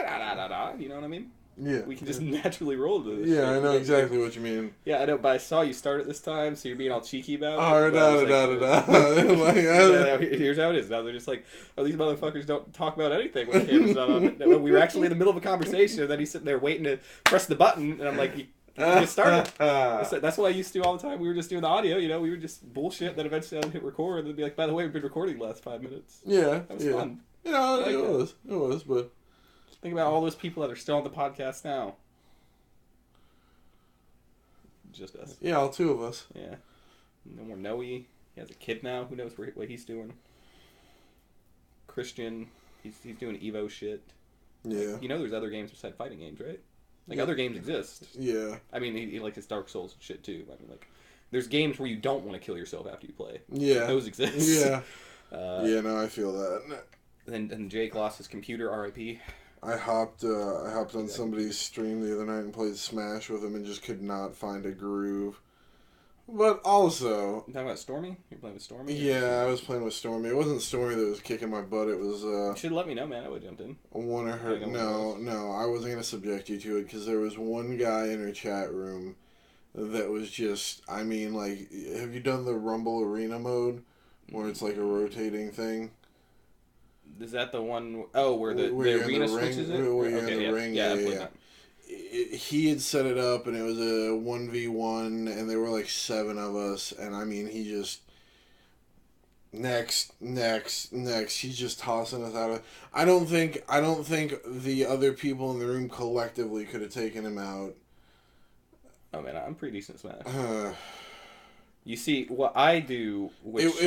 da. You know what I mean? Yeah. We can just naturally roll to this. Yeah, shit. I know exactly what you mean. Yeah, I know, but I saw you start it this time, so you're being all cheeky about Oh, it. Here's how it is. Now they're just like, oh, these motherfuckers don't talk about anything when the camera's not on. We were actually in the middle of a conversation, and then he's sitting there waiting to press the button, and I'm like, you just started. That's what I used to do all the time. We were just doing the audio, we were just bullshit, then eventually I'd hit record, and they'd be like, by the way, we've been recording the last 5 minutes. Yeah. That was fun. Yeah, it was, but... Think about all those people that are still on the podcast now. Just us. Yeah, all two of us. Yeah. No more Noe. He has a kid now. Who knows what he's doing? Christian. He's doing Evo shit. Yeah. Like, there's other games besides fighting games, right? Like, other games exist. Yeah. I mean, he likes his Dark Souls and shit, too. I mean, like, there's games where you don't want to kill yourself after you play. Yeah. Those exist. Yeah. No, I feel that. And Jake lost his computer, R.I.P. I hopped on somebody's stream the other night and played Smash with him and just could not find a groove. But also... You talking about Stormy? You're playing with Stormy? Yeah, I was playing with Stormy. It wasn't Stormy that was kicking my butt. It was... You should have let me know, man. I would have jumped in. One of her... No, I wasn't going to subject you to it because there was one guy in her chat room that was just... I mean, like, have you done the Rumble Arena mode where it's like a rotating thing? Is that the one? Oh, where the arena switches it? Where you're in the ring. Yeah, I played that. He had set it up, and it was a 1v1, and there were like 7 of us, and I mean, he just... Next. He's just tossing us out of... I don't think the other people in the room collectively could have taken him out. Oh, man, I'm pretty decent at Smash. You see, what I do, which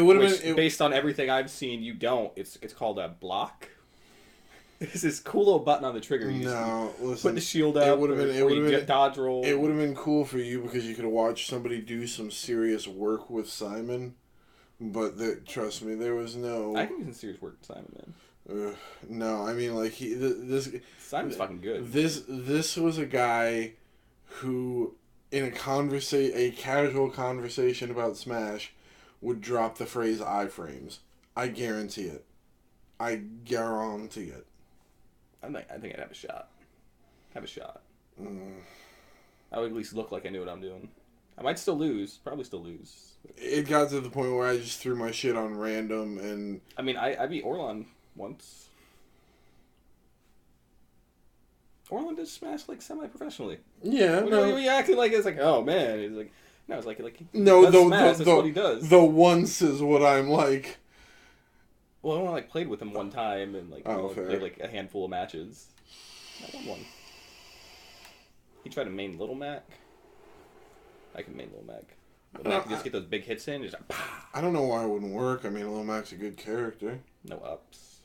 based on everything I've seen, you don't. It's called a block. It's this cool little button on the trigger. You listen. Put the shield up. Dodge roll. It would have been cool for you because you could have watched somebody do some serious work with Simon. But trust me, there was no. I can do some serious work with Simon, man. No, I mean like Simon's fucking good. This was a guy who, in a casual conversation about Smash, would drop the phrase iframes. I guarantee it. I guarantee it. I think I'd have a shot. I would at least look like I knew what I'm doing. I might still lose. Probably still lose. It got to the point where I just threw my shit on random and... I mean, I beat Orlon once. Orlon did Smash like semi-professionally. Yeah, no. He acted like it's like, oh man, he's like, no, it's like no, Smash, that's what he does. The once is what I'm like. Well, I only like played with him one time and like played like a handful of matches. I won one. He tried to main Little Mac. I can main Little Mac. Little Mac can just get those big hits in. Just like, pow. I don't know why it wouldn't work. I mean, Little Mac's a good character. No ups.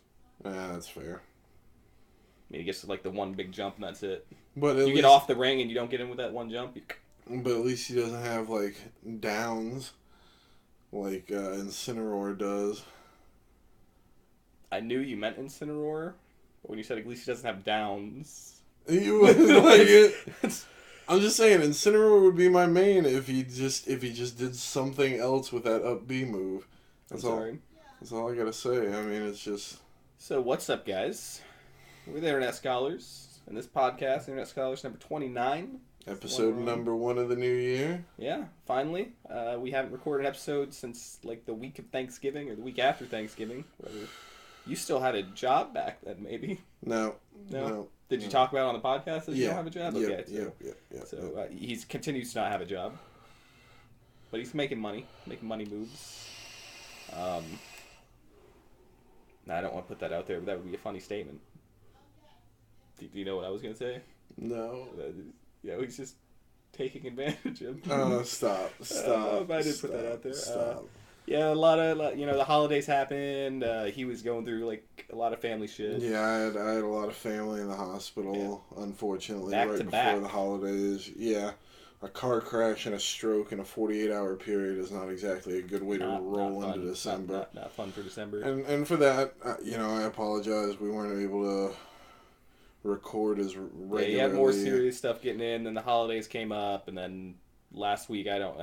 Yeah, that's fair. I mean, he gets like the one big jump and that's it. But you get off the ring and you don't get in with that one jump. But at least he doesn't have like downs, like Incineroar does. I knew you meant Incineroar, but when you said at least he doesn't have downs, you like it. I'm just saying, Incineroar would be my main if he just did something else with that up B move. That's all I gotta say. I mean, it's just. So what's up, guys? We're the Internet Scholars, and this podcast, Internet Scholars number 29. Episode number 1 of the new year. Yeah, finally. We haven't recorded an episode since like the week of Thanksgiving or the week after Thanksgiving. Whatever. You still had a job back then, maybe? No. Did you talk about it on the podcast that you don't have a job? Yeah. So he continues to not have a job. But he's making money moves. I don't want to put that out there, but that would be a funny statement. Do you know what I was going to say? No. He's just taking advantage of him. Oh, stop. I did put that out there. Stop. Yeah, a lot of, the holidays happened. He was going through, like, a lot of family shit. Yeah, I had a lot of family in the hospital, unfortunately, back before the holidays. Yeah, a car crash and a stroke in a 48-hour period is not exactly a good way to roll into December. Not fun for December. And for that, I apologize. We weren't able to record as regularly. Yeah, you had more serious stuff getting in, then the holidays came up, and then last week I don't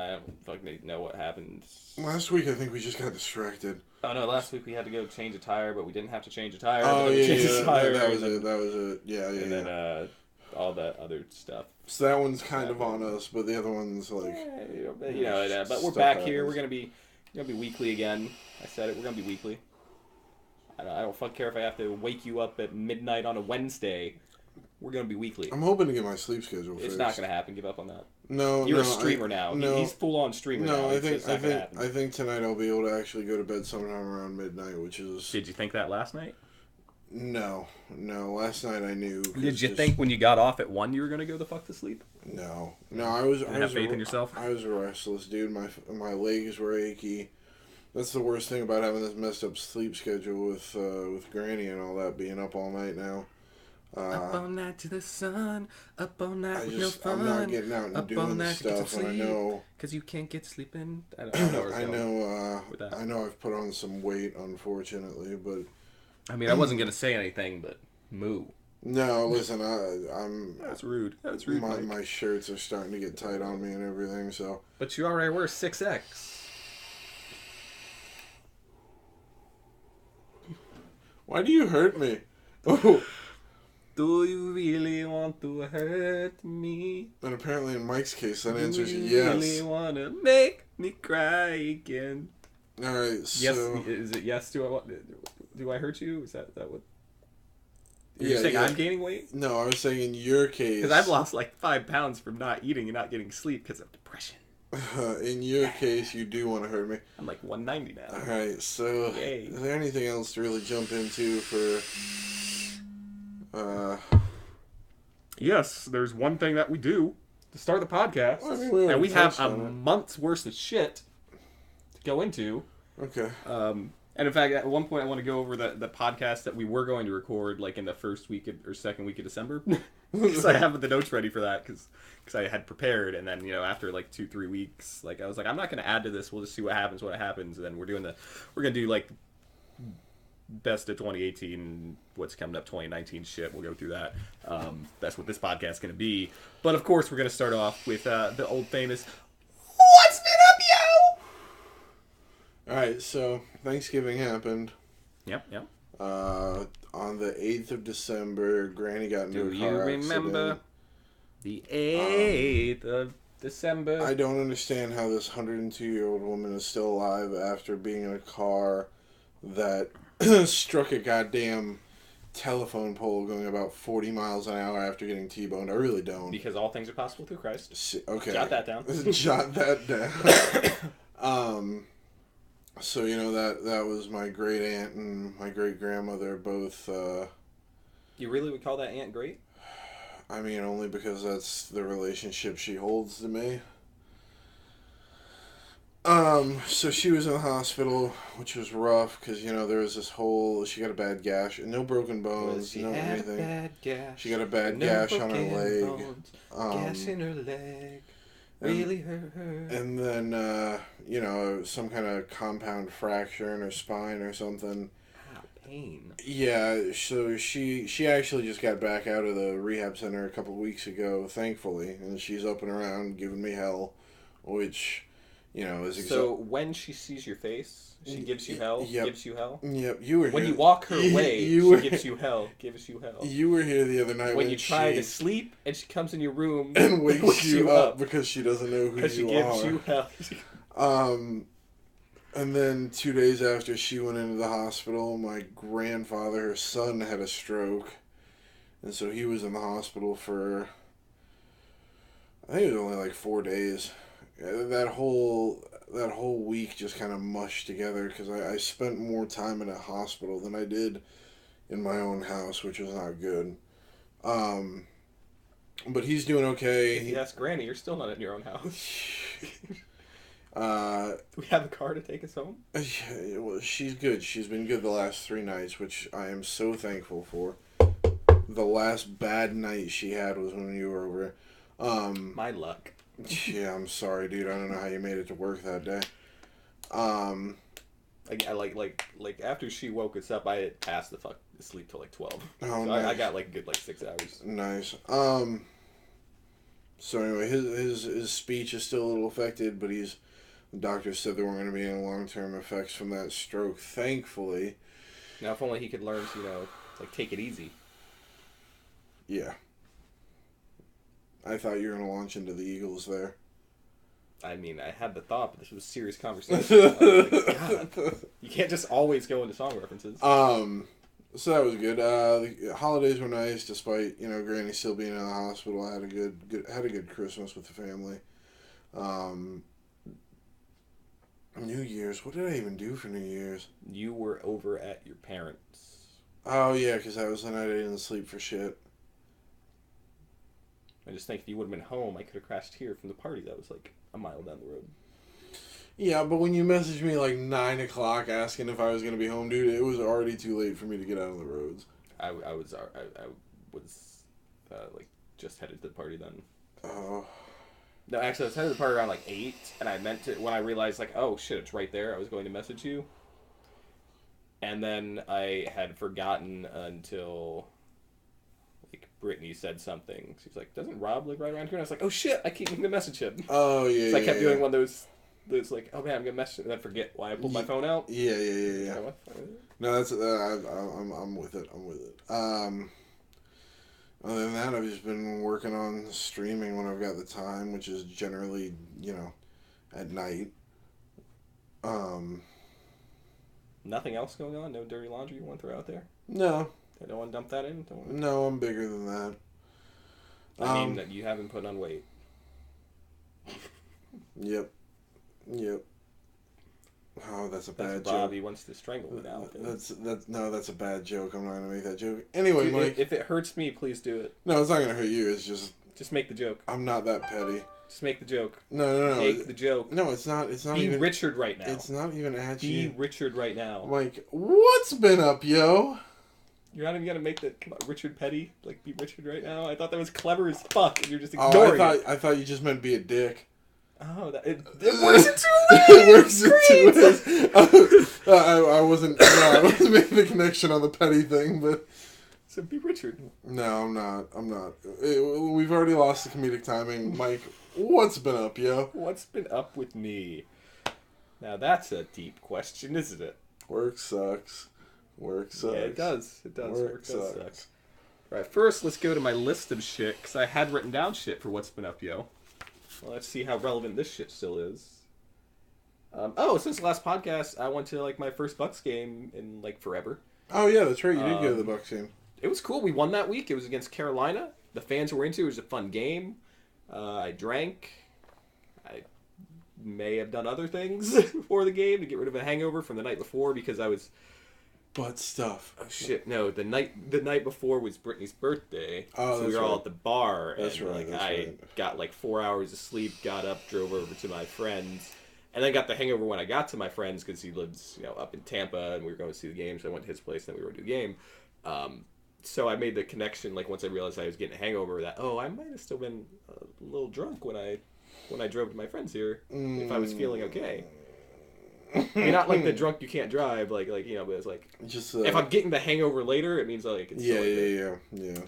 fucking know what happened. Last week I think we just got distracted. Oh no! Last week we had to go change a tire, but we didn't have to change a tire. Oh yeah, that was it. That was it. Yeah. And then all that other stuff. So that one's kind of on us, but the other one's like. But we're back here. We're gonna be weekly again. I said it. We're gonna be weekly. I don't fucking care if I have to wake you up at midnight on a Wednesday. We're gonna be weekly. I'm hoping to get my sleep schedule fixed. It's not gonna happen. Give up on that. No, You're a streamer now. No, he's full on streamer now. I think tonight I'll be able to actually go to bed sometime around midnight, which is. Did you think that last night? No. Last night I knew. Did you think when you got off at 1 you were gonna go the fuck to sleep? No. I was. You have faith in yourself. I was restless, dude. My legs were achy. That's the worst thing about having this messed up sleep schedule with Granny and all that, being up all night now. Up all night to the sun, up all night with no fun. I'm not getting out and up doing this stuff, and I know. Because you can't get sleeping. I know. I know I've put on some weight, unfortunately, but. I mean, I wasn't gonna say anything, but moo. No, listen, I'm. That's rude. That's rude. My shirts are starting to get tight on me and everything, so. But you already wear 6X. Why do you hurt me? Oh. Do you really want to hurt me? And apparently in Mike's case, that answer is yes. Do you really want to make me cry again? Alright, so... Yes, is it yes? Do I hurt you? Is that what... You're saying I'm gaining weight? No, I was saying in your case... Because I've lost like 5 pounds from not eating and not getting sleep because of depression. In your case, you do want to hurt me. I'm like 190 now. Alright, so... Yay. Is there anything else to really jump into for... Yes, there's one thing that we do to start the podcast. Well, I mean, we have a month's worth of shit to go into. Okay. And in fact, at one point I want to go over the podcast that we were going to record like in the first week or second week of December. Because I have the notes ready for that because I had prepared, and then after like 2-3 weeks, like I was like, I'm not going to add to this. We'll just see what happens. And then we're gonna do like best of 2018, what's coming up 2019 shit. We'll go through that. That's what this podcast is going to be. But of course, we're going to start off with the old famous "What's been up, yo?" Alright, so Thanksgiving happened. Yep. On the 8th of December, Granny got into a car accident. Do you remember the 8th of December? I don't understand how this 102-year-old woman is still alive after being in a car that struck a goddamn telephone pole going about 40 miles an hour after getting T-boned. I really don't. Because all things are possible through Christ. Okay. Jot that down. Jot that down. So, that was my great aunt and my great grandmother both. You really would call that aunt great? I mean, only because that's the relationship she holds to me. So she was in the hospital, which was rough, because, there was this she got a bad gash, and no broken bones, no anything. Bad gash. She got a bad gash on her leg. Gash in her leg. Really hurt her. And then, some kind of compound fracture in her spine or something. Ow, pain. Yeah, so she actually just got back out of the rehab center a couple of weeks ago, thankfully, and she's up and around giving me hell, which... is so when she sees your face, she gives you hell. Yep. Gives you hell. Yep, you were. When here. you walk her way, she gives you hell. Gives you hell. You were here the other night when you try to sleep and she comes in your room and wakes you up because she doesn't know who you are. Because she gives you hell. And then 2 days after she went into the hospital, my grandfather, her son, had a stroke, and so he was in the hospital for. I think it was only like 4 days. That whole week just kind of mushed together because I spent more time in a hospital than I did in my own house, which was not good. But he's doing okay. If you ask Granny, you're still not in your own house. Do we have a car to take us home? Yeah, well, she's good. She's been good the last 3 nights, which I am so thankful for. The last bad night she had was when you were over. My luck. Yeah, I'm sorry, dude. I don't know how you made it to work that day. Like after she woke us up, I had passed the fuck sleep till like 12. Oh, so nice. I got like a good 6 hours. Nice. So anyway, his speech is still a little affected, but he's The doctors said there weren't going to be any long-term effects from that stroke, thankfully. Now, if only he could learn to, like, take it easy. Yeah. I thought you were going to launch into the Eagles there. I mean, I had the thought, but this was a serious conversation. I was like, God, you can't just always go into song references. So that was good. The holidays were nice, despite Granny still being in the hospital. I had a good Christmas with the family. New Year's. What did I even do for New Year's? You were over at your parents'. Oh yeah, because that was the night I didn't sleep for shit. I just think if you would have been home, I could have crashed here from the party that was like a mile down the road. Yeah, but when you messaged me like 9 o'clock asking if I was gonna be home, dude, it was already too late for me to get out on the roads. I was like just headed to the party then. Oh. No, actually, I was headed to the party around like 8, and I meant to when I realized like, oh shit, it's right there. I was going to message you, and then I had forgotten until like Brittany said something. She was like, "Doesn't Rob live right around here?" And I was like, "Oh shit, I keep gonna message him." Oh yeah. So I kept doing one of those like, "Oh man, I'm gonna message," and then forget why I pulled my phone out. Yeah. No, that's I'm with it. Other than that, I've just been working on streaming when I've got the time, which is generally, at night. Nothing else going on? No dirty laundry you want to throw out there? No. I don't want to dump that in? No, I'm bigger than that. I mean, that you haven't put on weight. Yep. Oh, that's a bad joke. Bobby wants to strangle me now. That's a bad joke. I'm not gonna make that joke. Anyway, Dude, Mike. If it hurts me, please do it. No, it's not gonna hurt you. It's just make the joke. I'm not that petty. Just make the joke. No. Make the joke. No, it's not. It's not Be even Richard right now. It's not even at you. Be Richard right now. Mike, what's been up, yo? You're not even gonna make the Richard Petty like be Richard right now. I thought that was clever as fuck, and you're just ignoring it. I thought you just meant be a dick. Oh, it works in 2 ways. It works in 2 ways. I wasn't making the connection on the petty thing, but So be Richard. No, I'm not. We've already lost the comedic timing, Mike. What's been up, yo? What's been up with me? Now that's a deep question, isn't it? Work sucks. Yeah, it does. Work does suck. sucks. Right, first let's go to my list of shit, because I had written down shit for what's been up, yo. Well, let's see how relevant this shit still is. Since the last podcast, I went to like my first Bucks game in like forever. Oh yeah, that's right. You did go to the Bucks game. It was cool. We won that week. It was against Carolina. The fans were into it. It was a fun game. I drank. I may have done other things before the game to get rid of a hangover from the night before because I was... Butt stuff. Oh shit! No, the night before was Brittany's birthday, so we were all at the bar, That's and right. I got like 4 hours of sleep, got up, drove over to my friends, and then got the hangover when I got to my friends because he lives up in Tampa, and we were going to see the game, so I went to his place, and then we were to the game. So I made the connection like once I realized I was getting a hangover that I might have still been a little drunk when I drove to my friends here if I was feeling okay. I mean, not like the drunk you can't drive, but it's like just if I'm getting the hangover later, it means like it's yeah.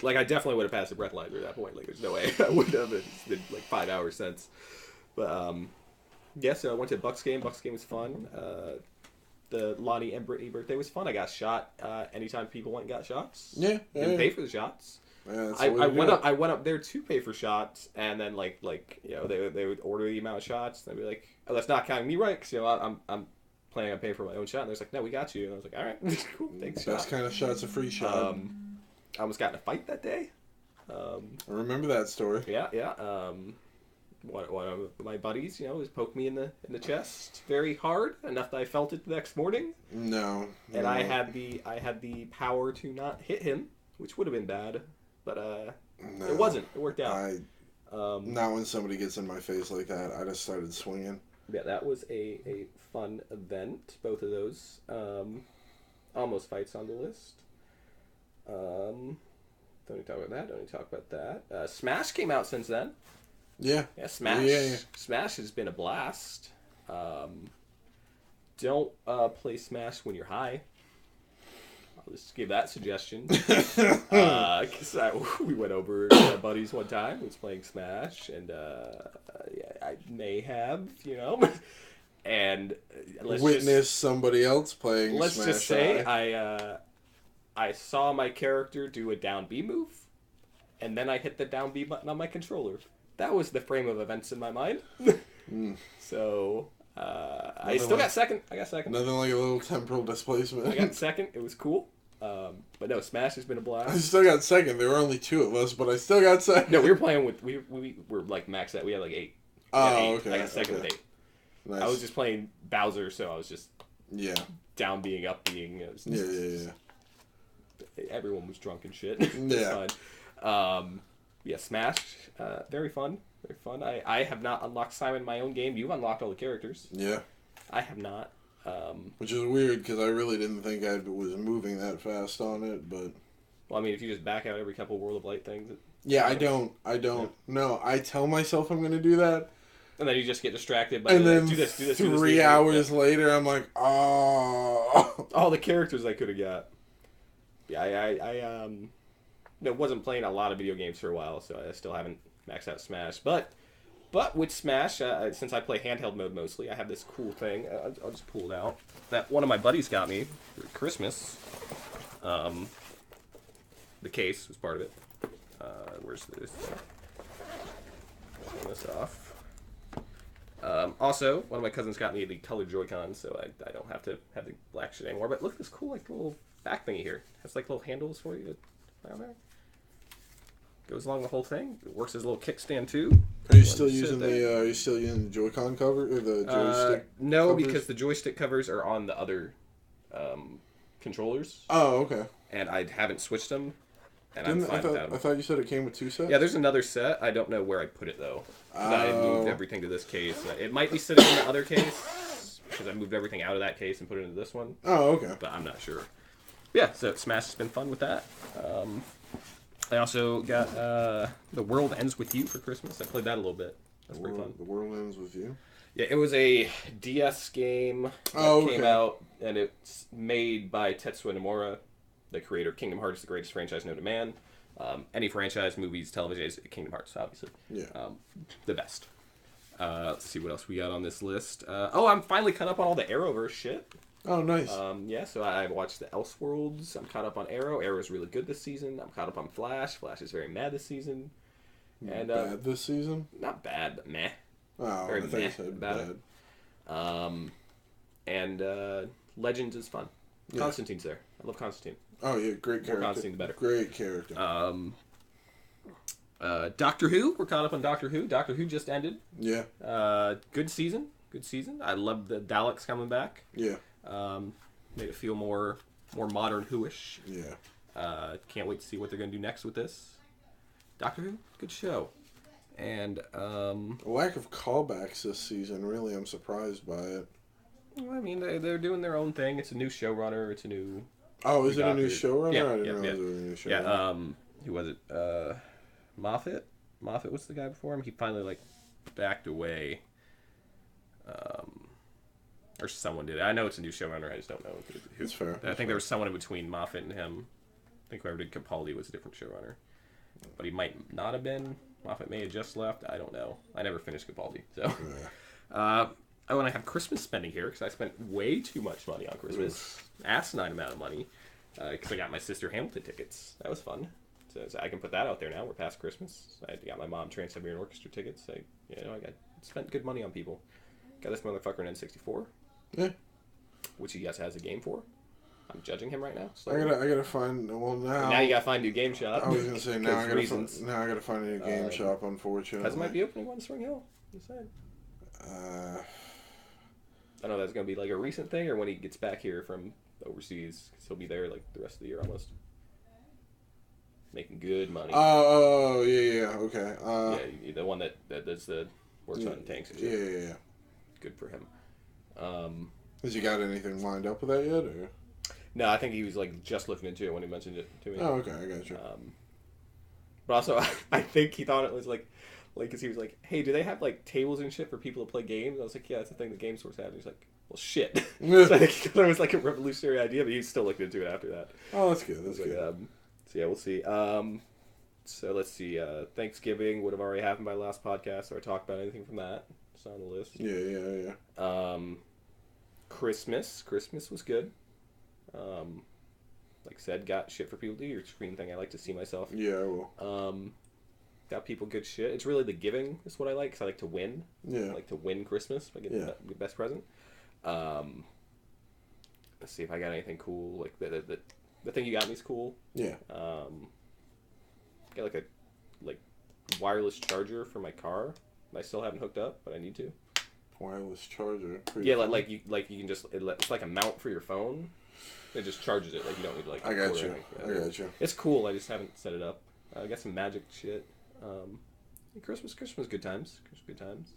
Like I definitely would have passed the breathalyzer at that point. Like there's no way I would have. It's been like 5 hours since, but so I went to Bucks game. Bucks game was fun. The Lonnie and Brittany birthday was fun. I got shot anytime people went and got shots. Didn't pay for the shots. Yeah, I went up there to pay for shots, and then they would order the amount of shots. And they'd be like, "Oh, that's not counting me right," because I'm planning on paying for my own shot. And they're like, "No, we got you." And I was like, "All right, cool, thanks." Best kind of shot's a free shot. I almost got in a fight that day. I remember that story. Yeah. One of my buddies, was poke me in the chest very hard, enough that I felt it the next morning. No. And I had the power to not hit him, which would have been bad, but no, it wasn't. It worked out. Not when somebody gets in my face like that. I just started swinging. Yeah, that was a fun event. Both of those almost fights on the list. Don't need to talk about that. Don't need to talk about that. Smash came out since then. Yeah, Smash. Yeah. Smash has been a blast. Don't play Smash when you're high. I'll just give that suggestion. Because we went over to our buddies one time. Was playing Smash, and I may have, And witness somebody else playing let's Smash just say I. I saw my character do a down B move, and then I hit the down B button on my controller. That was the frame of events in my mind. So I still got second. I got second. Nothing like a little temporal displacement. I got second. It was cool. But no, Smash has been a blast. I still got second. There were only 2 of us, but I still got second. No, we were playing with we were like maxed out. We had like 8. Okay. I got second with 8. Nice. I was just playing Bowser, so I was just down being, up being. Yeah. Everyone was drunk and shit. It was fun. Smash, very fun. Very fun. I have not unlocked Simon in my own game. You've unlocked all the characters. Yeah. I have not. Which is weird because I really didn't think I was moving that fast on it, but. Well, I mean, if you just back out every couple World of Light things. I don't. No, I tell myself I'm going to do that. And then you just get distracted by and then do this. 3 hours later, I'm like, oh. All the characters I could have got. Yeah, I wasn't playing a lot of video games for a while, so I still haven't maxed out Smash. But with Smash, since I play handheld mode mostly, I have this cool thing. I'll just pull it out. That one of my buddies got me for Christmas. The case was part of it. Where's this? Turn this off. Also, one of my cousins got me the colored Joy-Cons, so I don't have to have the black shit anymore. But look at this cool little back thingy here. It has like little handles for you down there. Goes along the whole thing. It works as a little kickstand too. Are you still using the Joy-Con cover or the joystick? No, covers? Because the joystick covers are on the other controllers. Oh, okay. And I haven't switched them. And I thought you said it came with 2 sets? Yeah, there's another set. I don't know where I put it, though. I moved everything to this case. It might be sitting in the other case, because I moved everything out of that case and put it into this one. Oh, okay. But I'm not sure. Yeah, so Smash has been fun with that. I also got The World Ends With You for Christmas. I played that a little bit. That's pretty fun. The World Ends With You? Yeah, it was a DS game that came out, and it's made by Tetsuya Nomura, the creator of Kingdom Hearts, the greatest franchise known to man. Any franchise, movies, television, is Kingdom Hearts, obviously. Yeah. The best. Let's see what else we got on this list. I'm finally caught up on all the Arrowverse shit. Oh, nice. So I watched the Elseworlds. I'm caught up on Arrow. Arrow's really good this season. I'm caught up on Flash. Flash is very mad this season. And bad this season? Not bad, but meh. Oh, very I thought you said bad. And Legends is fun. Yeah. Constantine's there. I love Constantine. Oh yeah, great character. More Constantine, the better. Great character. Doctor Who. We're caught up on Doctor Who. Doctor Who just ended. Yeah. Good season. Good season. I love the Daleks coming back. Yeah. Made it feel more modern Who-ish. Yeah. Can't wait to see what they're gonna do next with this. Doctor Who. Good show. And a lack of callbacks this season. Really, I'm surprised by it. I mean, they're doing their own thing. It's a new showrunner. It's a new. Oh, is it a new showrunner? Yeah, I didn't realize it was a new showrunner. Yeah. Who was it? Moffat. Moffat was the guy before him. He finally backed away. Or someone did. I know it's a new showrunner. I just don't know who. That's fair. I think there was someone in between Moffat and him. I think whoever did Capaldi was a different showrunner, but he might not have been. Moffat may have just left. I don't know. I never finished Capaldi, so. Yeah. And I have Christmas spending here because I spent way too much money on Christmas. Oof. Asinine amount of money because I got my sister Hamilton tickets. That was fun. So I can put that out there now. We're past Christmas. I got my mom Trans-Siberian Orchestra tickets. I spent good money on people. Got this motherfucker in N64. Yeah. Which he has a game for. I'm judging him right now. I gotta find. Well, now you gotta find a new game shop. I was gonna say now I gotta find a new game shop. Unfortunately, because it might be opening one in Spring Hill. You said. I know that's gonna be like a recent thing, or when he gets back here from overseas, because he'll be there like the rest of the year almost, making good money. Oh yeah, okay. Yeah, the one that does the works on tanks. And shit. Yeah. Good for him. Has he got anything lined up with that yet, or? No, I think he was just looking into it when he mentioned it to me. Oh, okay, I got you. But also, I think he thought it was because he was like, hey, do they have tables and shit for people to play games? I was like, yeah, that's the thing the Game Source had. And he's like, well, shit. So I think he thought it was a revolutionary idea, but he still looked into it after that. Oh, that's good. That's good. So yeah, we'll see. So let's see. Thanksgiving would have already happened by last podcast, so I talked about anything from that. It's on the list. Yeah. Christmas was good. Like I said, got shit for people to do. Your screen thing, I like to see myself. Yeah, I will. Got people good shit. It's really the giving is what I like, because I like to win. Yeah. I like to win Christmas. I get the best present. Let's see if I got anything cool. Like the thing you got me is cool. Yeah. Got like a wireless charger for my car. I still haven't hooked up, but I need to. Wireless charger. Yeah, like you can just it's like a mount for your phone. It just charges it. Like you don't need like. I got you. I got you. It's cool. I just haven't set it up. I got some magic shit. Christmas, good times. Good times.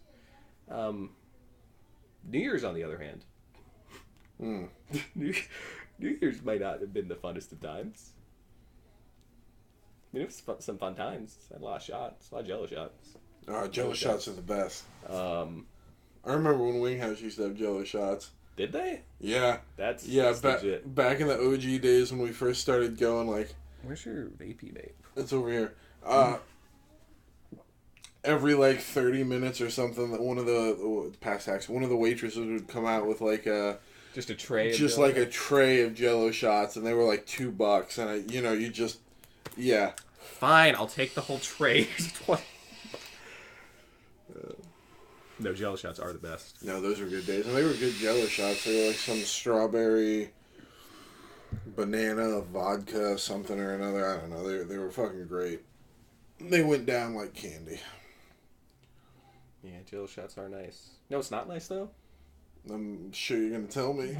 New Year's, on the other hand. New Year's might not have been the funnest of times. I mean, it was some fun times. I had a lot of shots, a lot of Jello shots. Jello shots are the best. I remember when Winghouse used to have Jello shots. Did they? Yeah. That's legit. Back in the OG days when we first started going, like... Where's your vapey vape? It's over here. Every, like, 30 minutes or something, that one of the waitresses would come out with, like, a... Just a tray Just like a tray of Jello shots, and they were, like, $2, and, you just... Yeah. Fine, I'll take the whole tray. No, Jello shots are the best. No, those were good days. And they were good Jello shots. They were like some strawberry, banana, vodka, something or another. I don't know. They were fucking great. They went down like candy. Yeah, Jello shots are nice. No, it's not nice, though. I'm sure you're going to tell me.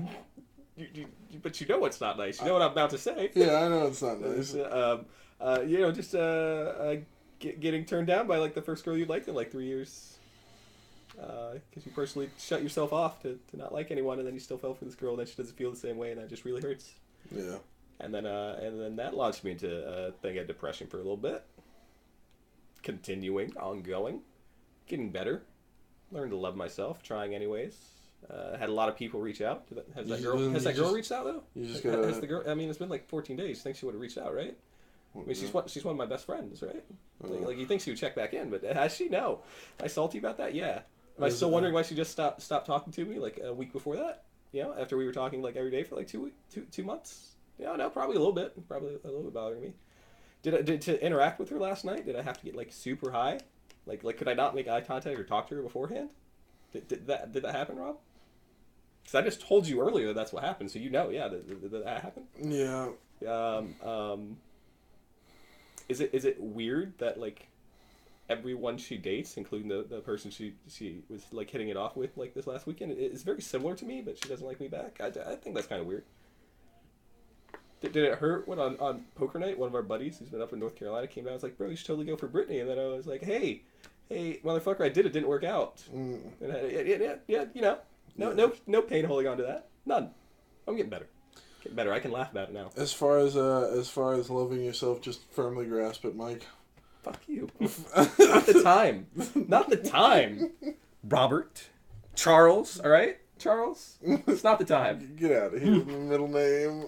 But you know what's not nice. You know what I'm about to say. Yeah, I know it's not nice. Getting turned down by, like, the first girl you liked in, like, 3 years. Because you personally shut yourself off to not like anyone, and then you still fell for this girl, and then she doesn't feel the same way, and that just really hurts. Yeah. And then that launched me into a thing of depression for a little bit. Continuing, ongoing, getting better. Learned to love myself, trying anyways. Had a lot of people reach out. Has that girl reached out though? You just gotta... Has the girl? I mean, it's been like 14 days. You think she would have reached out, right? I mean, she's one of my best friends, right? Like you think she would check back in, but has she? No. Am I salty about that? Yeah. Am I still wondering why she just stopped talking to me like a week before that? You know, after we were talking like every day for like 2 months. Yeah, no, probably a little bit. Probably a little bit bothering me. Did to interact with her last night? Did I have to get like super high? Like could I not make eye contact or talk to her beforehand? Did that happen, Rob? Because I just told you earlier that's what happened, so you know, yeah, did that happen? Yeah. Is it weird that like everyone she dates, including the person she was like hitting it off with like this last weekend, is very similar to me, but she doesn't like me back? I think that's kind of weird. Did it hurt when on poker night, one of our buddies who's been up in North Carolina came out and was like, bro, you should totally go for Brittany, and then I was like, hey, motherfucker, I did it, didn't work out. And yeah, you know, no pain holding on to that, none. I'm getting better. I can laugh about it now. As far as loving yourself, just firmly grasp it, Mike. Fuck you. Not the time. Not the time. Robert. Charles, all right? Charles? It's not the time. Get out of here with the middle name.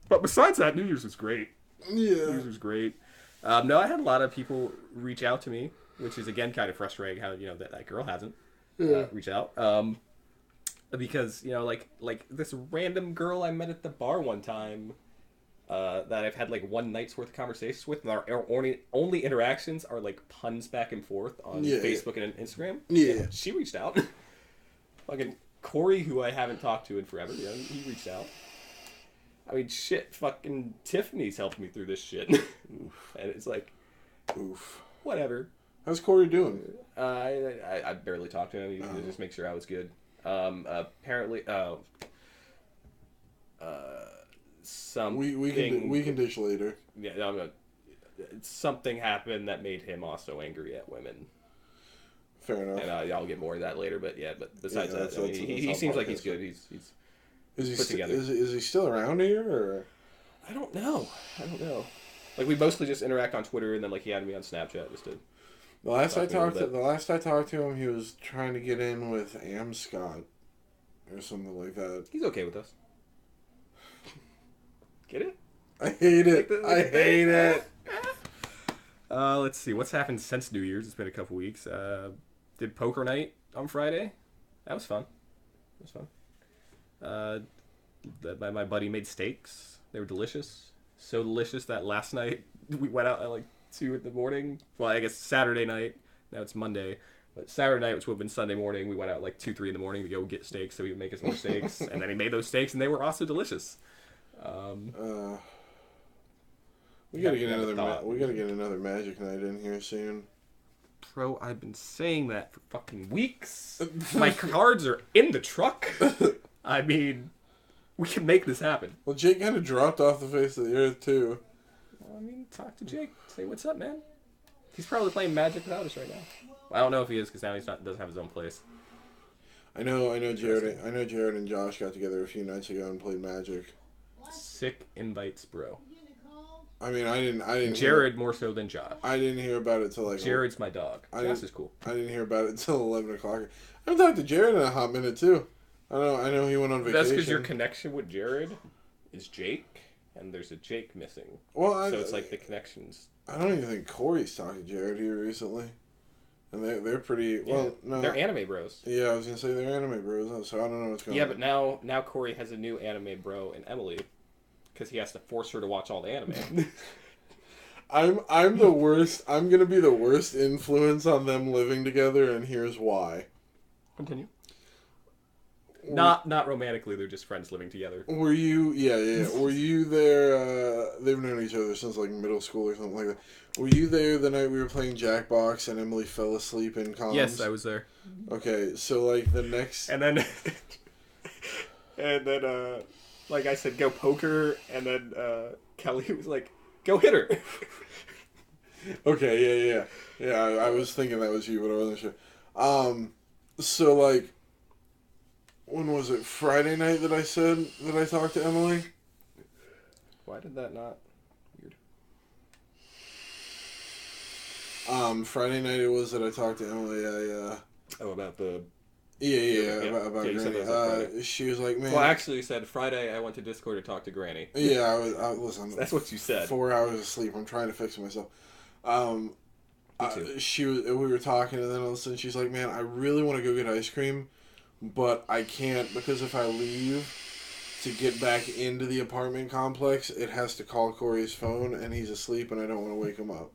But besides that, New Year's was great. Yeah. New Year's was great. No, I had a lot of people reach out to me, which is, again, kind of frustrating how, you know, that girl hasn't reached out. Because, you know, like this random girl I met at the bar one time that I've had like one night's worth of conversations with, and our only interactions are like puns back and forth on Facebook and Instagram. Yeah. She reached out. Fucking Corey, who I haven't talked to in forever, yeah, he reached out. I mean, shit, fucking Tiffany's helped me through this shit. And it's like, oof. Whatever. How's Corey doing? I barely talked to him. He just make sure I was good. Apparently, something... We can dish later. Yeah, no, something happened that made him also angry at women. Fair enough. And I'll get more of that later, but besides that, I mean, he seems like he's good. He's put together. Is he still around here, or? I don't know. Like, we mostly just interact on Twitter, and then like he added me on Snapchat just to... The last I talked to him, he was trying to get in with Scott or something like that. He's okay with us. Get it? I hate it. I hate it. Let's see. What's happened since New Year's? It's been a couple weeks. Did poker night on Friday. That was fun. It was fun. My buddy made steaks. They were delicious. So delicious that last night we went out at like 2 in the morning. Well, I guess Saturday night. Now it's Monday. But Saturday night, which would have been Sunday morning, we went out like 2, 3 in the morning to go get steaks so he would make us more steaks. And then he made those steaks and they were also delicious. We gotta get another Magic Night in here soon. Bro, I've been saying that for fucking weeks. My cards are in the truck. I mean, we can make this happen. Well, Jake kind of dropped off the face of the earth, too. Well, I mean, talk to Jake. Say, what's up, man? He's probably playing Magic without us right now. Well, I don't know if he is, because now doesn't have his own place. I know Jared and Josh got together a few nights ago and played Magic. Sick invites, bro. I mean, I didn't. Jared more so than Josh. I didn't hear about it till like. Jared's my dog. Josh is cool. I didn't hear about it till 11 o'clock. I haven't talked to Jared in a hot minute too. I know he went on vacation. That's because your connection with Jared is Jake, and there's a Jake missing. Well, so it's like the connections. I don't even think Corey's talked to Jared here recently, and they're pretty well. Yeah, no, they're anime bros. Yeah, I was gonna say they're anime bros, so I don't know what's going on. Yeah, but now Corey has a new anime bro in Emily, because he has to force her to watch all the anime. I'm the worst. I'm gonna be the worst influence on them living together, and here's why. Continue. Not romantically. They're just friends living together. Were you? Yeah. Were you there? They've known each other since like middle school or something like that. Were you there the night we were playing Jackbox and Emily fell asleep in comms? Yes, I was there. Okay, so like the next. And then, like I said, go poker, and then Kelly was like, go hit her. Okay, yeah. I was thinking that was you, but I wasn't sure. So like, when was it? Friday night that I said that I talked to Emily? Why did that not? Weird. Friday night it was that I talked to Emily. About the. Yeah. About Granny. She was like, man. Well, actually, you said Friday I went to Discord to talk to Granny. Yeah, listen. That's what you said. 4 hours of sleep. I'm trying to fix myself. We were talking, and then all of a sudden she's like, man, I really want to go get ice cream, but I can't because if I leave to get back into the apartment complex, it has to call Corey's phone, and he's asleep, and I don't want to wake him up.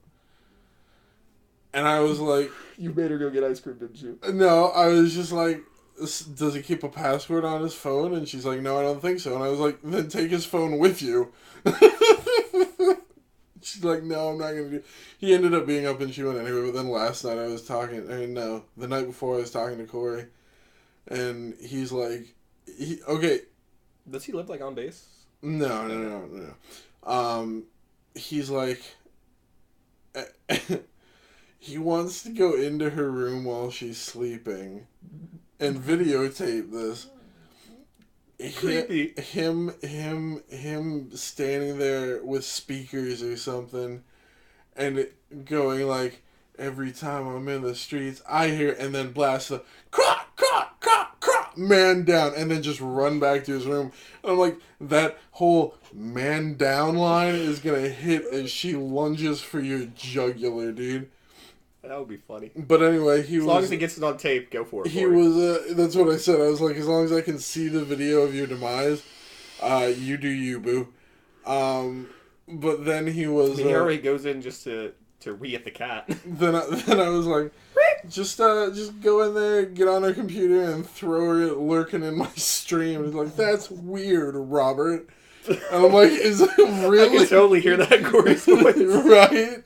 And I was like... You made her go get ice cream, didn't you? No, I was just like, does he keep a password on his phone? And she's like, no, I don't think so. And I was like, then take his phone with you. She's like, no, I'm not going to do... He ended up being up and she went anyway, but then last night the night before I was talking to Corey, and he's like, okay. Does he live, like, on base? No. He's like, he wants to go into her room while she's sleeping and videotape this. Creepy. Him standing there with speakers or something and going like, every time I'm in the streets, I hear, and then blast the crop, man down, and then just run back to his room. And I'm like, that whole man down line is going to hit as she lunges for your jugular, dude. That would be funny. But anyway, as long as he gets it on tape, go for it. He was, that's what I said. I was like, as long as I can see the video of your demise, you do you, boo. But then he was... he already goes in just to wee at the cat. Then I was like, just go in there, get on her computer, and throw her lurking in my stream. He's like, that's weird, Robert. And I'm like, is it really? I can totally hear that Corey's voice. Right?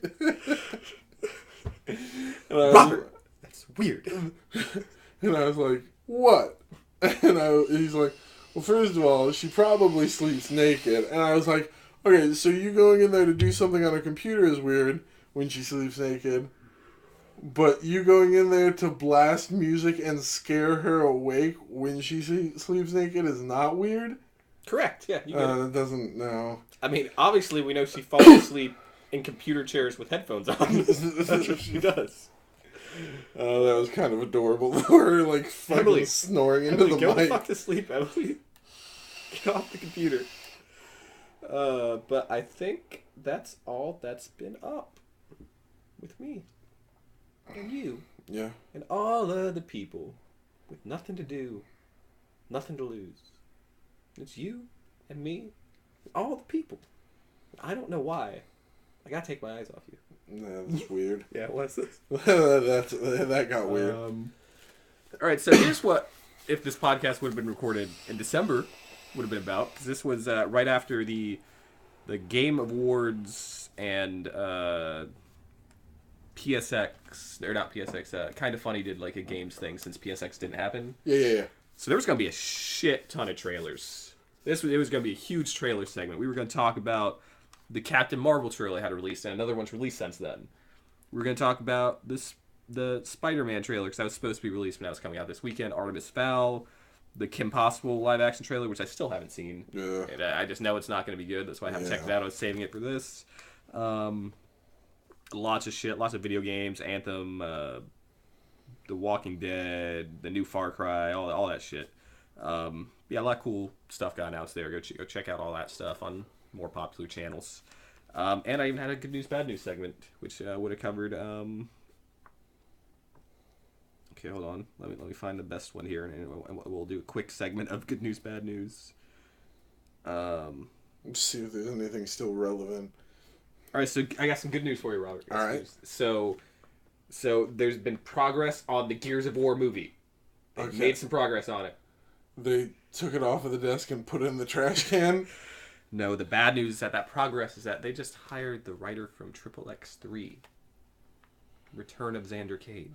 Robert, that's weird. And I was like, what? And he's like, well, first of all, she probably sleeps naked. And I was like, okay, so you going in there to do something on her computer is weird when she sleeps naked. But you going in there to blast music and scare her awake when she sleeps naked is not weird? Correct, yeah. You get it. That doesn't, no. I mean, obviously we know she falls asleep in computer chairs with headphones on. That's what she does. Oh, that was kind of adorable. Her, like, fucking Emily, snoring into the go mic. Go fuck to sleep, Emily. Get off the computer. But I think that's all that's been up with me. And you. Yeah. And all of the people with nothing to do, nothing to lose. It's you and me, and all the people. I don't know why. I gotta take my eyes off you. Nah, that's weird. Yeah, what's this? That got weird. Alright, so here's what, if this podcast would have been recorded in December, would have been about. Because this was right after the Game Awards and PSX, or not PSX, Kind of Funny did like a games thing since PSX didn't happen. Yeah. So there was going to be a shit ton of trailers. It was going to be a huge trailer segment. We were going to talk about the Captain Marvel trailer had released, and another one's released since then. We were going to talk about the Spider-Man trailer, because that was supposed to be released when that was coming out this weekend. Artemis Fowl, the Kim Possible live-action trailer, which I still haven't seen. Yeah. And I just know it's not going to be good. That's why I haven't checked it out. I was saving it for this. Lots of shit. Lots of video games. Anthem, The Walking Dead, the new Far Cry, all that shit. Yeah, a lot of cool stuff got announced there. Go check out all that stuff on more popular channels. And I even had a good news, bad news segment, which would have covered... Okay, hold on. Let me find the best one here, and we'll do a quick segment of good news, bad news. Let's see if there's anything still relevant. All right, so I got some good news for you, Robert. All right. So there's been progress on the Gears of War movie. They made some progress on it. They took it off of the desk and put it in the trash can? No, the bad news is that progress is that they just hired the writer from Triple X3. Return of Xander Cage.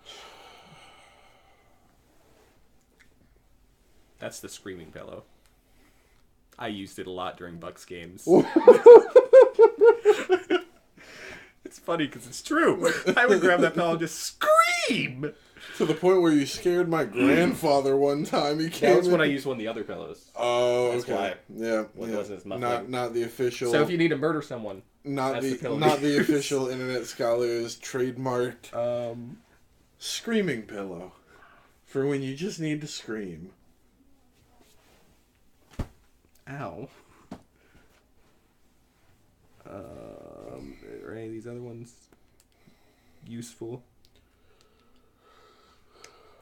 That's the screaming pillow. I used it a lot during Bucks games. It's funny because it's true. I would grab that pillow and just scream! To the point where you scared my grandfather one time. He came That was when I used one of the other pillows. Oh, That's okay. why. Yeah. It wasn't as muffling. Not the official. So if you need to murder someone, not that's the pillow not to the use. official Internet Scholars trademarked screaming pillow for when you just need to scream. Ow. Are any of these other ones useful?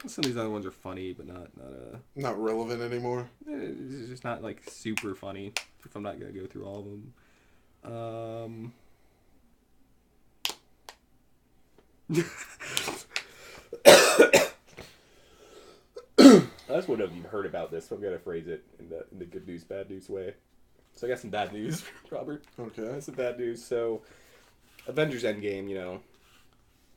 Some of these other ones are funny, but not relevant anymore. It's just not like super funny. If I'm not gonna go through all of them. I just wouldn't have even heard about this, so I'm gonna phrase it in the good news, bad news way. So I got some bad news, Robert. Okay. That's some bad news. So, Avengers Endgame,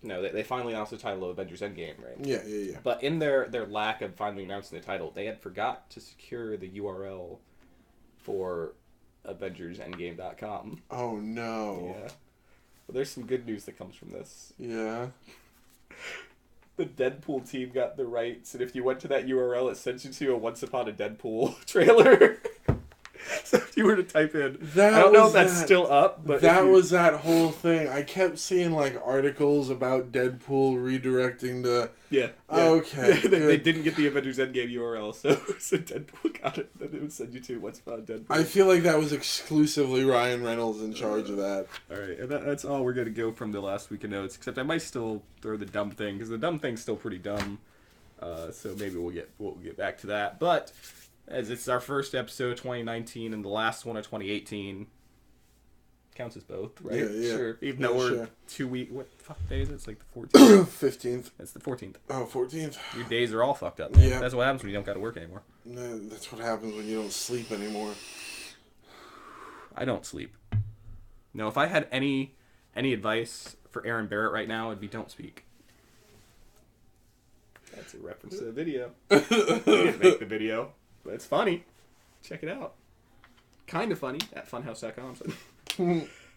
they finally announced the title of Avengers Endgame, right? Yeah. But in their lack of finally announcing the title, they had forgot to secure the URL for AvengersEndgame.com. Oh no. Yeah. Well, there's some good news that comes from this. Yeah. The Deadpool team got the rights, and if you went to that URL, it sent you to a Once Upon a Deadpool trailer. So if you were to type in, I don't know if that's still up, but that was that whole thing. I kept seeing like articles about Deadpool redirecting to. Yeah. Okay. They didn't get the Avengers Endgame URL, so Deadpool got it. Then it would send you to Once Upon a Deadpool. I feel like that was exclusively Ryan Reynolds in charge of that. All right, and that's all we're gonna go from the last week of notes. Except I might still throw the dumb thing because the dumb thing's still pretty dumb. So maybe we'll get back to that, but. As it's our first episode of 2019 and the last one of 2018. Counts as both, right? Yeah. Sure. Even though we're 2 weeks... What the fuck day is it? It's like the 14th. 15th. It's the 14th. Oh, 14th. Your days are all fucked up, man. Yeah. That's what happens when you don't got to work anymore. No, that's what happens when you don't sleep anymore. I don't sleep. No, if I had any advice for Aaron Barrett right now, it'd be don't speak. That's a reference to the video. I didn't make the video. But it's funny. Check it out. Kind of funny at funhouse.com.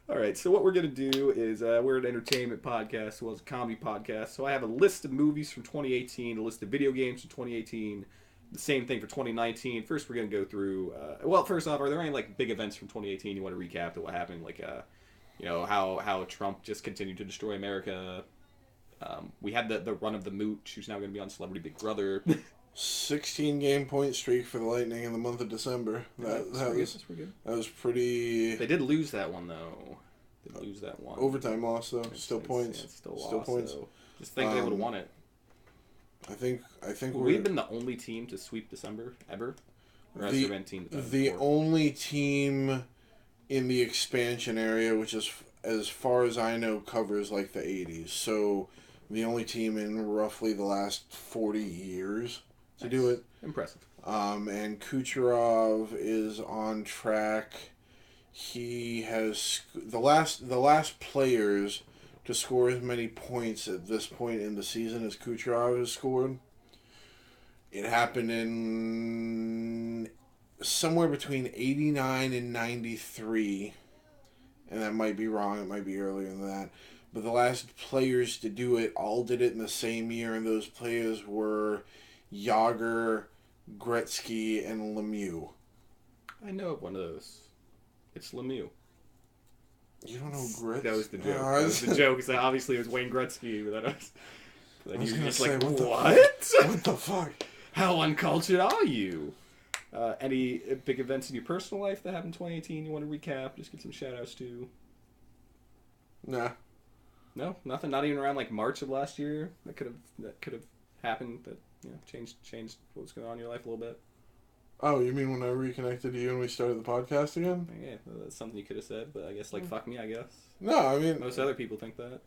All right, so what we're going to do is we're an entertainment podcast as well as a comedy podcast. So I have a list of movies from 2018, a list of video games from 2018, the same thing for 2019. First, we're going to go through... first off, are there any like big events from 2018 you want to recap to what happened? Like, how Trump just continued to destroy America. We had the run of the Mooch, who's now going to be on Celebrity Big Brother. 16 game point streak for the Lightning in the month of December. That was pretty. They did lose that one though. Overtime loss though. Still points. Yeah, still points. Though. Just think they would have won it. I think We've been the only team to sweep December ever. Or has there been teams the only team in the expansion area, which is, as far as I know, covers like the 80s. So the only team in roughly the last 40 years to do it. Impressive. And Kucherov is on track. He has the last players to score as many points at this point in the season as Kucherov has scored. It happened in somewhere between 89 and 93. And that might be wrong. It might be earlier than that. But the last players to do it all did it in the same year. And those players were Yager, Gretzky, and Lemieux. I know of one of those. It's Lemieux. You don't know Gretzky? That was the joke. That was the joke. So obviously it was Wayne Gretzky. But then you were just like, what? What the fuck? How uncultured are you? Any big events in your personal life that happened in 2018 you want to recap? Just get some shout-outs to. Nah. No? Nothing? Not even around like March of last year that could have happened that changed what was going on in your life a little bit? Oh, you mean when I reconnected to you and we started the podcast again? Yeah, that's something you could have said, but I guess, fuck me, I guess. No, I mean... Most other people think that.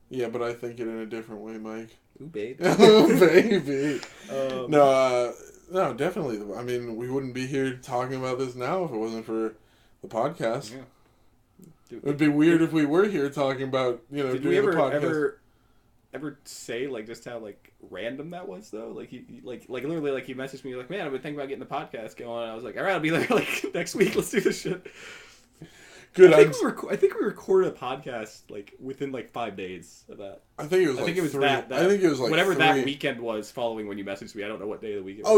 Yeah, but I think it in a different way, Mike. Ooh, babe. Ooh, baby. No, definitely. I mean, we wouldn't be here talking about this now if it wasn't for the podcast. Yeah. It would be weird if we were here talking about, doing the podcast. Ever say just how random that was though? He literally he messaged me man, I've been thinking about getting the podcast going. And I was like, all right, I'll be there next week. Let's do this shit. Good. I think we recorded a podcast within 5 days of that. I think it was three. I think it was whatever 3. that weekend was following when you messaged me. I don't know what day of the week it was.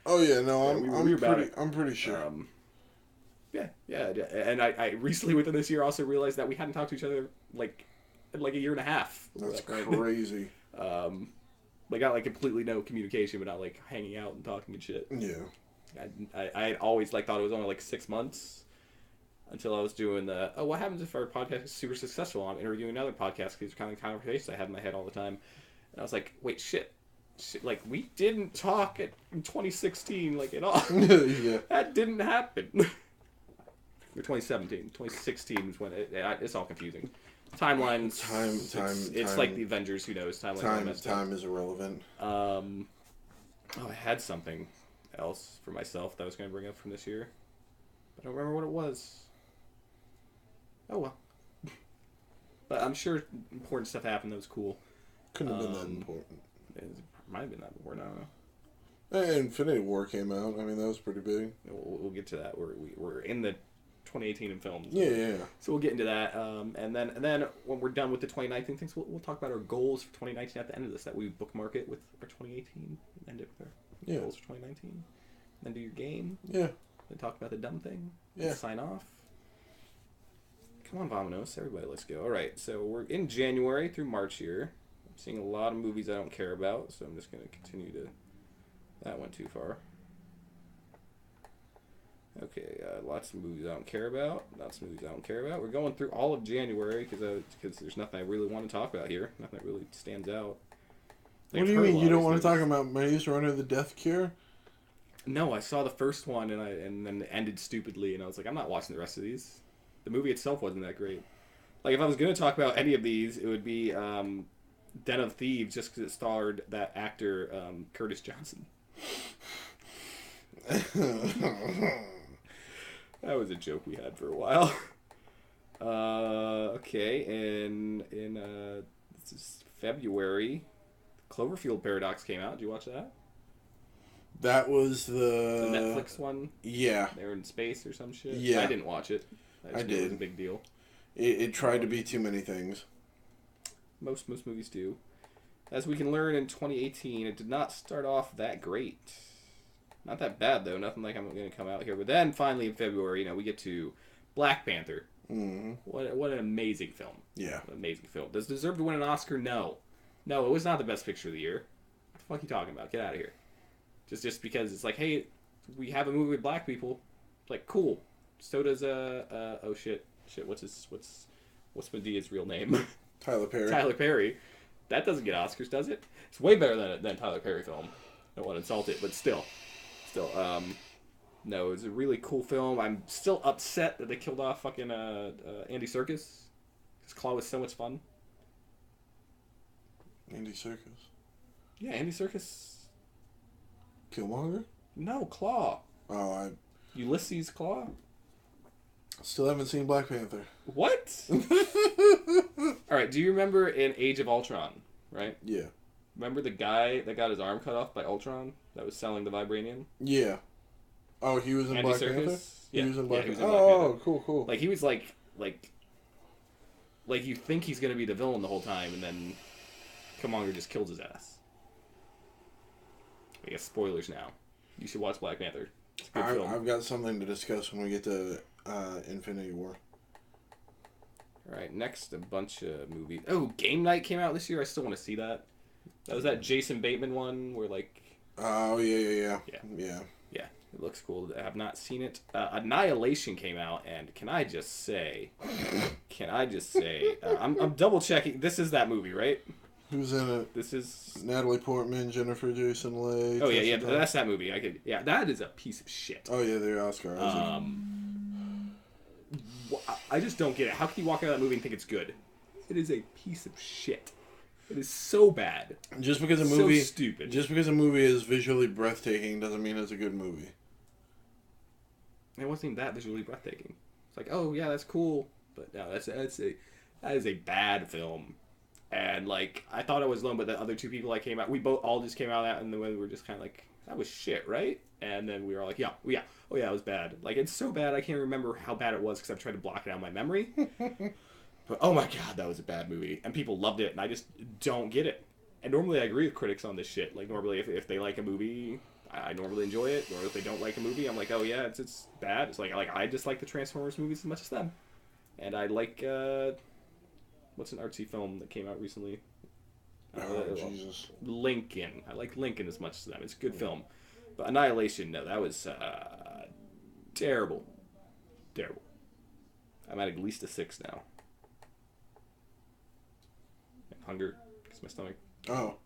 Oh yeah. No, I'm pretty sure. Yeah. And I recently within this year also realized that we hadn't talked to each other in a year and a halh. That's crazy. Got completely no communication, but not hanging out and talking and shit. Yeah. I always thought it was only 6 months until I was doing what happens if our podcast is super successful? I'm interviewing another podcast because these are kind of conversations I have in my head all the time. And I was like, wait, shit, we didn't talk in 2016 at all. Yeah. That didn't happen. Or 2017. 2016 was when it's all confusing. Timelines. It's like the Avengers. Who knows? Time is irrelevant. I had something else for myself that I was going to bring up from this year. I don't remember what it was. Oh well. But I'm sure important stuff happened that was cool. Couldn't have been that important. It might have been that important. I don't know. Infinity War came out. I mean, that was pretty big. We'll get to that. We're in the 2018 in films. Yeah. So we'll get into that. And then when we're done with the 2019 things, we'll talk about our goals for 2019 at the end of this. That we bookmark it with our 2018. End it with our goals for 2019. Then do your game. Yeah. Then talk about the dumb thing. Yeah. Sign off. Come on, Vominos. Everybody, let's go. All right, so we're in January through March here. I'm seeing a lot of movies I don't care about, so I'm just going to continue to... That went too far. Okay, lots of movies I don't care about. Lots of movies I don't care about. We're going through all of January because there's nothing I really want to talk about here. Nothing that really stands out. What do you mean you don't want to talk about Maze Runner: The Death Cure? No, I saw the first one and then it ended stupidly, and I was like, I'm not watching the rest of these. The movie itself wasn't that great. If I was going to talk about any of these, it would be Den of Thieves, just because it starred that actor, Curtis Johnson. That was a joke we had for a while. Okay, in this is February, Cloverfield Paradox came out. Did you watch that? That was the Netflix one? Yeah. They were in space or some shit? Yeah. I didn't watch it. I did. It was a big deal. It tried to be too many things. Most movies do. As we can learn in 2018, it did not start off that great. Not that bad, though. Nothing like I'm going to come out here. But then, finally, in February, we get to Black Panther. Mm-hmm. What an amazing film. Yeah. What an amazing film. Does it deserve to win an Oscar? No. No, it was not the best picture of the year. What the fuck are you talking about? Get out of here. Just because it's hey, we have a movie with black people. Cool. So does oh shit, what's Medea's real name? Tyler Perry. Tyler Perry. That doesn't get Oscars, does it? It's way better than Tyler Perry film. I don't want to insult it, but still. No, it's a really cool film. I'm still upset that they killed off fucking Andy Serkis. His Claw was so much fun. Andy Serkis. Yeah, Andy Serkis. Killmonger? No, Claw. Oh, I Ulysses Claw. still haven't seen Black Panther. What? All right. Do you remember in Age of Ultron? Right. Yeah. Remember the guy that got his arm cut off by Ultron that was selling the vibranium? Yeah. Oh, he was in Andy Black Serkis? Panther? Yeah. He was in Black he was Panther. in Black Oh, Panther. cool. Like he was like you think he's gonna be the villain the whole time, and then Killmonger just kills his ass. I guess spoilers now. You should watch Black Panther. It's a good film. I've got something to discuss when we get to Infinity War. All right, next a bunch of movies. Oh, Game Night came out this year. I still want to see that. That was that Jason Bateman one where like. Oh yeah. Yeah, it looks cool. I have not seen it. Annihilation came out, and can I just say, I'm double checking. This is that movie, right? Who's in it? This is. Natalie Portman, Jennifer Jason Leigh. Oh yeah, that's that movie. That is a piece of shit. Oh yeah, they're Oscar. I just don't get it. How can you walk out of that movie and think it's good? It is a piece of shit. It is so bad. Just because a movie, so stupid. Just because a movie is visually breathtaking doesn't mean it's a good movie. It wasn't even that visually breathtaking. It's like, oh yeah, that's cool, but no, that is a bad film. And like, I thought it was alone, but the other two people I came out, we all just came out and then we were just kind of like, that was shit, right? And then we were like, oh yeah, it was bad. Like, it's so bad I can't remember how bad it was because I've tried to block it out of my memory. But oh my god, that was a bad movie, and people loved it, and I just don't get it. And normally I agree with critics on this shit. Like normally, if they like a movie, I normally enjoy it, or if they don't like a movie, I'm like, oh yeah, it's bad. It's like I just like the Transformers movies as much as them, and I like what's an artsy film that came out recently? Jesus. Lincoln. I like Lincoln as much as them. It's a good film, but Annihilation, no, that was terrible. I'm at least a 6 now. Hunger, because my stomach. Oh.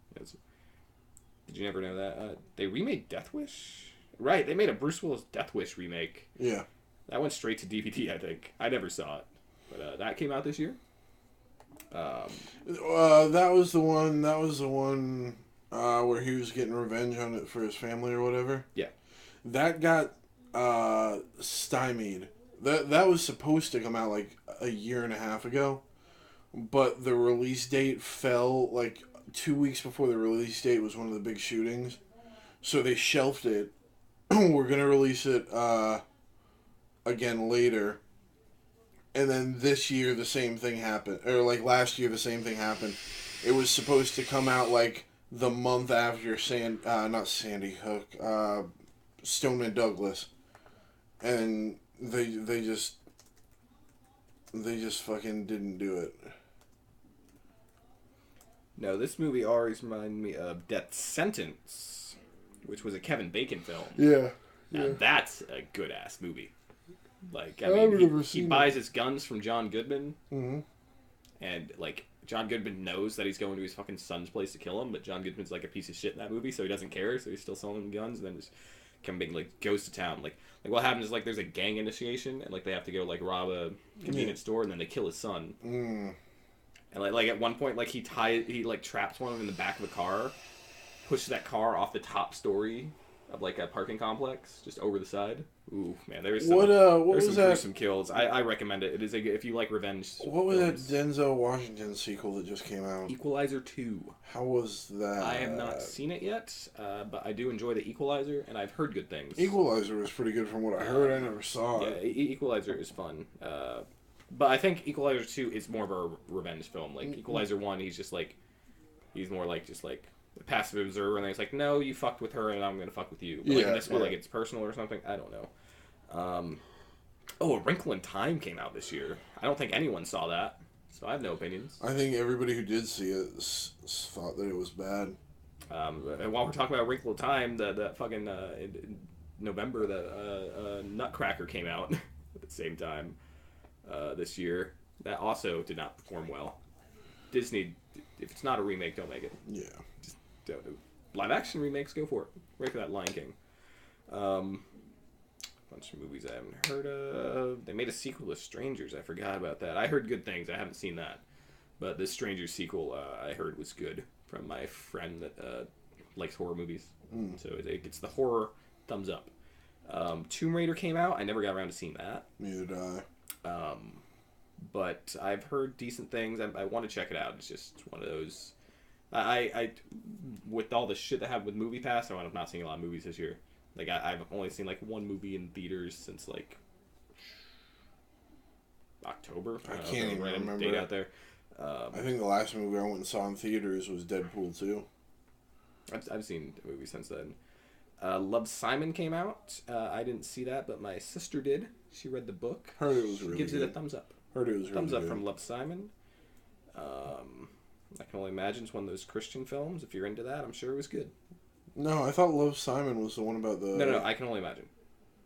Did you never know that? They remade Death Wish? Right, they made a Bruce Willis Death Wish remake. Yeah. That went straight to DVD, I think. I never saw it. But that came out this year? That was the one where he was getting revenge on it for his family or whatever. Yeah. That got stymied. That was supposed to come out like a year and a half ago. But the release date fell like 2 weeks before the release date was one of the big shootings. So they shelved it. We're going to release it again later. And then this year the same thing happened. Or like last year the same thing happened. It was supposed to come out like the month after not Sandy Hook, Stoneman Douglas. And they just fucking didn't do it. No, this movie always reminded me of Death Sentence, which was a Kevin Bacon film. Yeah. Now that's a good ass movie. Like, I've never seen he buys his guns from John Goodman, Mm-hmm. and like John Goodman knows that he's going to his fucking son's place to kill him, but John Goodman's like a piece of shit in that movie, so he doesn't care. So he's still selling him guns, and then just Kevin Bacon like goes to town. Like what happens is like there's a gang initiation, and like they have to go like rob a convenience store, and then they kill his son. Mm. And like at one point, like he traps one of them in the back of a car, pushes that car off the top story of like a parking complex, just over the side. Ooh, man, there's some, what was that? Gruesome kills. I recommend it. It is if you like revenge. What was that films. Denzel Washington sequel that just came out? Equalizer 2. How was that? I have not seen it yet, but I do enjoy the Equalizer, and I've heard good things. Equalizer was pretty good from what I heard. I never saw it. Yeah, Equalizer is fun. But I think Equalizer 2 is more of a revenge film. Like Equalizer 1, he's more like just like a passive observer, and then he's like, no, you fucked with her, and I'm gonna fuck with you. But like in this one, like it's personal or something. I don't know. A Wrinkle in Time came out this year. I don't think anyone saw that, so I have no opinions. I think everybody who did see it thought that it was bad. And while we're talking about Wrinkle in Time, the fucking in November, the Nutcracker came out at the same time this year. That also did not perform well. Disney if it's not a remake, don't make it. Yeah. Just don't do. Live action remakes, go for it. Right for that Lion King. Bunch of movies I haven't heard of. They made a sequel to Strangers. I forgot about that. I heard good things. I haven't seen that. But the Strangers sequel I heard was good from my friend that likes horror movies. So it gets the horror thumbs up. Tomb Raider came out. I never got around to seeing that. Neither did I. But I've heard decent things. I want to check it out. It's just one of those. I with all the shit that happened with Movie Pass, I wound up not seeing a lot of movies this year. Like I've only seen like one movie in theaters since like October. I can't even remember. Date out there. I think the last movie I went and saw in theaters was Deadpool 2. I've seen the movie since then. Love, Simon came out. I didn't see that, but my sister did. She read the book. Heard it was really gives good. it a thumbs up. Heard it was thumbs really up good. from Love, Simon. I can only imagine it's one of those Christian films. If you're into that, I'm sure it was good. No, I thought Love, Simon was the one about the... No, I Can Only Imagine.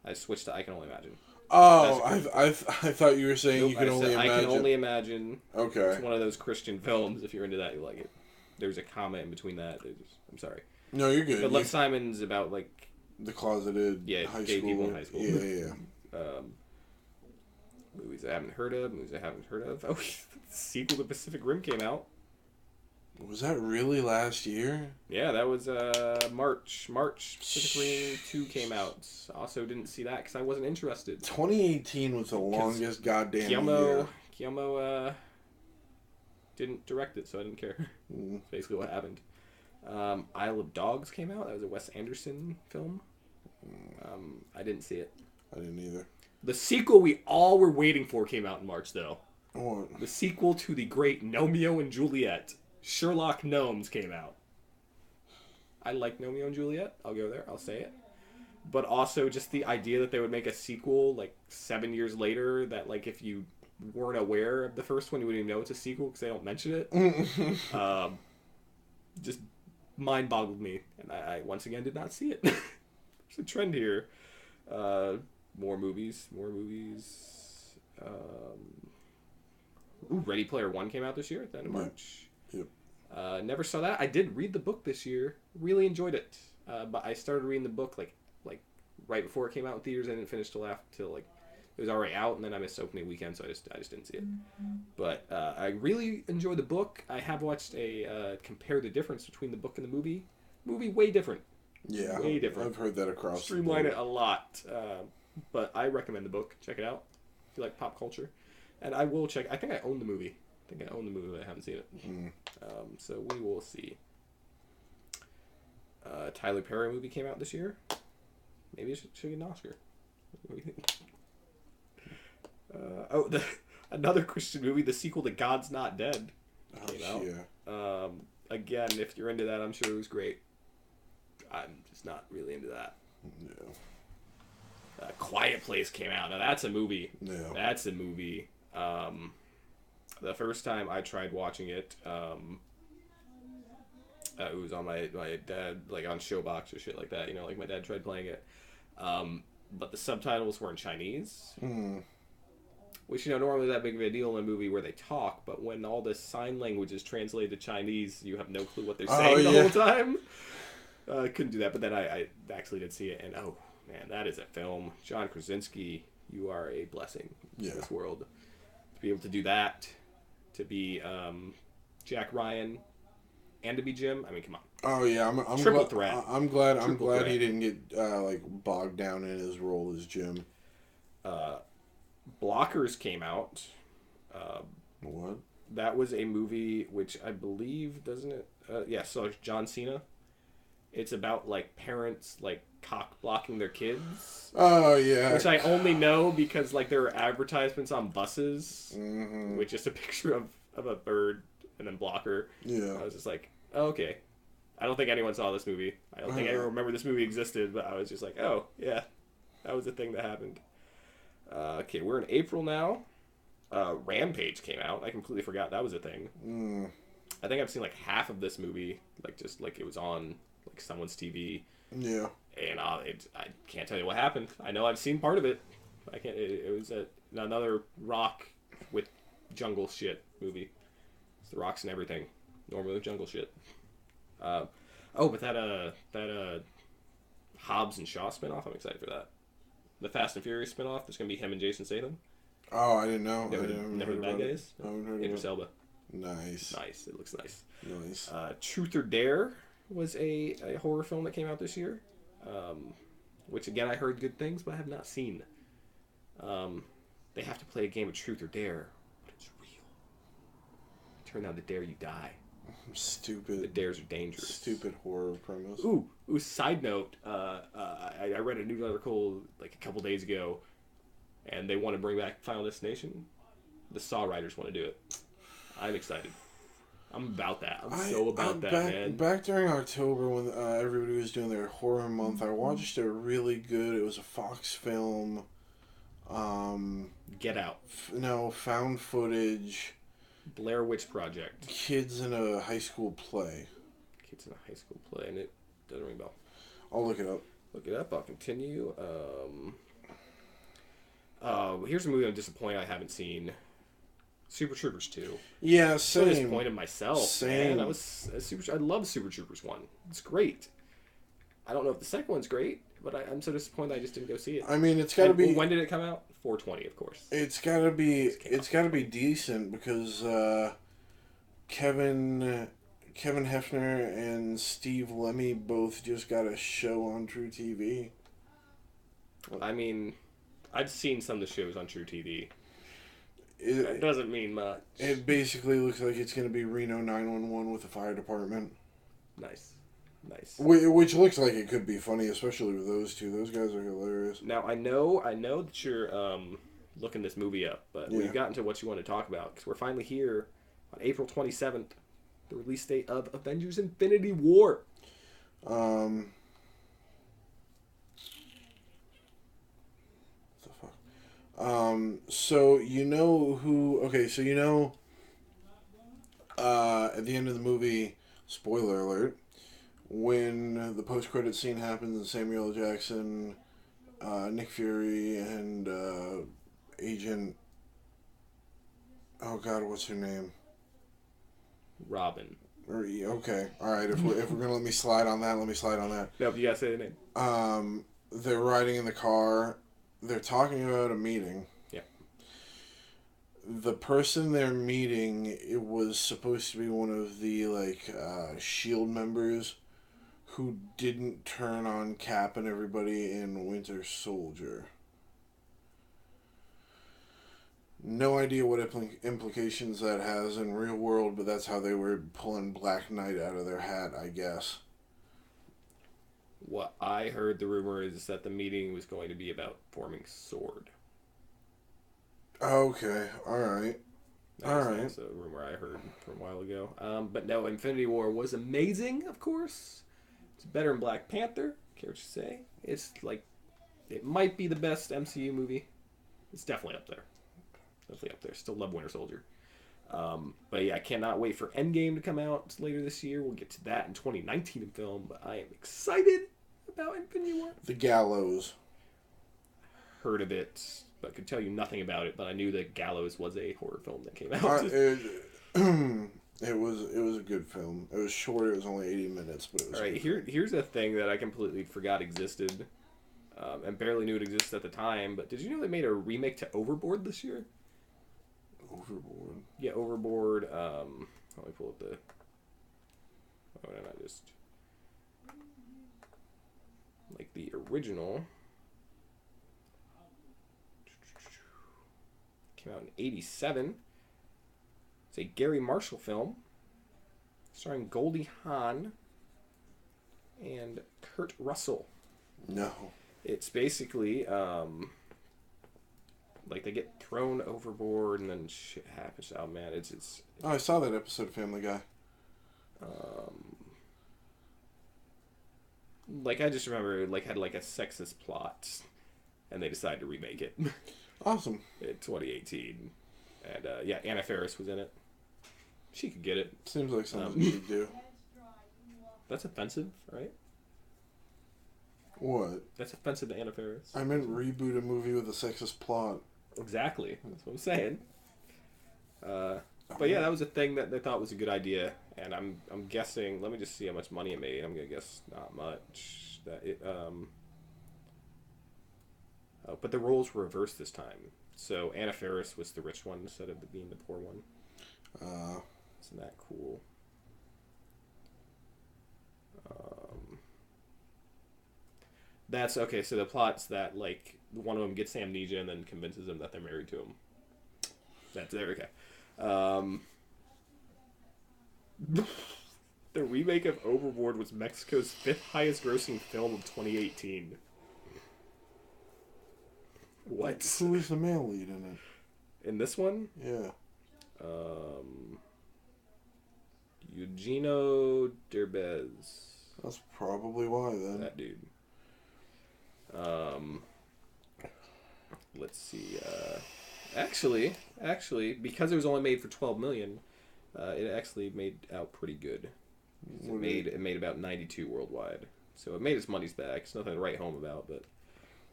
I switched to I Can Only Imagine. Oh, I thought you were saying nope, You Can Only Imagine. I Can Only Imagine. Okay. It's one of those Christian films. If you're into that, you like it. There's a comma in between that. I'm sorry. No, you're good. But Love, Simon's about like... The closeted high gay school. people in high school. Yeah. Movies I haven't heard of. Oh, the sequel to Pacific Rim came out. Was that really last year? Yeah, that was March. Pacific Rim 2 came out. Also didn't see that because I wasn't interested. 2018 was the longest goddamn year. Guillermo didn't direct it, so I didn't care. That's basically what happened. Isle of Dogs came out. That was a Wes Anderson film. I didn't see it. I didn't either. The sequel we all were waiting for came out in March, though. What? The sequel to the great Romeo and Juliet. Sherlock Gnomes came out. I like Romeo and Juliet. I'll go there. I'll say it. But also just the idea that they would make a sequel like 7 years later that like if you weren't aware of the first one, you wouldn't even know it's a sequel because they don't mention it. Just mind boggled me. And I once again did not see it. There's a trend here. More movies. Ready Player One came out this year at the end of March. Yep. Never saw that. I did read the book this year. Really enjoyed it. But I started reading the book like right before it came out in theaters. I didn't finish till like it was already out, and then I missed opening weekend, so I just didn't see it. But I really enjoyed the book. I have watched a compare the difference between the book and the movie. Movie way different. Yeah, way different. I've heard that across. Streamline it a lot. But I recommend the book. Check it out if you like pop culture. And I will check. I think I own the movie. But I haven't seen it. So we will see. Tyler Perry movie came out this year. Maybe it should get an Oscar. What do you think? Another Christian movie, the sequel to God's Not Dead, came out. Yeah. Again, if you're into that, I'm sure it was great. I'm just not really into that. No. Quiet Place came out. Now that's a movie. No. That's a movie. The first time I tried watching it, it was on my dad, like on Showbox or shit like that. You know, like my dad tried playing it. But the subtitles were in Chinese. Which, you know, normally that big of a deal in a movie where they talk, but when all this sign language is translated to Chinese, you have no clue what they're saying the whole time. I couldn't do that, but then I actually did see it, and oh, man, that is a film. John Krasinski, you are a blessing in this world. To be able to do that, to be Jack Ryan, and to be Jim, I mean, come on. Oh, yeah, I'm Triple glad, threat. I'm glad Threat. he didn't get, bogged down in his role as Jim. Blockers came out. What? That was a movie which I believe, doesn't it? So it's John Cena. It's about, like, parents, like, cock-blocking their kids. Oh, yeah. Which I only know because, like, there are advertisements on buses, Mm-hmm. with just a picture of a bird and then blocker. Yeah. I was just like, oh, okay. I don't think anyone saw this movie. I don't think anyone remembered this movie existed, but I was just like, oh, yeah. That was the thing that happened. Okay, we're in April now. Rampage came out. I completely forgot that was a thing. I think I've seen like half of this movie, like just like it was on like someone's TV. Yeah. And I can't tell you what happened. I know I've seen part of it. I can't. It was another rock with jungle shit movie. It's the rocks and everything. Normally jungle shit. But that Hobbs and Shaw spinoff, I'm excited for that. The Fast and Furious spinoff, there's gonna be him and Jason Statham. Oh, I didn't know. Never the bad guys. I haven't heard Idris about Elba. Nice. Nice. It looks nice. Nice. Truth or Dare was a horror film that came out this year, which again I heard good things, but I have not seen. They have to play a game of Truth or Dare, but it's real. Turn down the dare, you die. Stupid. The dares are dangerous. Stupid horror premise. Ooh, side note, I read a news article like a couple days ago, and they want to bring back Final Destination. The Saw writers want to do it. I'm excited. I'm about that. I'm so about that, man. Back during October when everybody was doing their horror month, I watched a really good, it was a Fox film. Get Out. Found footage. Blair Witch Project. Kids in a high school play. Kids in a high school play, and it doesn't ring a bell. I'll look it up. Look it up. I'll continue. Here's a movie I'm disappointed I haven't seen. Super Troopers 2. Yeah, I'm same. so disappointed myself. Same. Man, I love Super Troopers 1. It's great. I don't know if the second one's great, but I'm so disappointed I just didn't go see it. I mean, it's got to be. When did it come out? 4/20, of course. It's got to be. It's got to be decent because Kevin Hefner and Steve Lemmy both just got a show on True TV. I mean, I've seen some of the shows on True TV. That doesn't mean much. It basically looks like it's going to be Reno 911 with the fire department. Nice. Which looks like it could be funny, especially with those two. Those guys are hilarious. Now, I know that you're looking this movie up, but we've gotten to what you want to talk about, because we're finally here on April 27th, the release date of Avengers Infinity War. What the fuck? So you know who... Okay, so you know... at the end of the movie, spoiler alert, when the post-credit scene happens and Samuel L. Jackson, Nick Fury, and Agent... Oh God, what's her name? Robin. Okay, alright, if we're gonna let me slide on that, let me slide on that. Nope, you gotta say the name. They're riding in the car, they're talking about a meeting. Yeah. The person they're meeting, it was supposed to be one of the, S.H.I.E.L.D. members who didn't turn on Cap and everybody in Winter Soldier. No idea what implications that has in real world, but that's how they were pulling Black Knight out of their hat, I guess. What I heard, the rumor is that the meeting was going to be about forming S.W.O.R.D. Okay, alright. That's a rumor I heard from a while ago. But no, Infinity War was amazing, of course. It's better than Black Panther, care what you say. It's like, it might be the best MCU movie. It's definitely up there. Still love Winter Soldier. But yeah, I cannot wait for Endgame to come out later this year. We'll get to that in 2019 in film, but I am excited about Infinity War. The Gallows. Heard of it, but could tell you nothing about it, but I knew that Gallows was a horror film that came out. It was a good film. It was short, it was only 80 minutes, but it was Alright, here's a thing that I completely forgot existed, and barely knew it existed at the time, but did you know they made a remake to Overboard this year? Overboard. Yeah, Overboard. Let me pull up the... Oh, no, not just... Like the original... Came out in 1987. It's a Gary Marshall film. Starring Goldie Hawn and Kurt Russell. No. It's basically... like they get thrown overboard and then shit happens. Oh man, it's. Oh, I saw that episode of Family Guy. Like I just remember it had like a sexist plot, and they decided to remake it. Awesome. In 2018, and yeah, Anna Faris was in it. She could get it. Seems like something she'd do. That's offensive, right? What? That's offensive to Anna Faris. I meant reboot a movie with a sexist plot. Exactly. That's what I'm saying. But yeah, that was a thing that they thought was a good idea, and I'm guessing. Let me just see how much money it made. I'm gonna guess not much. But the roles were reversed this time. So Anna Faris was the rich one instead of being the poor one. Isn't that cool? That's okay. So the plot's that like one of them gets amnesia and then convinces them that they're married to him. That's there. Okay. The remake of Overboard was Mexico's 5th highest grossing film of 2018. What? Who is the male lead in it? In this one? Yeah. Eugenio Derbez. That's probably why then. That dude. Let's see. Actually, because it was only made for $12 million, it actually made out pretty good. It made about 92 worldwide, so it made its money's back. It's nothing to write home about,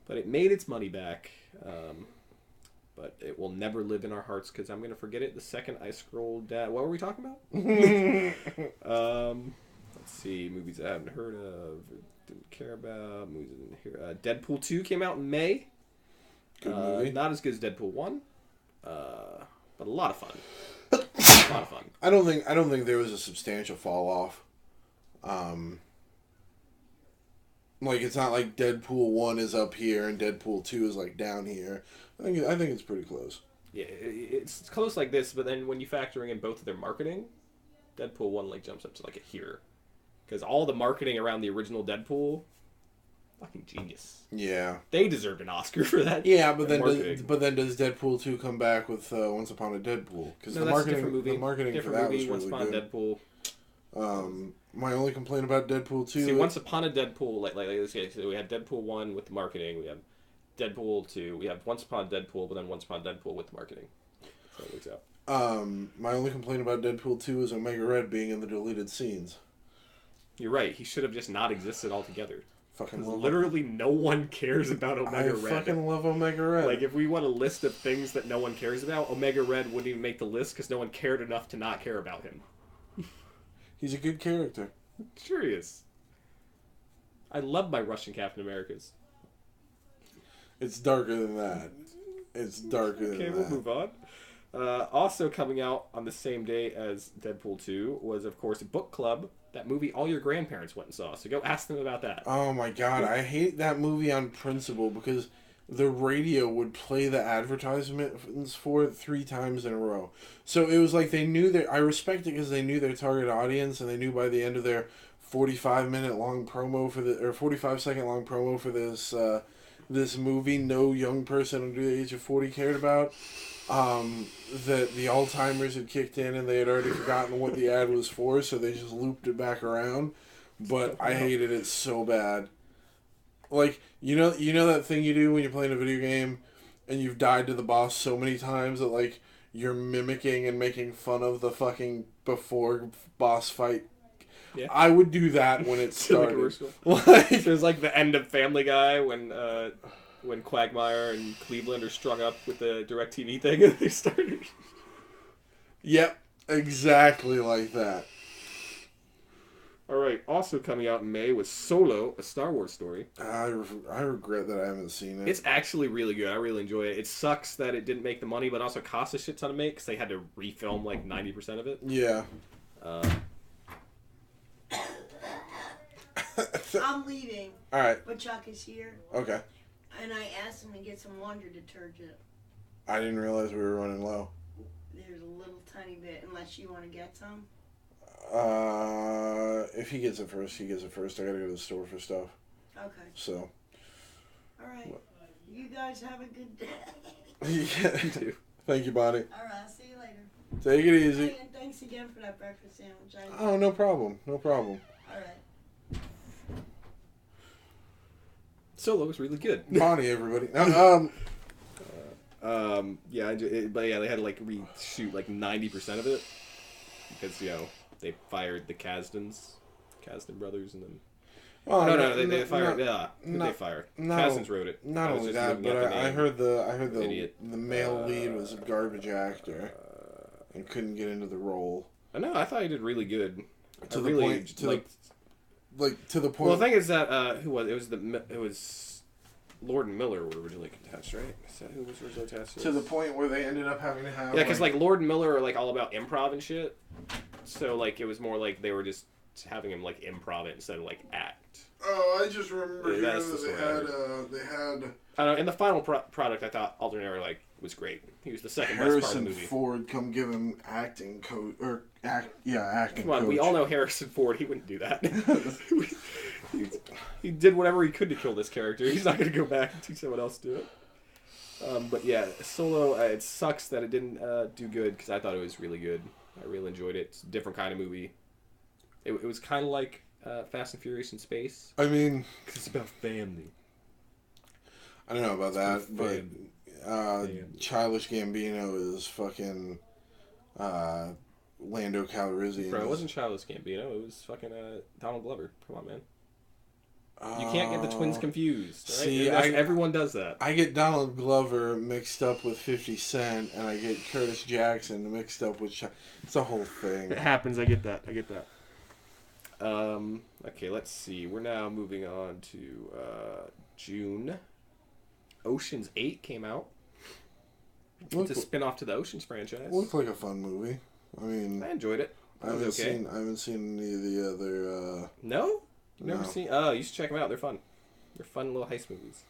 but it made its money back. But it will never live in our hearts because I'm gonna forget it the second I scroll down. What were we talking about? Let's see, movies I haven't heard of, didn't care about. Movies I didn't hear. Deadpool 2 came out in May. Good movie. Not as good as Deadpool 1, but a lot of fun. I don't think there was a substantial fall off. Like it's not like Deadpool 1 is up here and Deadpool 2 is like down here. I think it's pretty close. Yeah, it's close like this, but then when you factoring in both of their marketing, Deadpool 1 like jumps up to like a here. Because all the marketing around the original Deadpool, fucking genius. Yeah. They deserved an Oscar for that. Yeah, but then does Deadpool 2 come back with Once Upon a Deadpool? Because no, that's a different movie. The marketing different for that movie, was Once really Upon good. Deadpool. My only complaint about Deadpool 2... See, Once Upon a Deadpool, like let's say, so we had Deadpool 1 with the marketing, we have Deadpool 2, we have Once Upon a Deadpool, but then Once Upon a Deadpool with the marketing. So it works out. My only complaint about Deadpool 2 is Omega Red being in the deleted scenes. You're right, he should have just not existed altogether. Fucking love literally no one cares about Omega Red. I fucking love Omega Red. Like, if we want a list of things that no one cares about, Omega Red wouldn't even make the list because no one cared enough to not care about him. He's a good character. Sure he is. I love my Russian Captain Americas. It's darker than that. It's darker than that. Okay, we'll move on. Also coming out on the same day as Deadpool 2 was, of course, Book Club. That movie all your grandparents went and saw. So go ask them about that. Oh my god, I hate that movie on principle because the radio would play the advertisements for it 3 times in a row. So it was like they knew I respect it because they knew their target audience and they knew by the end of their 45-minute long promo or 45-second long promo for this movie no young person under the age of 40 cared about. That the Alzheimer's had kicked in and they had already forgotten what the ad was for, so they just looped it back around. But I hated it so bad. Like, you know that thing you do when you're playing a video game and you've died to the boss so many times that, like, you're mimicking and making fun of the fucking before boss fight? Yeah. I would do that when it started. Like, it was like the end of Family Guy when Quagmire and Cleveland are strung up with the DirecTV thing and they started. Yep, exactly like that. Alright, also coming out in May was Solo, a Star Wars story. I regret that I haven't seen it. It's actually really good. I really enjoy it. It sucks that it didn't make the money, but also cost a shit ton to make because they had to refilm like 90% of it. Yeah. I'm leaving. Alright. But Chuck is here. Okay. And I asked him to get some laundry detergent. I didn't realize we were running low. There's a little tiny bit, unless you want to get some. If he gets it first, he gets it first. I gotta go to the store for stuff. Okay. So. Alright. You guys have a good day. Yeah. You too. Thank you, Bonnie. Alright, I'll see you later. Take it easy. Hey, and thanks again for that breakfast sandwich. Oh, no problem. No problem. Alright. Solo was really good. Bonnie, everybody. But they had to like reshoot like 90% of it because they fired the Kasdan brothers and then. They fired. They fired. Kasdan's wrote it. Not only that, but I heard the male lead was a garbage actor. and couldn't get into the role. I know. I thought he did really good. To I the really point, to the point. Well, the thing is that who was it was Lord and Miller were originally attached, right? Is that who was originally attached to the point where they ended up having to have. Yeah, because like Lord and Miller are like all about improv and shit. So like it was more like they were just having him like improv it instead of like act. Oh, I just remember Yeah, hearing that they had. I don't know. In the final product, I thought Alden Ehret like was great. He was the second best part of the Harrison movie. Ford come give him acting coach acting. Come on, coach. we all know Harrison Ford. He wouldn't do that. he did whatever he could to kill this character. He's not going to go back and teach someone else to do it. But yeah, Solo. It sucks that it didn't do good because I thought it was really good. I really enjoyed it. It's a different kind of movie. It was kind of like Fast and Furious in space. I mean, because it's about family. I don't know about that, but Childish Gambino is fucking Lando Calrissian. Bro, it wasn't Childish Gambino. It was fucking Donald Glover. Come on, man. You can't get the twins confused. Right? See, everyone does that. I get Donald Glover mixed up with 50 Cent, and I get Curtis Jackson mixed up with... It's a whole thing. It happens. I get that. Okay, let's see. We're now moving on to June. Ocean's 8 came out. It's a spin-off to the Ocean's franchise. Looked like a fun movie. I mean... I enjoyed it. I haven't seen any of the other... No? You've never seen... Oh, you should check them out. They're fun. They're fun little heist movies.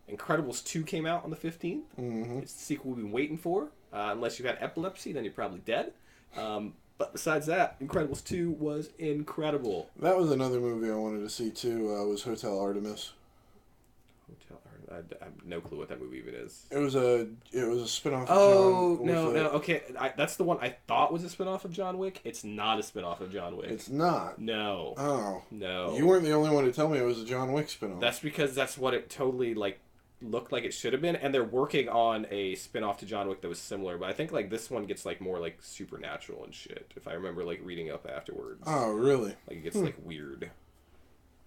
Incredibles 2 came out on the 15th. Mm-hmm. It's the sequel we've been waiting for. Unless you've had epilepsy, then you're probably dead. But besides that, Incredibles 2 was incredible. That was another movie I wanted to see, too, was Hotel Artemis. I have no clue what that movie even is. It was a spin-off of okay. That's the one I thought was a spin-off of John Wick. It's not a spin-off of John Wick. It's not? No. Oh. No. You weren't the only one to tell me it was a John Wick spin-off. That's because that's what it totally, looked like it should have been, and they're working on a spin-off to John Wick that was similar, but I think, this one gets, more, supernatural and shit, if I remember, reading up afterwards. Oh, really? It gets, weird.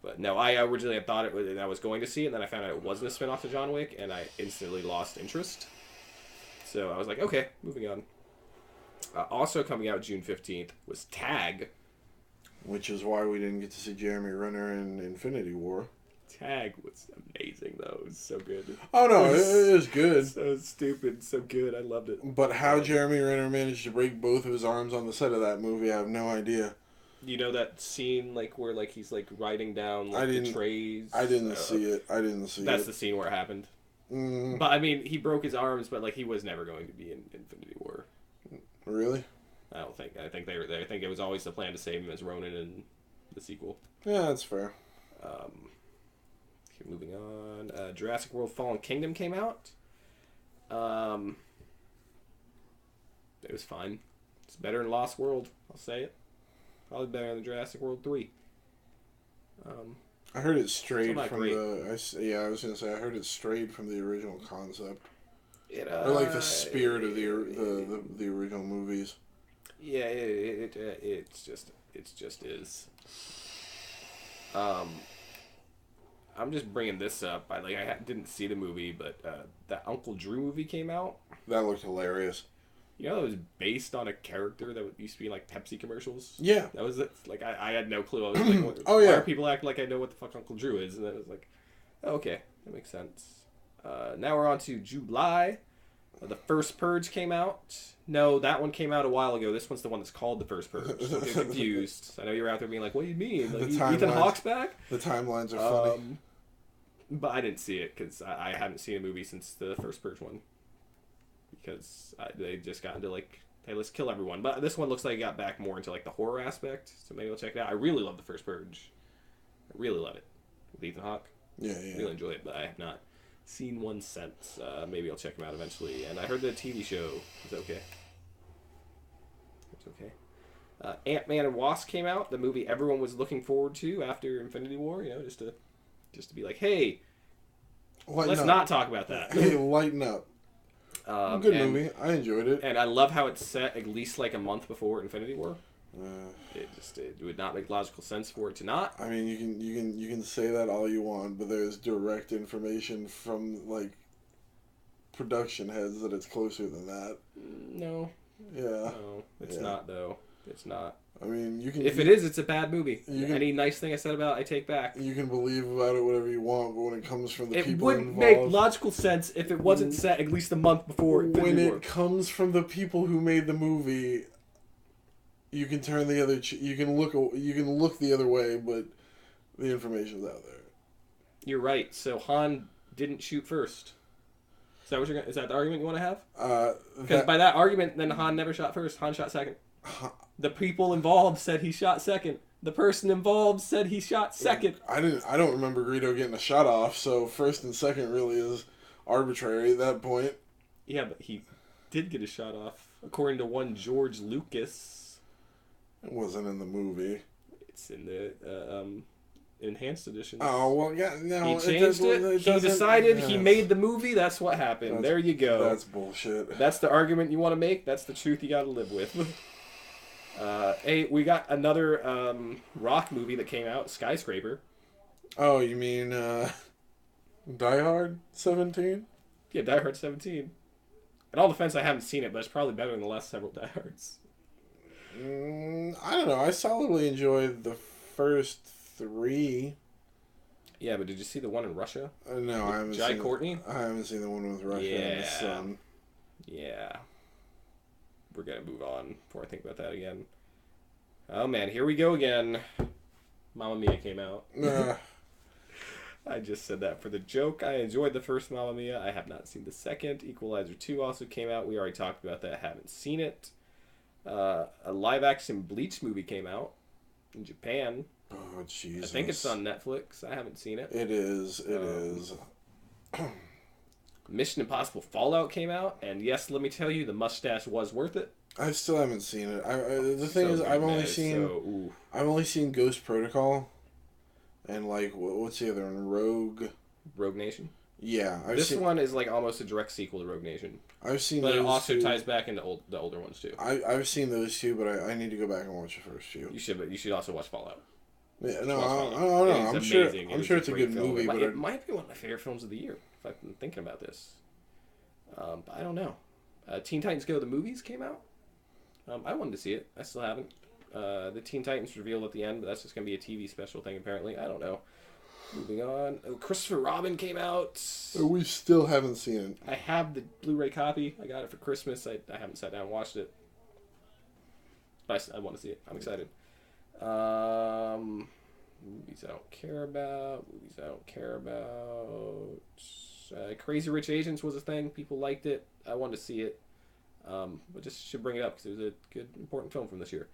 But no, I originally had thought I was going to see it, and then I found out it wasn't a spin-off to John Wick, and I instantly lost interest. So I was like, okay, moving on. Also coming out June 15th was Tag. Which is why we didn't get to see Jeremy Renner in Infinity War. Tag was amazing, though. It was so good. Oh, no, it is good. So stupid, so good. I loved it. But how Jeremy Renner managed to break both of his arms on the set of that movie, I have no idea. You know that scene, where, he's, writing down, the trays? I didn't see it. That's the scene where it happened. Mm. But, I mean, he broke his arms, but, he was never going to be in Infinity War. Really? I don't think. I think I think it was always the plan to save him as Ronin in the sequel. Yeah, that's fair. Moving on. Jurassic World Fallen Kingdom came out. It was fine. It's better than Lost World, I'll say it. Probably better than Jurassic World 3. I heard it strayed from great. I was going to say, I heard it strayed from the original concept. Or the spirit of the original movies. Yeah, it's just is. I'm just bringing this up. I didn't see the movie, but that Uncle Drew movie came out. That looked hilarious. You know, it was based on a character that used to be in Pepsi commercials. Yeah, that was it. I had no clue. I was like, oh yeah, why are people acting like I know what the fuck Uncle Drew is? And then it was like, oh, okay, that makes sense. Now we're on to July. The First Purge came out. No, that one came out a while ago. This one's the one that's called The First Purge. So don't get confused. I know you're out there being like, what do you mean? Ethan Hawke's back? The timelines are funny. But I didn't see it because I haven't seen a movie since the First Purge one. Because they just got into hey, let's kill everyone. But this one looks like it got back more into the horror aspect. So maybe I'll check it out. I really love The First Purge. I really love it. With Ethan Hawke. Yeah. Really enjoy it, but I have not seen one since. Maybe I'll check him out eventually. And I heard the TV show is okay. It's okay. Ant-Man and Wasp came out. The movie everyone was looking forward to after Infinity War. Just to be like, hey, let's not talk about that. Hey, lighten up. Good movie. I enjoyed it. And I love how it's set at least a month before Infinity War. It would not make logical sense for it to not. I mean, you can say that all you want, but there's direct information from production heads that it's closer than that. No. Yeah. No, it's not though. It's not. I mean, you can. If it is, it's a bad movie. Any nice thing I said about it, I take back. You can believe about it whatever you want, but when it comes from the people involved, it would make logical sense if it wasn't set at least a month before. When it comes from the people who made the movie, you can turn the other. You can look the other way, but the information's out there. You're right. So Han didn't shoot first. Is that the argument you want to have? Because by that argument, then Han never shot first. Han shot second. The people involved said he shot second. The person involved said he shot second. I don't remember Greedo getting a shot off. So first and second really is arbitrary at that point. Yeah, but he did get a shot off, according to one George Lucas. It wasn't in the movie. It's in the enhanced edition. Oh well, yeah. No, he changed it. He decided. He made the movie. That's what happened. There you go. That's bullshit. That's the argument you want to make. That's the truth you got to live with. Hey, we got another rock movie that came out, Skyscraper. Oh, you mean Die Hard 17? Yeah, Die Hard 17. In all defense, I haven't seen it, but it's probably better than the last several Die Hards. I don't know. I solidly enjoyed the first 3. Yeah, but did you see the one in Russia? No, I haven't Jai seen Courtney? I haven't seen the one with Russia and his son. Yeah. We're going to move on before I think about that again. Oh, man. Here we go again. Mamma Mia came out. I just said that for the joke. I enjoyed the first Mamma Mia. I have not seen the second. Equalizer 2 also came out. We already talked about that. Haven't seen it. A live-action Bleach movie came out in Japan. Oh, Jesus. I think it's on Netflix. I haven't seen it. It is. It is. Mission Impossible Fallout came out, and yes, let me tell you, the mustache was worth it. I still haven't seen it. The thing is, I've only seen Ghost Protocol, and like what's the other one? Rogue Nation. Yeah, this one is like almost a direct sequel to Rogue Nation. I've seen, but those it also two. Ties back into the older ones too. I've seen those two, but I need to go back and watch the first few. You should, but you should also watch Fallout. Yeah, no, I don't know. I'm sure it's a good movie, but it might be one of my favorite films of the year. If I've been thinking about this, but I don't know. Teen Titans Go! The movies came out. I wanted to see it. I still haven't. The Teen Titans revealed at the end, but that's just gonna be a TV special thing apparently. I don't know. Moving on. Christopher Robin came out. We still haven't seen it. I have the Blu-ray copy. I got it for Christmas. I haven't sat down and watched it. But I want to see it. I'm excited. Movies I don't care about. Crazy Rich Asians was a thing. People liked it. I wanted to see it. But just should bring it up because it was a good, important film from this year.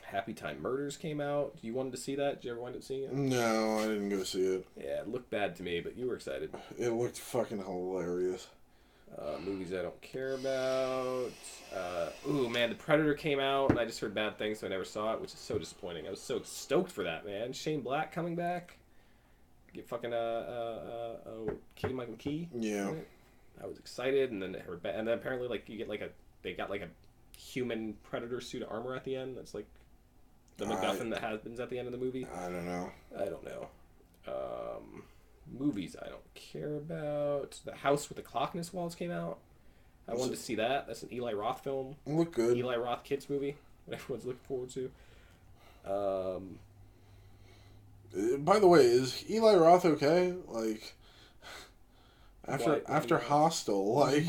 Happy Time Murders came out. You wanted to see that? Did you ever wind up seeing it? No, I didn't go see it. Yeah, it looked bad to me, but you were excited. It looked fucking hilarious. Movies I don't care about. Ooh, man, The Predator came out, and I just heard bad things, so I never saw it, which is so disappointing. I was so stoked for that, man. Shane Black coming back. Get fucking Keegan-Michael Key. Yeah. I was excited, and then apparently like they got like a human predator suit of armor at the end. That's like the MacGuffin that happens at the end of the movie. I don't know. Movies I don't care about. The House with the Clock in Its Walls came out. I wanted to see that. That's an Eli Roth film. Look good. Eli Roth kids movie that everyone's looking forward to. By the way, is Eli Roth okay? Like after Hostel, like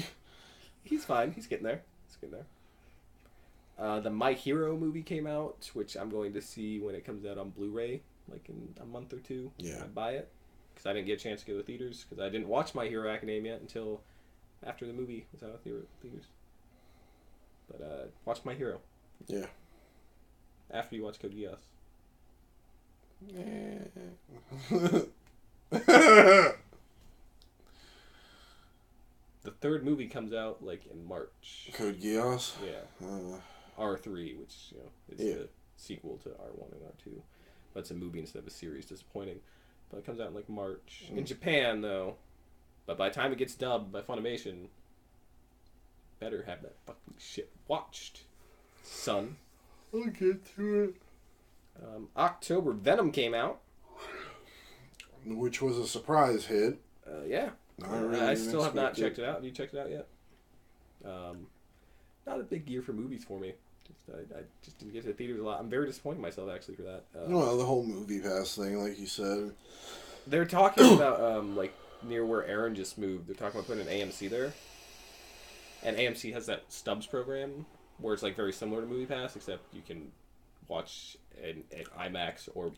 he's fine. He's getting there. The My Hero movie came out, which I'm going to see when it comes out on Blu-ray, like in a month or two. Yeah. I buy it because I didn't get a chance to go to the theaters because I didn't watch My Hero Academia until after the movie was out of theaters. But watch My Hero. Yeah. After you watch Code Geass. The third movie comes out like in March. Code Geass? Yeah. R3, which is the sequel to R1 and R2. But it's a movie instead of a series. Disappointing. But it comes out in like March. In Japan, though. But by the time it gets dubbed by Funimation, better have that fucking shit watched, son. I'll get to it. October, Venom came out. Which was a surprise hit. Yeah. I still have not checked it out. Have you checked it out yet? Not a big year for movies for me. I just didn't get to the theaters a lot. I'm very disappointed in myself actually for that. Well, the whole movie pass thing, like you said. They're talking about like near where Aaron just moved. They're talking about putting an AMC there, and AMC has that Stubs program where it's like very similar to Movie Pass, except you can watch an IMAX or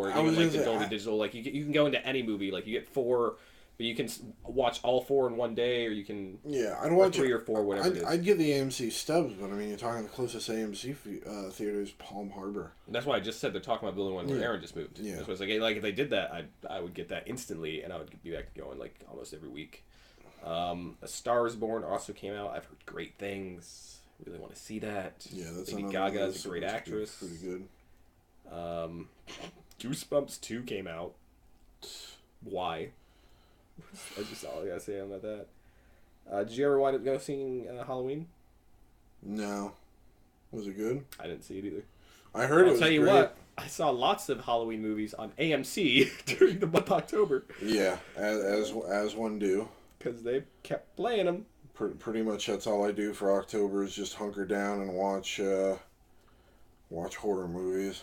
even like the Dolby Digital. Like you can go into any movie. Like you get 4. But you can watch all 4 in one day, or you can I'd watch 3 or 4, whatever it is. I'd get the AMC Stubs, but I mean, you're talking the closest AMC theater is Palm Harbor. And that's why I just said they're talking about building one where Aaron just moved. Yeah. That's why it's like if they did that, I would get that instantly, and I would be back going like almost every week. A Star is Born also came out. I've heard great things. Really want to see that. Yeah, that's Lady Gaga is a great actress. Pretty good. Goosebumps 2 came out. Why? That's just all I gotta say about that. Did you ever wind up go seeing Halloween? No. Was it good? I didn't see it either. I heard it was I'll tell you great. what, I saw lots of Halloween movies on AMC during the month of October. Yeah, as one do. Because they kept playing them. Pretty much that's all I do for October is just hunker down and watch horror movies.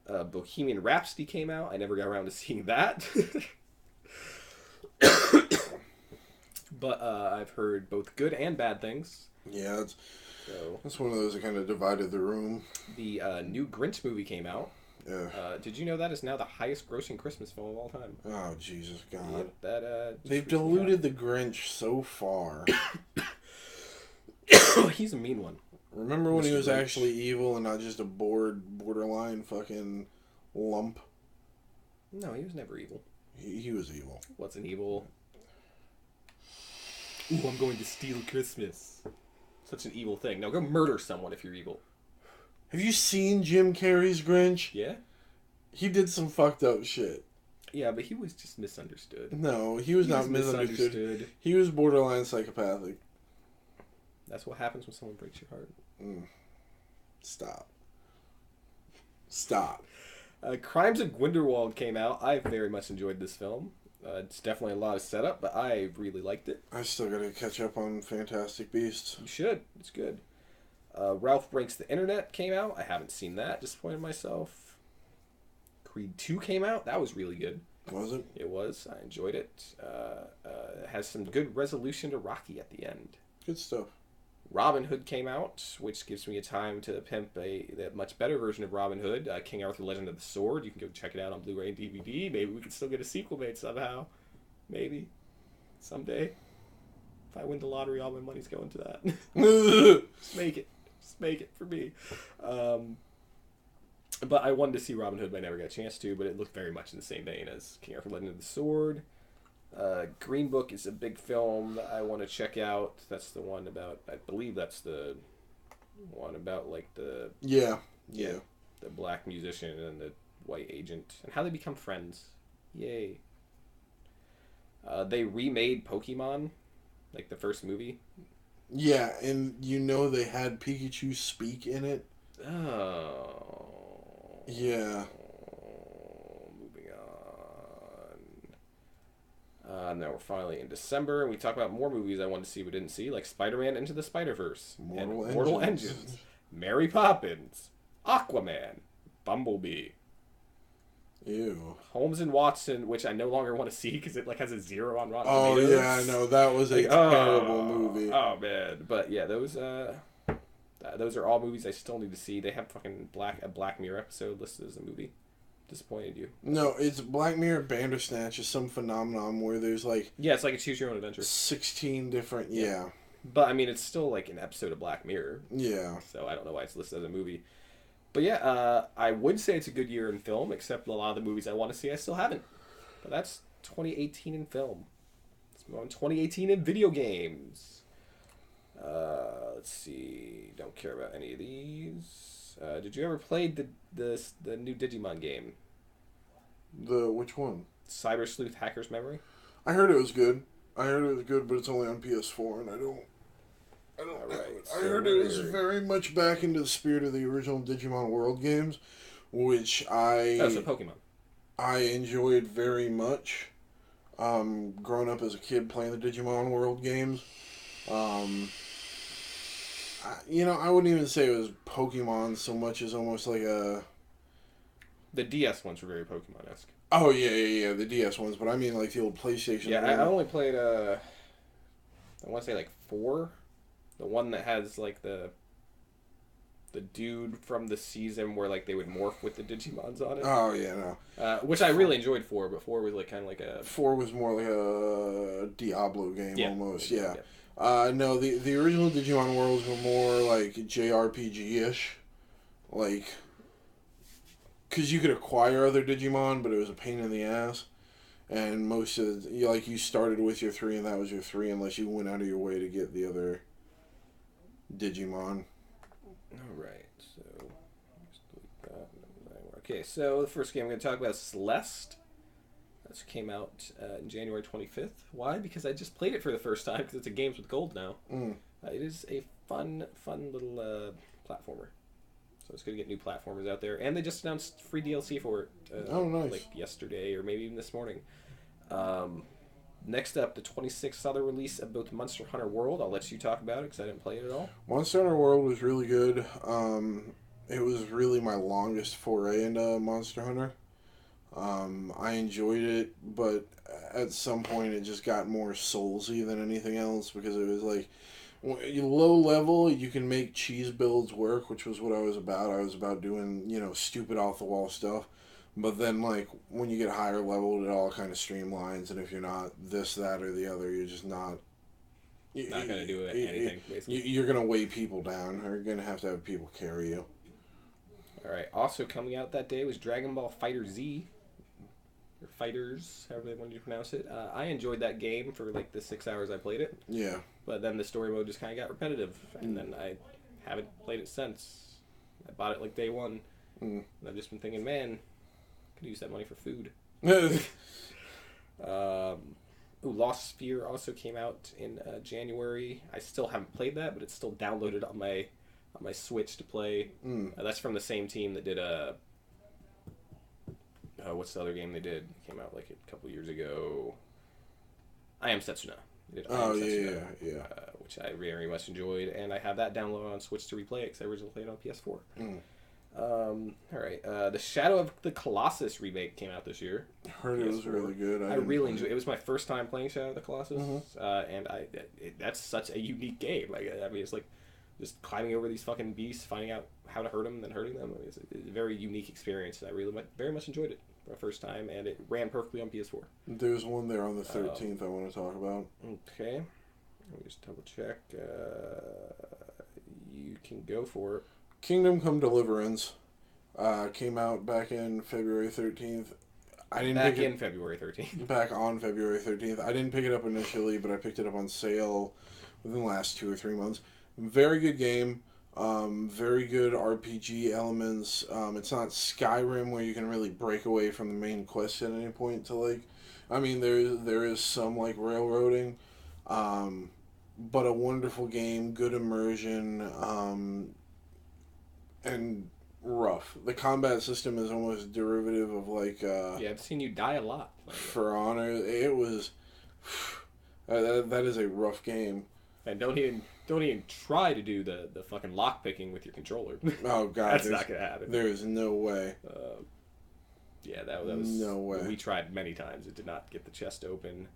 Bohemian Rhapsody came out. I never got around to seeing that. But I've heard both good and bad things. Yeah, that's one of those that kind of divided the room. The new Grinch movie came out. Yeah. Did you know that is now the highest grossing Christmas film of all time? Oh, Jesus God. Yeah, they've diluted the Grinch so far. He's a mean one. Remember when he was actually evil and not just a borderline fucking lump? No, he was never evil. He was evil. What's an evil? Ooh, I'm going to steal Christmas. Such an evil thing. Now go murder someone if you're evil. Have you seen Jim Carrey's Grinch? Yeah? He did some fucked up shit. Yeah, but he was just misunderstood. No, he was not misunderstood. He was borderline psychopathic. That's what happens when someone breaks your heart. Stop. Crimes of Grindelwald came out. I very much enjoyed this film. It's definitely a lot of setup, but I really liked it. I still gotta catch up on Fantastic Beasts. You should. It's good. Ralph Breaks the Internet came out. I haven't seen that. Disappointed myself. Creed 2 came out. That was really good. Was it? It was. I enjoyed it. It has some good resolution to Rocky at the end. Good stuff. Robin Hood came out, which gives me a time to pimp a much better version of Robin Hood, King Arthur Legend of the Sword. You can go check it out on Blu-ray and DVD. Maybe we can still get a sequel made somehow. Maybe. Someday. If I win the lottery, all my money's going to that. Just make it. Just make it for me. But I wanted to see Robin Hood, but I never got a chance to, but it looked very much in the same vein as King Arthur Legend of the Sword. Green Book is a big film that I want to check out. That's the one about, I believe that's the one about like the the black musician and the white agent and how they become friends. Yay. They remade Pokemon, like the first movie. Yeah, and you know they had Pikachu speak in it. Oh. Yeah. Moving on. Now we're finally in December, and we talk about more movies I wanted to see but didn't see, like Spider-Man Into the Spider-Verse, Mortal Engines, Mary Poppins, Aquaman, Bumblebee. Ew. Holmes and Watson, which I no longer want to see because it like has a 0 on Rotten Tomatoes. Oh yeah, I know that was a terrible movie. Oh man, but yeah, those are all movies I still need to see. They have fucking a Black Mirror episode listed as a movie. Disappointed you? No, it's Black Mirror Bandersnatch is some phenomenon where there's like it's like a choose your own adventure. 16 different But I mean, it's still like an episode of Black Mirror. Yeah. So I don't know why it's listed as a movie. But yeah, I would say it's a good year in film, except a lot of the movies I want to see I still haven't. But that's 2018 in film. Let's move on. 2018 in video games. Let's see. Don't care about any of these. Did you ever play the new Digimon game? Which one? Cyber Sleuth Hacker's Memory? I heard it was good. But it's only on PS4, and I don't. All right. I heard it was very much back into the spirit of the original Digimon World games, which That's a Pokemon. I enjoyed very much. Growing up as a kid playing the Digimon World games. I wouldn't even say it was Pokemon so much as almost like a... The DS ones were very Pokemon-esque. Oh, yeah, the DS ones, but I mean like the old PlayStation. Yeah, I only played, I want to say like 4. The one that has like the dude from the season where like they would morph with the Digimons on it. Oh, yeah, no. Which I really enjoyed 4, but 4 was like kind of like a... 4 was more like a Diablo game almost, yeah. Yeah. No, the original Digimon Worlds were more like JRPG-ish. Like, because you could acquire other Digimon, but it was a pain in the ass. And most of you started with your 3 and that was your 3 unless you went out of your way to get the other Digimon. Alright, so... Just delete that. Okay, so the first game I'm going to talk about is Celeste. This came out in January 25th. Why? Because I just played it for the first time because it's a Games with Gold now. It is a fun little platformer. So it's going to get new platformers out there. And they just announced free DLC for it. Nice. Like yesterday or maybe even this morning. Next up, the 26th other release of both Monster Hunter World. I'll let you talk about it because I didn't play it at all. Monster Hunter World was really good. It was really my longest foray into Monster Hunter. I enjoyed it, but at some point it just got more soulsy than anything else because it was like low level you can make cheese builds work, which was what I was about. I was about doing stupid off the wall stuff, but then like when you get higher level it all kind of streamlines, and if you're not this, that, or the other, you're just not gonna do anything. Basically, you're gonna weigh people down, or you're gonna have to have people carry you. All right. Also coming out that day was Dragon Ball Fighter Z. Or Fighters, however they wanted to pronounce it. I enjoyed that game for like the 6 hours I played it. Yeah. But then the story mode just kind of got repetitive, and then I haven't played it since. I bought it like day one, and I've just been thinking, man, could use that money for food. Lost Sphere also came out in January. I still haven't played that, but it's still downloaded on my Switch to play. That's from the same team that did what's the other game they did? It came out like a couple years ago. I Am Setsuna. They did I Am Setsuna, yeah. Which I very much enjoyed, and I have that downloaded on Switch to replay it because I originally played it on PS4. All right, the Shadow of the Colossus remake came out this year. Heard it was really good. I really enjoyed it. It was my first time playing Shadow of the Colossus, and that's such a unique game. Like, I mean, it's like just climbing over these fucking beasts, finding out how to hurt them, and then hurting them. I mean, it's a very unique experience, and I really very much enjoyed it for my first time, and it ran perfectly on PS4. There's one there on the 13th I want to talk about. Okay. Let me just double check. You can go for it. Kingdom Come Deliverance came out back in February 13th. February 13th. Back on February 13th. I didn't pick it up initially, but I picked it up on sale within the last 2 or 3 months. Very good game. Very good RPG elements. It's not Skyrim where you can really break away from the main quest at any point to like... I mean, there is some like railroading. But a wonderful game, good immersion, and rough. The combat system is almost derivative of like... yeah, I've seen you die a lot. For Honor, it was... that is a rough game. And don't even try to do the fucking lock picking with your controller. Oh god, that's not gonna happen. There is no way. Yeah, that was no way. We tried many times. It did not get the chest open.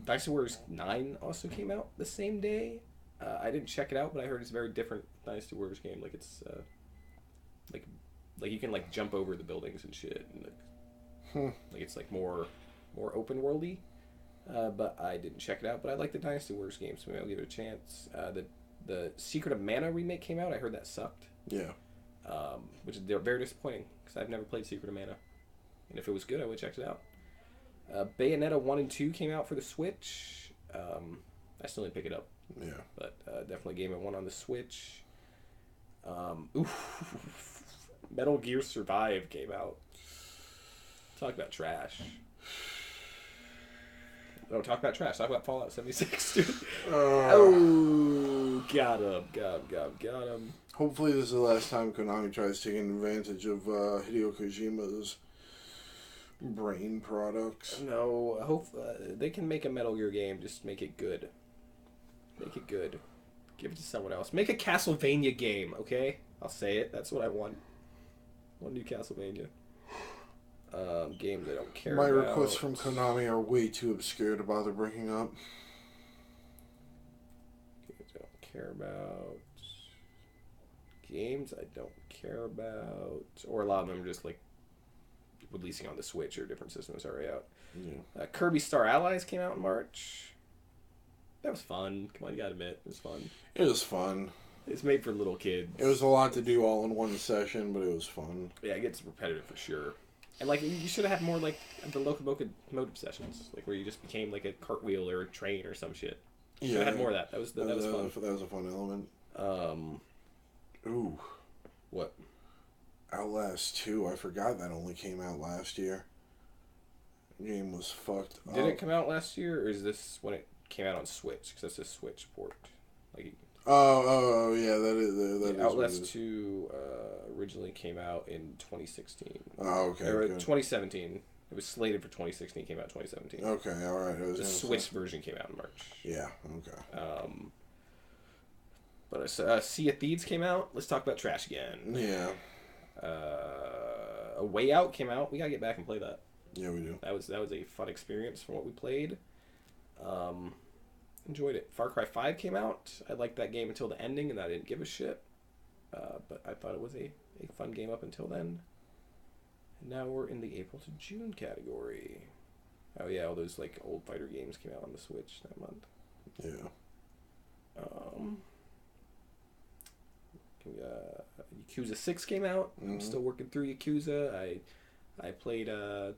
Dynasty Warriors 9 also came out the same day. I didn't check it out, but I heard it's a very different Dynasty Warriors game. Like it's like you can like jump over the buildings and shit, and like it's like more open worldy. But I didn't check it out. But I like the Dynasty Warriors game, so maybe I'll give it a chance. The Secret of Mana remake came out. I heard that sucked. Yeah. Which is very disappointing because I've never played Secret of Mana, and if it was good, I would check it out. Bayonetta 1 and 2 came out for the Switch. I still didn't pick it up. Yeah. But definitely Game of 1 on the Switch. Metal Gear Survive came out. Talk about trash. No, talk about trash. Talk about Fallout 76, dude. Got him. Hopefully this is the last time Konami tries taking advantage of Hideo Kojima's Brain products. No, hope they can make a Metal Gear game. Just make it good. Make it good. Give it to someone else. Make a Castlevania game, okay? I'll say it. That's what I want. One new Castlevania. Games I don't care My about. requests from Konami are way too obscure to bother bringing up. Games I don't care about. Games I don't care about. Or a lot of them are just like releasing on the Switch or different systems already out. Yeah. Kirby Star Allies came out in March. That was fun. Come on, you gotta admit, it was fun. It was fun. It's made for little kids. It was a lot to do all in one session, but it was fun. Yeah, it gets repetitive for sure. And like you should have had more like the locomotive sessions, like where you just became like a cartwheel or a train or some shit. You should have had more of that. That was fun. That was a fun element. Ooh. What? Outlast 2. I forgot that only came out last year. The game was fucked up. Did it come out last year, or is this when it came out on Switch? Because that's a Switch port. Like. Oh, yeah, that is. Outlast 2 originally came out in 2016. Oh, okay. Or good. 2017. It was slated for 2016. Came out in 2017. Okay, all right. The Switch version came out in March. Yeah. Okay. But Sea of Thieves came out. Let's talk about trash again. Yeah. A Way Out came out. We gotta get back and play that. Yeah, we do. That was a fun experience from what we played. Enjoyed it. Far Cry 5 came out. I liked that game until the ending, and I didn't give a shit. But I thought it was a fun game up until then. And now we're in the April to June category. Oh yeah, all those like old fighter games came out on the Switch that month. Yeah. Yakuza 6 came out. Mm-hmm. I'm still working through Yakuza. I played I've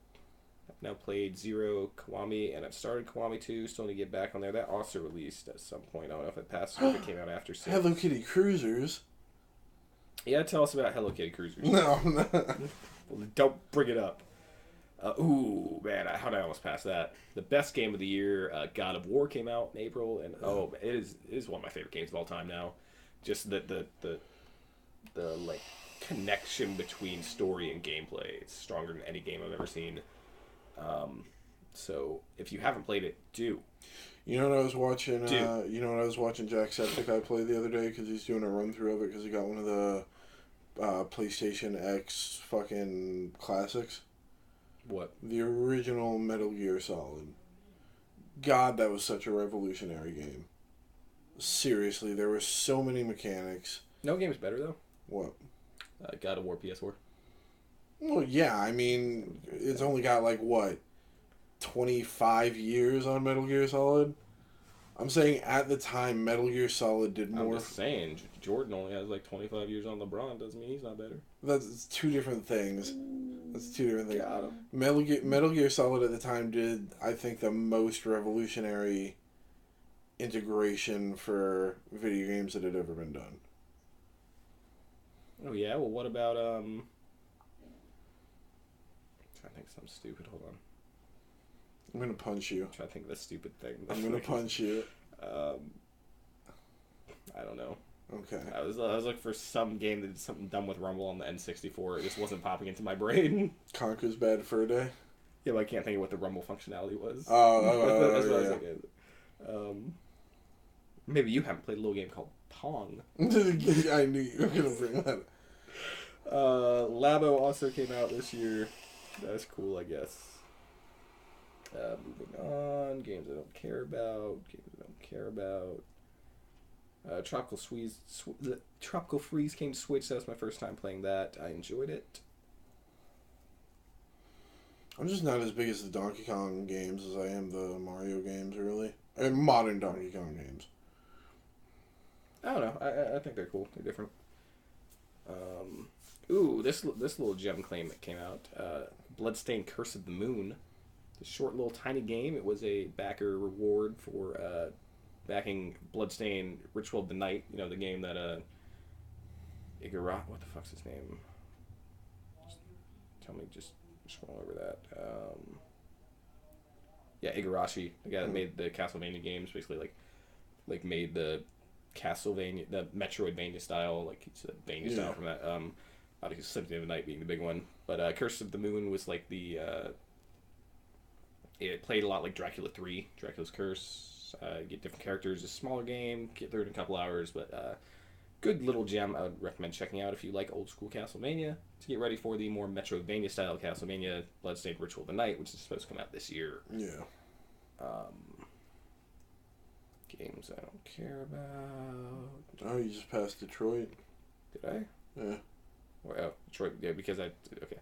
now played 0 Kiwami, and I've started Kiwami 2. Still need to get back on there. That also released at some point. I don't know if it passed or if it came out after 6. Hello Kitty Cruisers. Yeah, tell us about Hello Kitty Cruisers. No. Well, don't bring it up. Ooh, man, how did I almost pass that? The best game of the year, God of War, came out in April, and it is one of my favorite games of all time now. Just the like connection between story and gameplay. It's stronger than any game I've ever seen. So if you haven't played it, do. You know what I was watching? Jacksepticeye play the other day because he's doing a run through of it because he got one of the PlayStation X fucking classics. What? The original Metal Gear Solid. God, that was such a revolutionary game. Seriously, there were so many mechanics. No game's better though. What? God of War PS4. Well, yeah, I mean, it's only got, 25 years on Metal Gear Solid? I'm saying at the time, Metal Gear Solid did more... I'm just saying, Jordan only has 25 years on LeBron. Doesn't mean he's not better. That's two different things. Got him. Metal Gear Solid at the time did, I think, the most revolutionary integration for video games that had ever been done. Oh yeah, well what about I'm trying to think of something stupid, hold on. I'm gonna punch you. I'm trying to think of the stupid thing. I'm gonna punch you. I don't know. Okay. I was looking for some game that did something dumb with Rumble on the N64. It just wasn't popping into my brain. Conker's Bad Fur Day? Yeah, but I can't think of what the Rumble functionality was. That's what I was thinking. Maybe you haven't played a little game called Pong. I knew you were gonna bring that up. Labo also came out this year. That's cool, I guess. Moving on. Games I don't care about. Tropical Freeze came to Switch. That was my first time playing that. I enjoyed it. I'm just not as big as the Donkey Kong games as I am the Mario games, really. And modern Donkey Kong games. I don't know. I think they're cool. They're different. This little gem claim that came out. Bloodstained Curse of the Moon. It's a short little tiny game. It was a backer reward for backing Bloodstained Ritual of the Night. You know, the game that what the fuck's his name? Tell me, just scroll over that. Igarashi, the guy that made the Castlevania games, basically like made the Castlevania, the Metroidvania style, like it's a Vania style from that. Obviously, Symphony of the Night being the big one, but Curse of the Moon was like the It played a lot like Dracula 3, Dracula's Curse. Get different characters. A smaller game. Get through it in a couple hours, but good little gem. I would recommend checking out if you like old school Castlevania to get ready for the more Metroidvania style Castlevania Bloodstained Ritual of the Night, which is supposed to come out this year. Yeah. Games I don't care about. Oh, you just passed Detroit. Did I? Yeah. Well, Detroit, yeah, because I... Okay.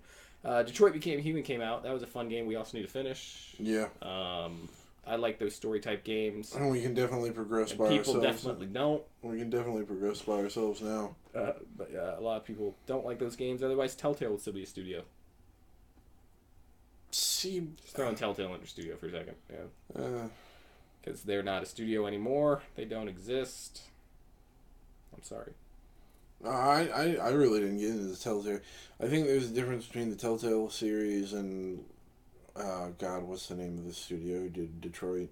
Detroit Became Human came out. That was a fun game we also need to finish. Yeah. I like those story-type games. And we can definitely progress by people ourselves. Definitely don't. We can definitely progress by ourselves now. But a lot of people don't like those games. Otherwise, Telltale would still be a studio. See... Just throwing Telltale under studio for a second. Yeah. Uh, Because they're not a studio anymore. They don't exist. I'm sorry. I really didn't get into the Telltale. I think there's a difference between the Telltale series and God, what's the name of the studio who did Detroit?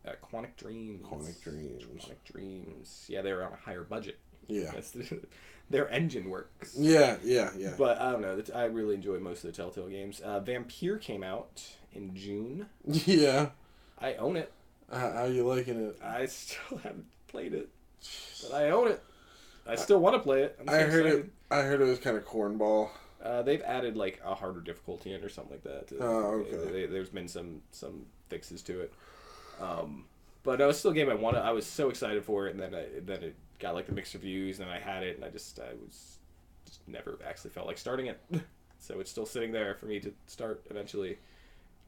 Quantic Dreams. Quantic Dreams. Quantic Dreams. Yeah, they were on a higher budget. Yeah. Their engine works. Yeah. But I don't know. I really enjoy most of the Telltale games. Vampire came out in June. Yeah. I own it. How you liking it? I still haven't played it, but I own it. I still want to play it. I heard it was kind of cornball. They've added like a harder difficulty in or something like that. Oh, okay. There's been some fixes to it. But it was still a game I wanted. I was so excited for it, and then it got like the mixed reviews, and then I had it, and I just never actually felt like starting it. So it's still sitting there for me to start eventually,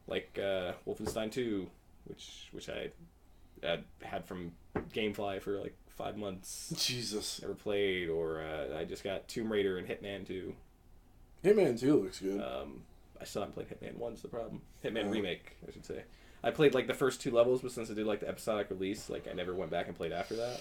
like Wolfenstein 2, which I had from GameFly for like 5 months. Jesus. Never played, or I just got Tomb Raider and Hitman 2. Hitman 2 looks good. I still haven't played Hitman 1's the problem. Hitman Remake, I should say. I played like the first 2 levels, but since I did like the episodic release, like I never went back and played after that.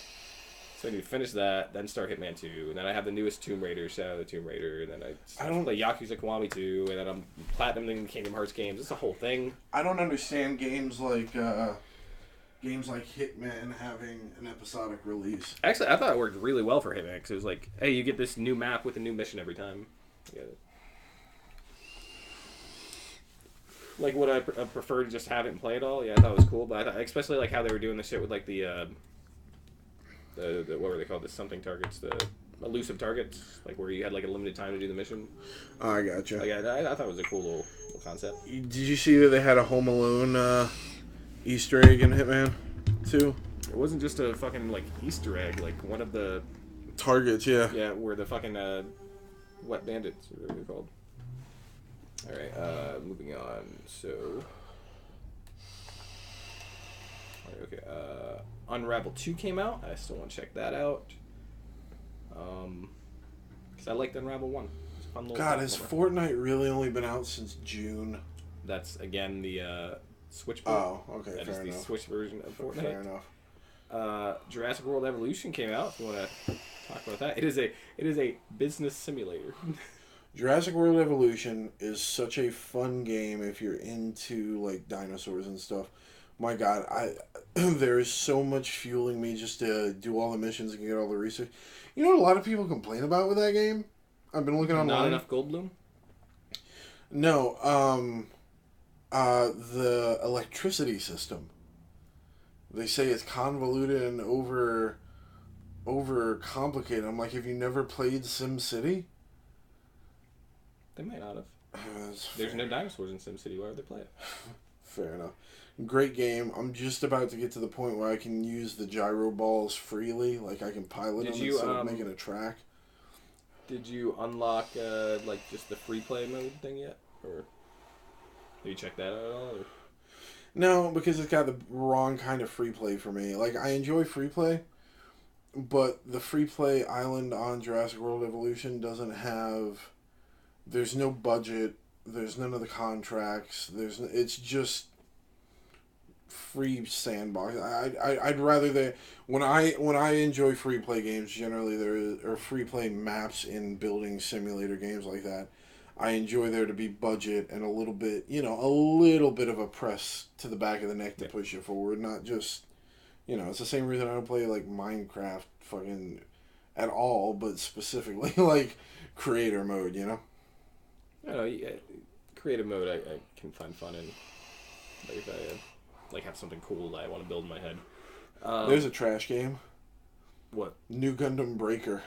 So I need to finish that, then start Hitman 2, and then I have the newest Tomb Raider, Shadow of the Tomb Raider, and then I play Yakuza Kiwami 2, and then I'm platinuming Kingdom Hearts games. It's a whole thing. I don't understand games like Hitman having an episodic release. Actually, I thought it worked really well for Hitman, because it was like, hey, you get this new map with a new mission every time. Yeah. Like, would I prefer to just have it and play it all? Yeah, I thought it was cool, but I thought, especially like how they were doing the shit with like the what were they called? The something targets, the elusive targets, like where you had like a limited time to do the mission. Oh, I gotcha. Like, I thought it was a cool little concept. Did you see that they had a Home Alone Easter egg in Hitman 2? It wasn't just a fucking like Easter egg, like one of the targets, yeah. Yeah, were the fucking wet bandits, or whatever they're called. All right, moving on. So, okay, Unravel 2 came out. I still want to check that out. Because I liked Unravel 1. It's a fun little God, has Fortnite really only been out since June? That's again the Switch. Oh, okay, that fair is the enough. Switch version of Fortnite. Fair enough. Jurassic World Evolution came out. If you want to talk about that, it is a business simulator. Jurassic World Evolution is such a fun game if you're into like dinosaurs and stuff. My God, there is so much fueling me just to do all the missions and get all the research. You know what a lot of people complain about with that game? I've been looking online. Not enough Goldblum? No, the electricity system. They say it's convoluted and over complicated. I'm like, have you never played SimCity? They might not have. There's no dinosaurs in SimCity. Why would they play it? Fair enough. Great game. I'm just about to get to the point where I can use the gyro balls freely. Like, I can pilot them instead of making a track. Did you unlock, like, just the free play mode thing yet? Or have you checked that out at all? Or? No, because it's got the wrong kind of free play for me. Like, I enjoy free play, but the free play island on Jurassic World Evolution doesn't have... There's no budget. There's none of the contracts. It's just free sandbox. I'd rather when I enjoy free play games, generally there are free play maps in building simulator games like that. I enjoy there to be budget and a little bit of a press to the back of the neck to push you forward, not just it's the same reason I don't play like Minecraft fucking at all, but specifically like creator mode, I don't know, creative mode I can find fun in. Like if I like have something cool that I want to build in my head. There's a trash game. What? New Gundam Breaker.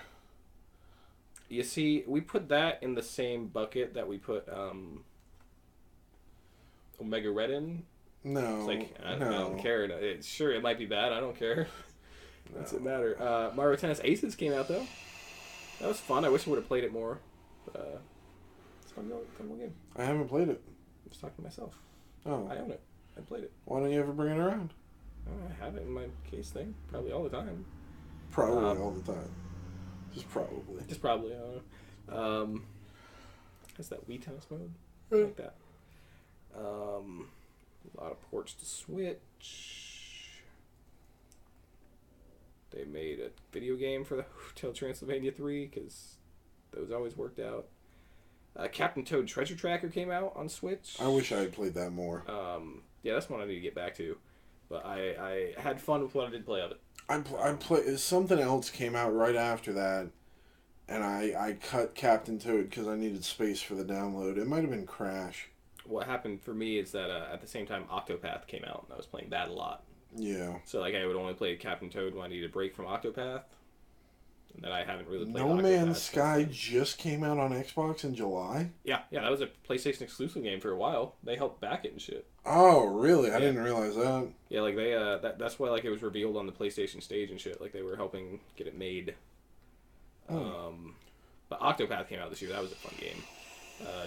You see, we put that in the same bucket that we put Omega Red in. No, It's like I no. don't care. Sure, it might be bad. I don't care. What's it matter? Mario Tennis Aces came out though. That was fun. I wish I would have played it more. It's a fun little game. I haven't played it. I'm just talking to myself. Oh. I own it. I played it. Why don't you ever bring it around? I have it in my case thing. Probably all the time. Probably all the time. Just probably. Just probably. I don't know. Has that Wii Tennis mode? I like that. A lot of ports to Switch. They made a video game for the Hotel Transylvania 3 because those always worked out. Captain Toad Treasure Tracker came out on Switch. I wish I had played that more. Yeah, that's one I need to get back to. But I had fun with what I did play of it. I play something else came out right after that, and I cut Captain Toad because I needed space for the download. It might have been Crash. What happened for me is that at the same time Octopath came out, and I was playing that a lot. Yeah. So like I would only play Captain Toad when I needed a break from Octopath, and then I haven't really played. No Octopath Man's Sky just came out on Xbox in July. Yeah, that was a PlayStation exclusive game for a while. They helped back it and shit. Oh, really? I Yeah. didn't realize that. Yeah, like they that's why like it was revealed on the PlayStation stage and shit. Like they were helping get it made. But Octopath came out this year. That was a fun game.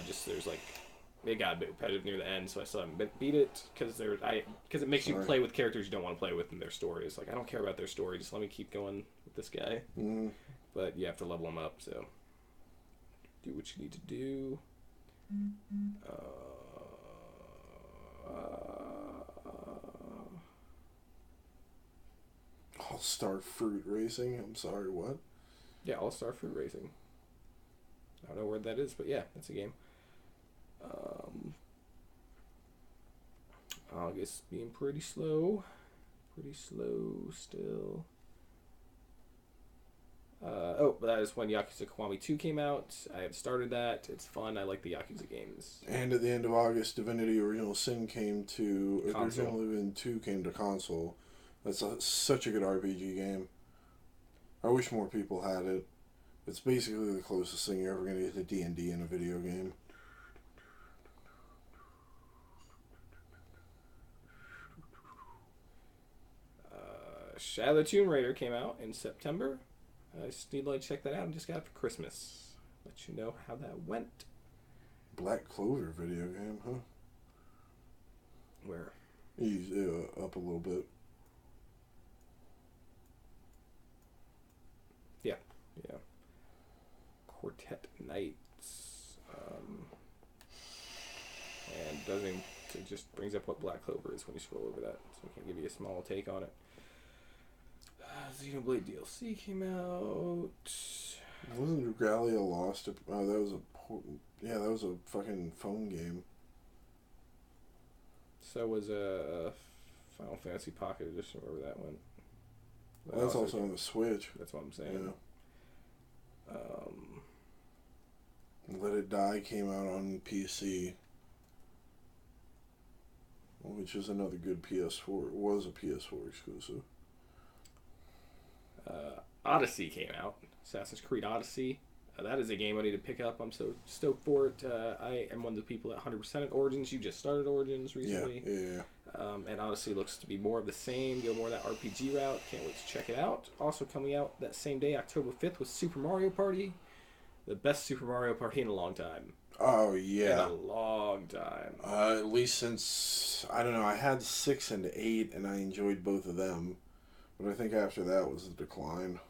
Just there's like it got a bit repetitive near the end, so I still haven't beat it because it makes you play with characters you don't want to play with in their stories. Like I don't care about their story. Just let me keep going with this guy. Mm. But you have to level them up. So do what you need to do. All-Star Fruit Racing. I'm sorry, what? Yeah, All-Star Fruit Racing. I don't know where that is, but yeah, that's a game. August being pretty slow. Pretty slow still. But that is when Yakuza Kiwami 2 came out. I have started that. It's fun. I like the Yakuza games. And at the end of August, Divinity Original Sin came to... Console. Original Sin 2 came to console. That's such a good RPG game. I wish more people had it. It's basically the closest thing you're ever going to get to D&D in a video game. Shadow of the Tomb Raider came out in September. I just need to like, check that out. I just got it for Christmas. Let you know how that went. Black Clover video game, huh? Where? He's up a little bit. Yeah. Quartet Knights. And doesn't it just brings up what Black Clover is when you scroll over that, so I can give you a small take on it. Xenoblade DLC came out. Wasn't Regalia Lost? That was that was a fucking phone game. So was a Final Fantasy Pocket Edition, wherever that went. That's also on the Switch. That's what I'm saying. Yeah. Let It Die came out on PC, which is another good PS4. It was a PS4 exclusive. Odyssey came out. Assassin's Creed Odyssey. That is a game I need to pick up. I'm so stoked for it. I am one of the people that 100% Origins. You just started Origins recently. Yeah. And Odyssey looks to be more of the same. Go more that RPG route. Can't wait to check it out. Also coming out that same day, October 5th, was Super Mario Party. The best Super Mario Party in a long time. Oh, yeah. In a long time. At least since, I don't know, I had 6 and 8, and I enjoyed both of them. But I think after that was a decline.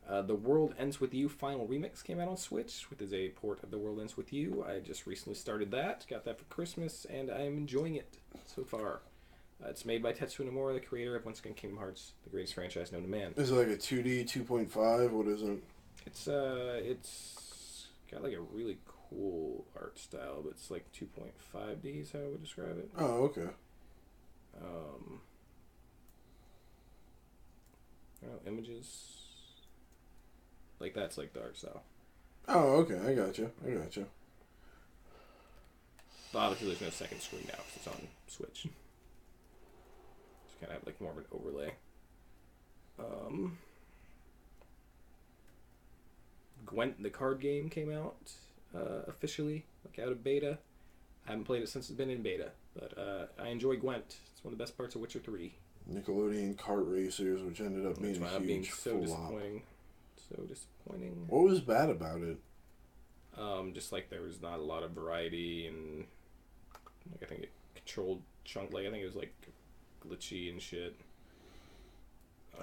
The World Ends With You Final Remix came out on Switch, which is a port of The World Ends With You. I just recently started that, got that for Christmas, and I am enjoying it so far. It's made by Tetsuya Nomura, the creator of Once Again Kingdom Hearts, the greatest franchise known to man. Is it like a 2D 2.5? What is it? It's got like a really cool art style, but it's like 2.5D is how I would describe it. Oh, okay. Images. Like that's like the art style. Oh, okay. I gotcha. obviously there's no second screen now because it's on Switch. Just kind of have like more of an overlay. Gwent, the card game, came out officially, like out of beta. I haven't played it since it's been in beta, but I enjoy Gwent. It's one of the best parts of Witcher 3. Nickelodeon kart racers, which ended up being a huge so flop. disappointing. So disappointing. What was bad about it? Just like there was not a lot of variety, and like I think it controlled chunk. Like I think it was like glitchy and shit.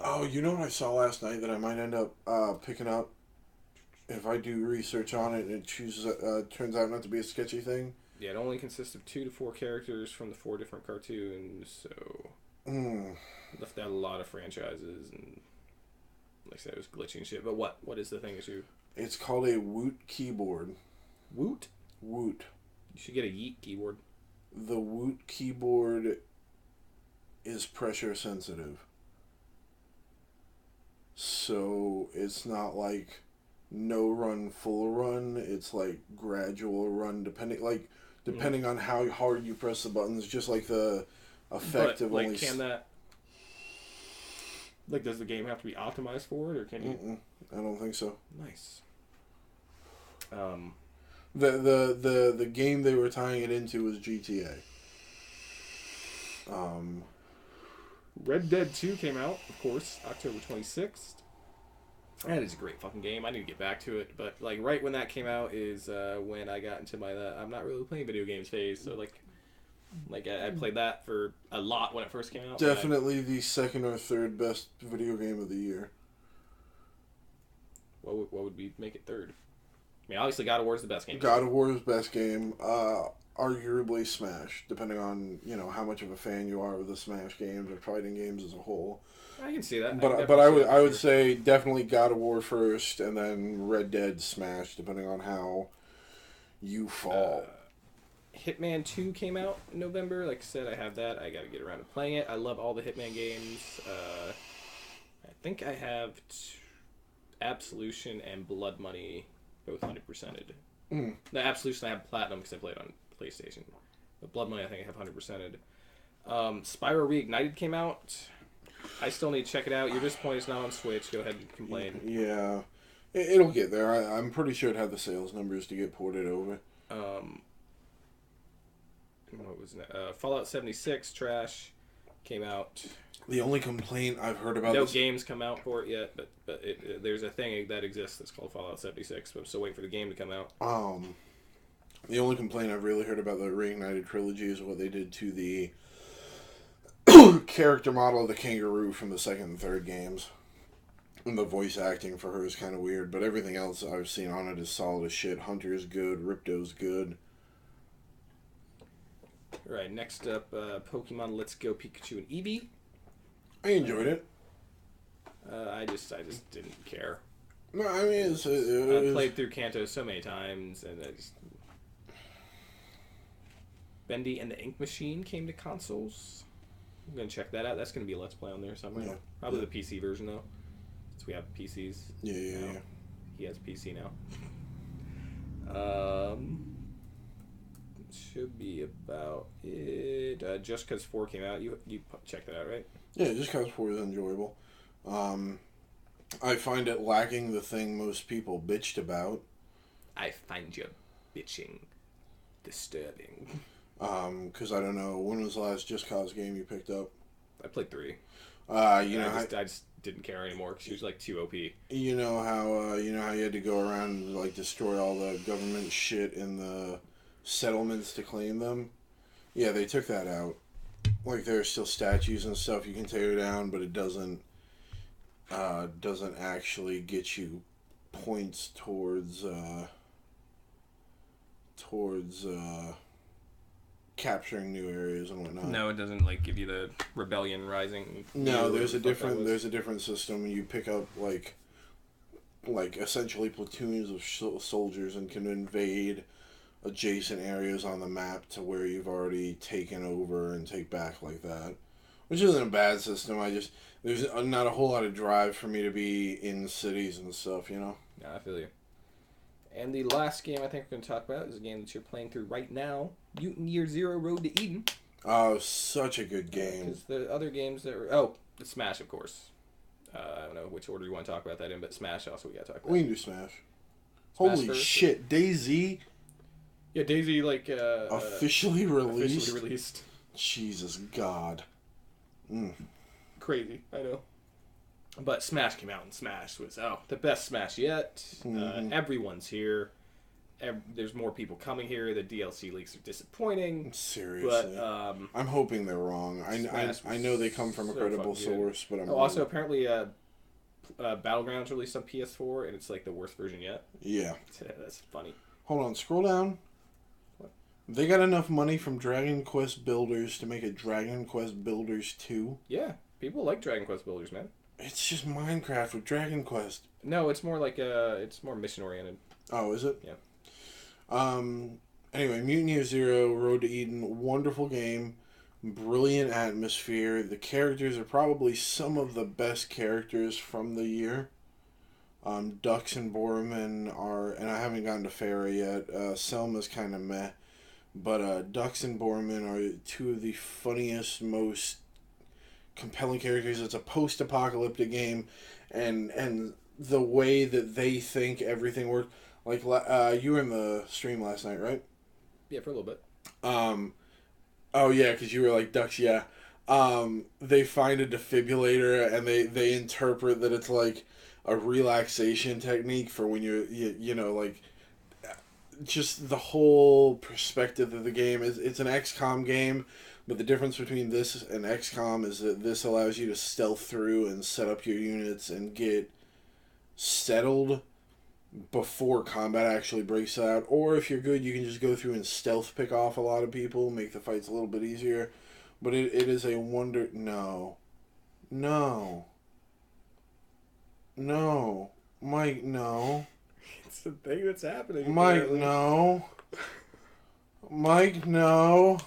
Oh, you know what I saw last night that I might end up picking up if I do research on it and it turns out not to be a sketchy thing? Yeah, it only consists of 2 to 4 characters from the 4 different cartoons, so left out a lot of franchises, and like I said, it was glitchy and shit. But what is the thing issue? It's called a Woot keyboard. Woot? Woot. You should get a Yeet keyboard. The Woot keyboard is pressure sensitive. So it's not like no run, full run. It's like gradual run, depending on how hard you press the buttons. Just like the effect of like, can that? Like, does the game have to be optimized for it, or can you? I don't think so. Nice. The game they were tying it into was GTA. Red Dead 2 came out, of course, October 26th. That is a great fucking game. I need to get back to it, but like right when that came out is when I got into my I'm not really playing video games phase. So like I played that for a lot when it first came out. Definitely the second or third best video game of the year. What would be make it third? I mean, obviously God of War is the best game. God of War is best game. Arguably Smash, depending on how much of a fan you are of the Smash games or fighting games as a whole. I can see that. But I would say definitely God of War first, and then Red Dead, Smash, depending on how you fall. Hitman 2 came out in November. Like I said, I have that. I got to get around to playing it. I love all the Hitman games. I think I have Absolution and Blood Money both 100%ed. The Absolution I have Platinum because I played on PlayStation. But Blood Money I think I have 100%ed. Spyro Reignited came out. I still need to check it out. You're disappointed it's not on Switch. Go ahead and complain. Yeah. It'll get there. I'm pretty sure it had the sales numbers to get ported over. What was that? Fallout 76 trash came out. The only complaint I've heard about no games come out for it yet, but there's a thing that exists that's called Fallout 76. But I'm still waiting for the game to come out. The only complaint I've really heard about the Reignited trilogy is what they did to the character model of the kangaroo from the second and third games. And the voice acting for her is kind of weird, but everything else I've seen on it is solid as shit. Hunter is good, Ripto's good. Alright, next up, Pokemon Let's Go Pikachu and Eevee. I enjoyed it. I just didn't care. No, I mean, I played through Kanto so many times, and I just... Bendy and the Ink Machine came to consoles. I'm going to check that out. That's going to be a Let's Play on there somewhere. Yeah. Probably the PC version, though. Since we have PCs. Yeah. He has a PC now. Should be about it. Just Cause 4 came out. You checked that out, right? Yeah, Just Cause 4 is enjoyable. I find it lacking the thing most people bitched about. I find your bitching disturbing. Because I don't know, when was the last Just Cause game you picked up? I played 3. I just didn't care anymore because she was like too OP. You know how you had to go around and like destroy all the government shit in the settlements to claim them? Yeah, they took that out. Like there are still statues and stuff you can tear down, but it doesn't actually get you points towards capturing new areas and whatnot. No, it doesn't like give you the rebellion rising. No, there's a different system. You pick up like essentially platoons of soldiers and can invade adjacent areas on the map to where you've already taken over and take back like that, which isn't a bad system. There's not a whole lot of drive for me to be in cities and stuff, you know. Yeah, I feel you. And the last game I think we're going to talk about is a game that you're playing through right now, Mutant Year Zero Road to Eden. Oh, such a good game. Because the other games that were... Oh, the Smash, of course. I don't know which order you want to talk about that in, but Smash also we got to talk about. We can do Smash. Holy first, shit, DayZ... Yeah, DayZ, officially released? Officially released. Jesus God. Crazy, I know. But Smash came out, and Smash was, the best Smash yet. Everyone's here. There's more people coming here. The DLC leaks are disappointing. Seriously. But, I'm hoping they're wrong. I know they come from a credible source, but I'm also, apparently, Battlegrounds released on PS4, and it's, like, the worst version yet. Yeah. That's funny. Hold on, scroll down. What? They got enough money from Dragon Quest Builders to make a Dragon Quest Builders 2. Yeah, people like Dragon Quest Builders, man. It's just Minecraft with Dragon Quest. No, it's more like it's more mission oriented. Oh, is it? Yeah. Anyway, Mutant Year Zero, Road to Eden, wonderful game, brilliant atmosphere. The characters are probably some of the best characters from the year. Dux and Borman are, and I haven't gotten to Farah yet. Selma's kind of meh, but Dux and Borman are two of the funniest, most compelling characters. It's a post-apocalyptic game, and the way that they think everything works. Like, you were in the stream last night, right? Yeah, for a little bit. Oh yeah, because you were like, Dux, yeah. They find a defibrillator, and they interpret that it's like a relaxation technique for when you know, like, just the whole perspective of the game. It's an XCOM game, but the difference between this and XCOM is that this allows you to stealth through and set up your units and get settled before combat actually breaks out. Or if you're good, you can just go through and stealth pick off a lot of people, make the fights a little bit easier. But it is a wonder... No. Mike, no. It's the thing that's happening. Mike, apparently. no. Mike, no.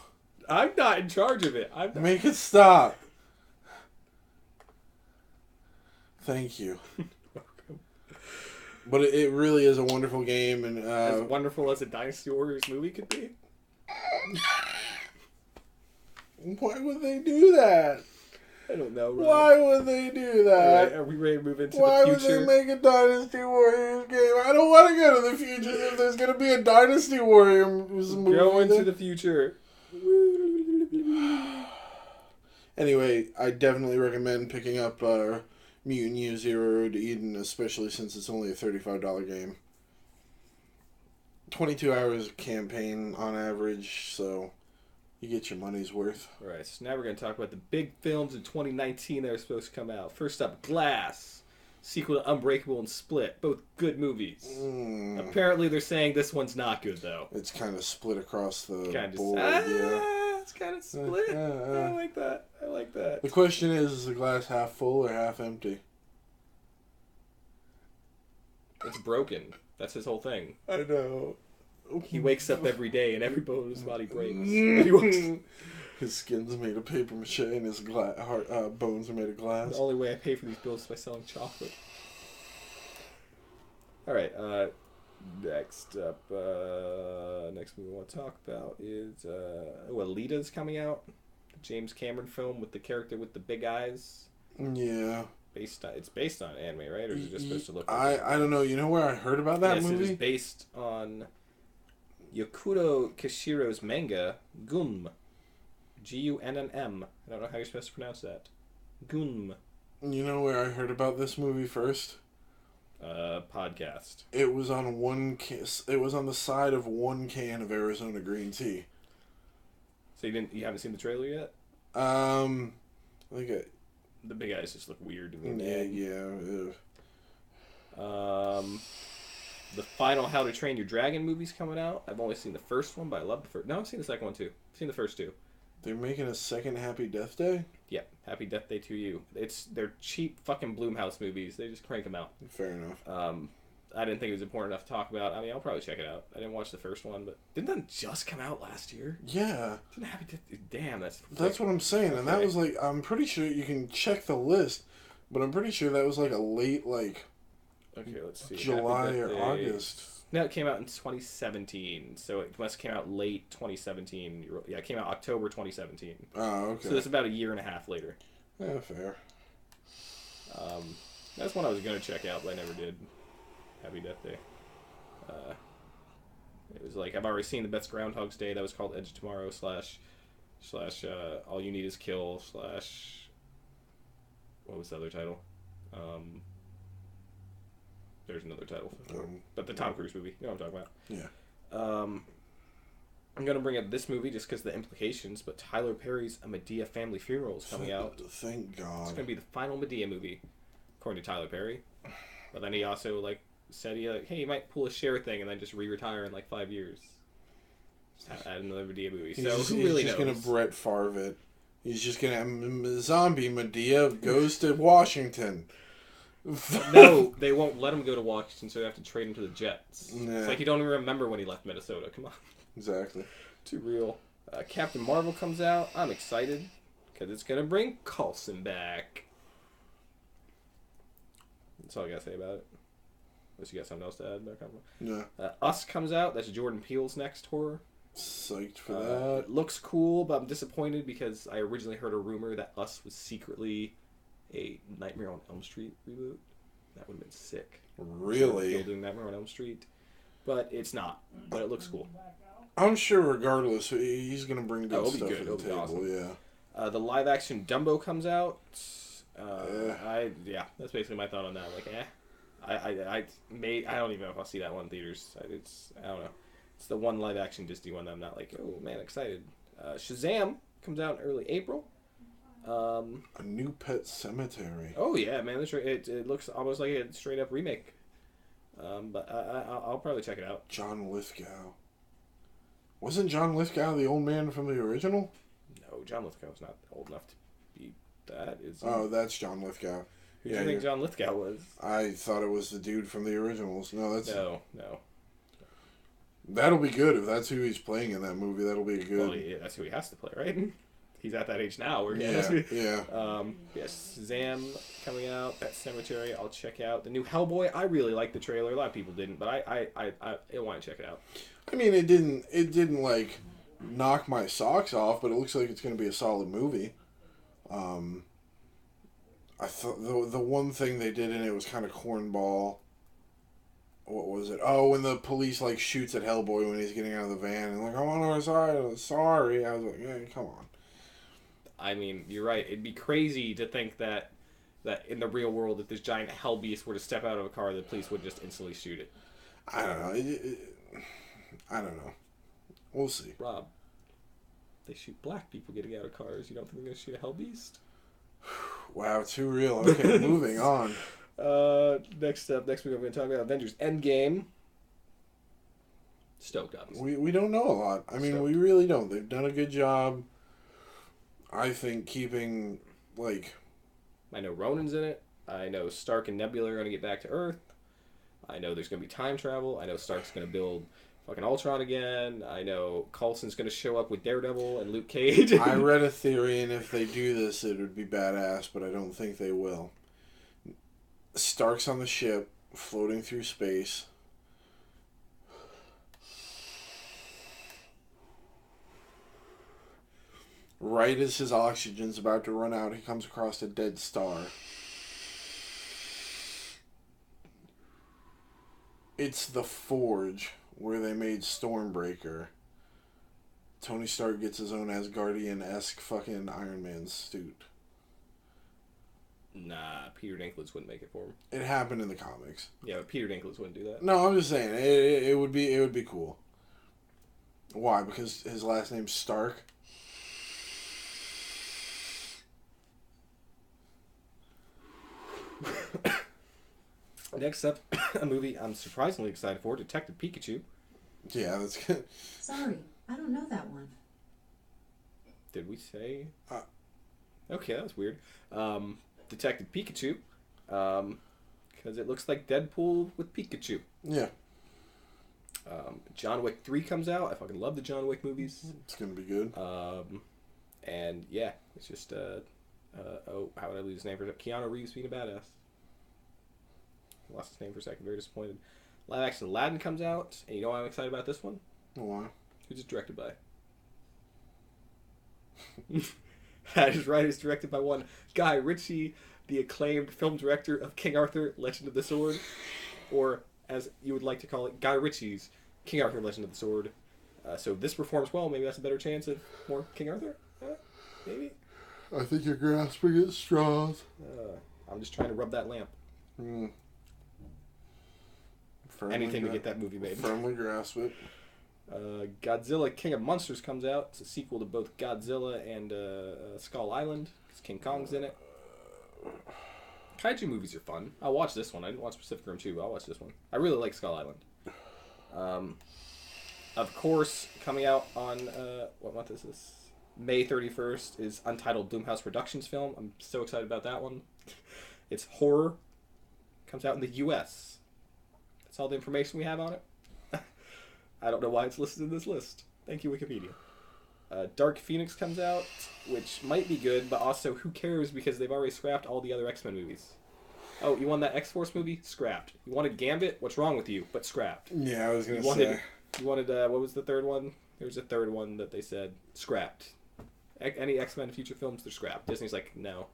I'm not in charge of it. Make it stop. Thank you. But it really is a wonderful game, and as wonderful as a Dynasty Warriors movie could be. Why would they do that? I don't know. Right? Why would they do that? Right, are we ready to move into Why the future? would they make a Dynasty Warriors game? I don't want to go to the future if there's going to be a Dynasty Warriors movie. Go into the future. Anyway, I definitely recommend picking up Mutant Year Zero Road to Eden, especially since it's only a $35 game. 22 hours of campaign on average, so you get your money's worth. Alright, so now we're going to talk about the big films in 2019 that are supposed to come out. First up, Glass, sequel to Unbreakable and Split, both good movies. Apparently they're saying this one's not good, though. It's kind of split across the board, It's kind of split. I like that. I like that. The question is the glass half full or half empty? It's broken. That's his whole thing. I know. He wakes up every day and every bone in his body breaks. His skin's made of paper mache and his bones are made of glass. The only way I pay for these bills is by selling chocolate. Alright, next up, next movie we want to talk about is, Alita's coming out. The James Cameron film with the character with the big eyes. Yeah. It's based on anime, right? Or is it just supposed to look like I don't know. You know where I heard about that movie? It is based on Yokuro Kishiro's manga, Gunm. Gunnm. I don't know how you're supposed to pronounce that. Gunm. You know where I heard about this movie first? Podcast. It was on it was on the side of one can of Arizona green tea. So you haven't seen the trailer yet? I think the big eyes just look weird to me. Yeah. The final How to Train Your Dragon movie's coming out. I've only seen the first one, but I love the first. No, I've seen the second one too. I've seen the first two. They're making a second Happy Death Day? Yeah, Happy Death Day to You. They're cheap fucking Blumhouse movies. They just crank them out. Fair enough. I didn't think it was important enough to talk about. I mean, I'll probably check it out. I didn't watch the first one, but didn't that just come out last year? Yeah. Didn't Happy Death? Damn, that's what I'm saying. And that was like, I'm pretty sure you can check the list, but I'm pretty sure that was like a late, like, okay, let's see. July or August. No, it came out in 2017, so it must have came out late 2017. Yeah, it came out October 2017. Oh, okay. So it's about a year and a half later. Yeah, fair. That's one I was going to check out, but I never did. Happy Death Day. It was like, I've already seen the best Groundhog's Day. That was called Edge of Tomorrow / All You Need Is Kill / what was the other title? There's another title. But the Tom Cruise movie. You know what I'm talking about. Yeah. I'm going to bring up this movie just because of the implications, but Tyler Perry's A Medea Family Funeral is coming out. Thank God. It's going to be the final Medea movie, according to Tyler Perry. But then he also, like, said hey, he might pull a Cher thing and then just retire in, like, 5 years. Just add another Medea movie. Who really knows? He's just going to Brett Favre it. He's just going to... Zombie Medea goes to Washington. No, they won't let him go to Washington, so they have to trade him to the Jets. Yeah. It's like you don't even remember when he left Minnesota. Come on. Exactly. Too real. Captain Marvel comes out. I'm excited because it's going to bring Coulson back. That's all I got to say about it. Unless you got something else to add. No. Us comes out. That's Jordan Peele's next horror. Psyched for that. It looks cool, but I'm disappointed because I originally heard a rumor that Us was secretly a Nightmare on Elm Street reboot. That would have been sick. Really? Still doing Nightmare on Elm Street. But it's not. But it looks cool. I'm sure regardless, he's going to bring good stuff to the table. Awesome. Yeah. The live-action Dumbo comes out. That's basically my thought on that. Like, I don't even know if I'll see that one in theaters. I don't know. It's the one live-action Disney one that I'm not like, oh man, excited. Shazam comes out in early April. A New Pet Cemetery. Oh yeah, man, it looks almost like a straight-up remake. But I'll probably check it out. John Lithgow. Wasn't John Lithgow the old man from the original? No, John Lithgow's not old enough to be that. Is Oh, that's John Lithgow. Who do you think John Lithgow was? I thought it was the dude from the originals. No, that's... No. That'll be good if that's who he's playing in that movie. That'll be good. Well, yeah, that's who he has to play, right? He's at that age now where he yeah, has to. Yeah. Yes, Shazam coming out. That Cemetery, I'll check out. The new Hellboy, I really liked the trailer. A lot of people didn't, but I want to check it out. I mean, it didn't like knock my socks off, but it looks like it's going to be a solid movie. I thought the one thing they did in it was kind of cornball. What was it? Oh, when the police like shoots at Hellboy when he's getting out of the van and like, I'm on our side. Sorry. I was like, yeah, come on. I mean, you're right. It'd be crazy to think that in the real world, if this giant hell beast were to step out of a car, the police would just instantly shoot it. I don't know. I don't know. We'll see. Rob, they shoot black people getting out of cars. You don't think they're going to shoot a hell beast? Wow, too real. Okay, moving on. Next week I'm going to talk about Avengers Endgame. Stoked, obviously. We don't know a lot. I mean, we really don't. They've done a good job, I think, keeping, like... I know Ronan's in it. I know Stark and Nebula are going to get back to Earth. I know there's going to be time travel. I know Stark's going to build fucking Ultron again. I know Coulson's going to show up with Daredevil and Luke Cage. I read a theory, and if they do this, it would be badass, but I don't think they will. Stark's on the ship, floating through space. Right as his oxygen's about to run out, he comes across a dead star. It's the Forge, where they made Stormbreaker. Tony Stark gets his own Asgardian-esque fucking Iron Man suit. Nah, Peter Dinklage wouldn't make it for him. It happened in the comics. Yeah, but Peter Dinklage wouldn't do that. No, I'm just saying it would be cool. Why? Because his last name's Stark. Next up, a movie I'm surprisingly excited for, Detective Pikachu. Yeah, that's good. Sorry, I don't know that one. Did we say? Okay, that was weird. Detective Pikachu, because it looks like Deadpool with Pikachu. Yeah. John Wick 3 comes out. I fucking love the John Wick movies. It's gonna be good. And yeah, it's just how would I lose his name for Keanu Reeves being a badass. Lost his name for a second. Very disappointed. Live action Aladdin comes out, and you know why I'm excited about this one? Why? Who's it directed by? That is right, it's directed by one Guy Ritchie, the acclaimed film director of King Arthur, Legend of the Sword, or as you would like to call it, Guy Ritchie's King Arthur, Legend of the Sword. So if this performs well, maybe that's a better chance of more King Arthur? Maybe? I think you're grasping at straws. I'm just trying to rub that lamp. Anything to get that movie made. Firmly grasp it. Godzilla King of Monsters comes out. It's a sequel to both Godzilla and Skull Island, because King Kong's in it. Kaiju movies are fun. I'll watch this one. I didn't watch Pacific Rim 2, but I'll watch this one. I really like Skull Island. Of course, coming out on, what month is this? May 31st is Untitled Blumhouse Productions film. I'm so excited about that one. It's horror. Comes out in the U.S. That's all the information we have on it. I don't know why it's listed in this list. Thank you, Wikipedia. Dark Phoenix comes out, which might be good, but also who cares because they've already scrapped all the other X-Men movies. Oh, you wanted that X-Force movie? Scrapped. You wanted Gambit? What's wrong with you? But scrapped. Yeah, I was going to say. You wanted, what was the third one? There was a third one that they said scrapped. Any X-Men future films, they're scrapped. Disney's like, no,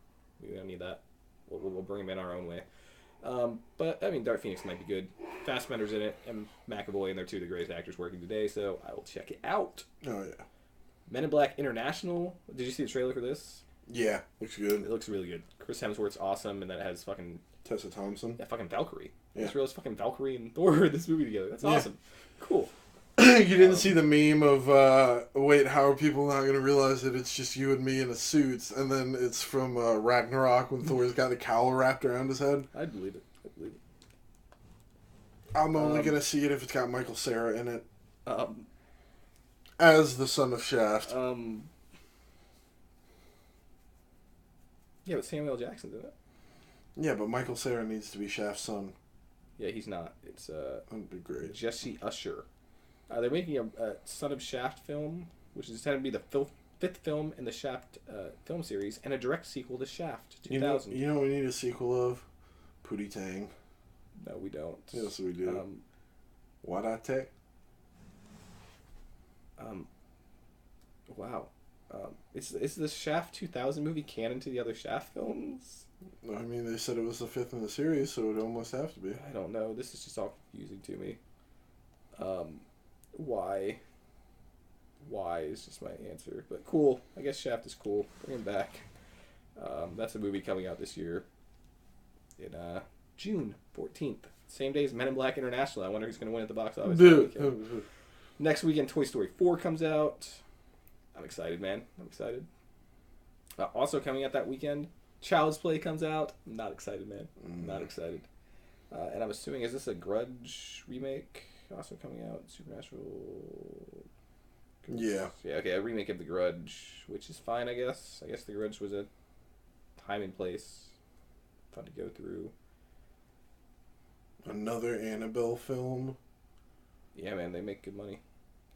we don't need that. We'll bring them in our own way. But, I mean, Dark Phoenix might be good. Fassbender's in it, and McAvoy, and they're two of the greatest actors working today, so I will check it out. Oh, yeah. Men in Black International. Did you see the trailer for this? Yeah, looks good. It looks really good. Chris Hemsworth's awesome, and then it has fucking... Tessa Thompson. Yeah, fucking Valkyrie. Yeah. I just realized fucking Valkyrie and Thor in this movie together. That's awesome. Cool. You didn't see the meme of, wait, how are people not going to realize that it's just you and me in a suit? And then it's from Ragnarok when Thor's got the cowl wrapped around his head. I'd believe it. I'm only going to see it if it's got Michael Cera in it. Um, as the son of Shaft. Yeah, but Samuel L. Jackson's in it. Yeah, but Michael Cera needs to be Shaft's son. Yeah, he's not. It's That'd be great. Jesse Usher. They're making a Son of Shaft film, which is intended to be the fifth film in the Shaft film series, and a direct sequel to Shaft 2000. You know what we need a sequel of? Pootie Tang. No, we don't. Yes, we do. What I take? Wow. Is the Shaft 2000 movie canon to the other Shaft films? I mean, they said it was the fifth in the series, so it would almost have to be. I don't know. This is just all confusing to me. Why? Why is just my answer. But cool. I guess Shaft is cool. Bring him back. That's a movie coming out this year. In June 14th. Same day as Men in Black International. I wonder who's going to win at the box office. Next weekend, Toy Story 4 comes out. I'm excited, man. I'm excited. Also coming out that weekend, Child's Play comes out. I'm not excited, man. I'm not excited. And I'm assuming, is this a Grudge remake also coming out? Supernatural... Yeah. Yeah, okay, a remake of The Grudge, which is fine, I guess. I guess The Grudge was a time and place. Fun to go through. Another Annabelle film. Yeah, man, they make good money.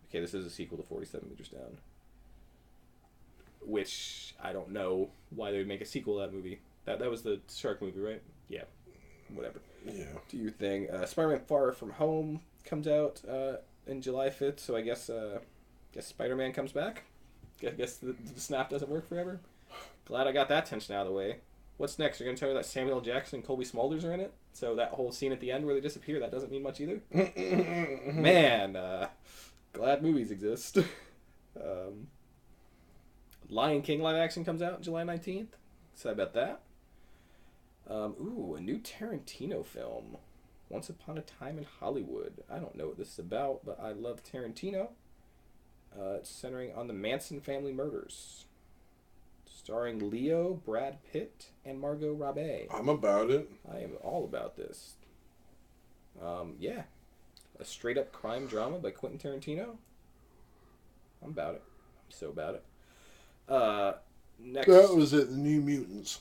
Okay, this is a sequel to 47 Meters Down. Which, I don't know why they would make a sequel to that movie. That was the shark movie, right? Yeah. Whatever. Yeah. Do your thing. Spider-Man Far From Home comes out in July 5th, so I guess Spider-Man comes back. Guess the snap doesn't work forever. Glad I got that tension out of the way. What's next? You're going to tell me that Samuel L. Jackson and Colby Smulders are in it? So that whole scene at the end where they disappear, that doesn't mean much either? Man, glad movies exist. Lion King live action comes out July 19th. Excited about that. A new Tarantino film. Once Upon a Time in Hollywood. I don't know what this is about, but I love Tarantino. It's centering on the Manson family murders. Starring Leo, Brad Pitt, and Margot Robbie. I'm about it. I am all about this. Yeah. A straight-up crime drama by Quentin Tarantino. I'm about it. I'm so about it. Next. That was it, the New Mutants.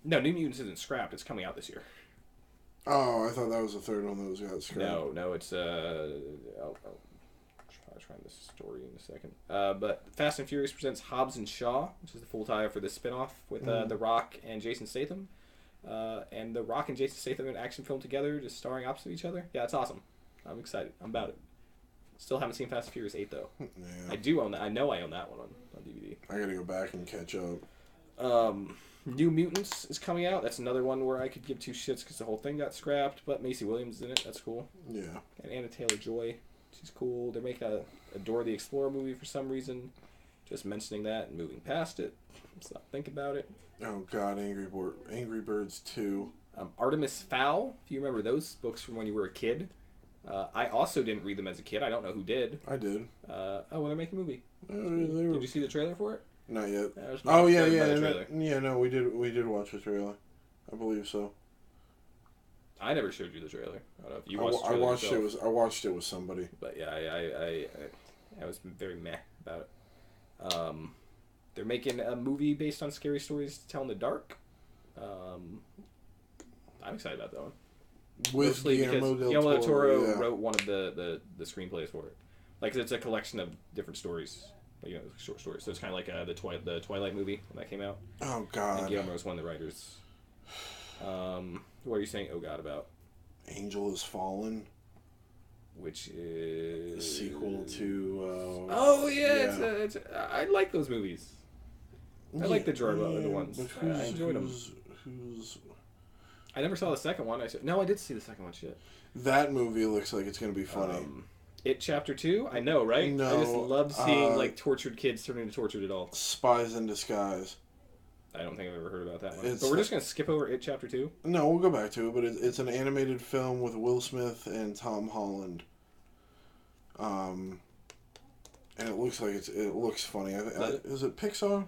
No, New Mutants isn't scrapped. It's coming out this year. Oh, I thought that was the third one that was got scrapped. No, it's I'll try this story in a second. But Fast and Furious presents Hobbs and Shaw, which is the full title for this spinoff with The Rock and Jason Statham. And The Rock and Jason Statham in an action film together, just starring opposite each other. Yeah, it's awesome. I'm excited. I'm about it. Still haven't seen Fast and Furious 8 though. Yeah. I do own that. I know I own that one on DVD. I gotta go back and catch up. New Mutants is coming out. That's another one where I could give two shits because the whole thing got scrapped. But Macy Williams is in it. That's cool. Yeah. And Anna Taylor-Joy. She's cool. They're making a Dora the Explorer movie for some reason. Just mentioning that and moving past it. Let's not think about it. Oh God, Angry Birds 2. Artemis Fowl. If you remember those books from when you were a kid. I also didn't read them as a kid. I don't know who did. I did. Well, they're making a movie. Did Did you see the trailer for it? Not yet. Oh yeah. No, we did watch the trailer. I believe so. I never showed you the trailer. I don't know if you watched the trailer yourself. I watched it with somebody. But yeah, I was very meh about it. They're making a movie based on scary stories to tell in the dark. I'm excited about that one. With Mostly Guillermo because Guillermo del Toro wrote one of the screenplays for it. Like, it's a collection of different stories. You know, short stories. So it's kind of like the Twilight movie when that came out. Oh God. And Guillermo was one of the writers. What are you saying? Oh God, about Angel Has Fallen, which is a sequel to. Oh yeah. I like those movies. I like the Jorah ones. But I enjoyed them. Who's? I never saw the second one. I did see the second one. Shit. That movie looks like it's gonna be funny. It Chapter 2? I know, right? No, I just love seeing like tortured kids turning into tortured adults. Spies in Disguise. I don't think I've ever heard about that one. But we're just gonna skip over It Chapter 2. No, we'll go back to it. But it's an animated film with Will Smith and Tom Holland. And it looks like it looks funny. Is it Pixar?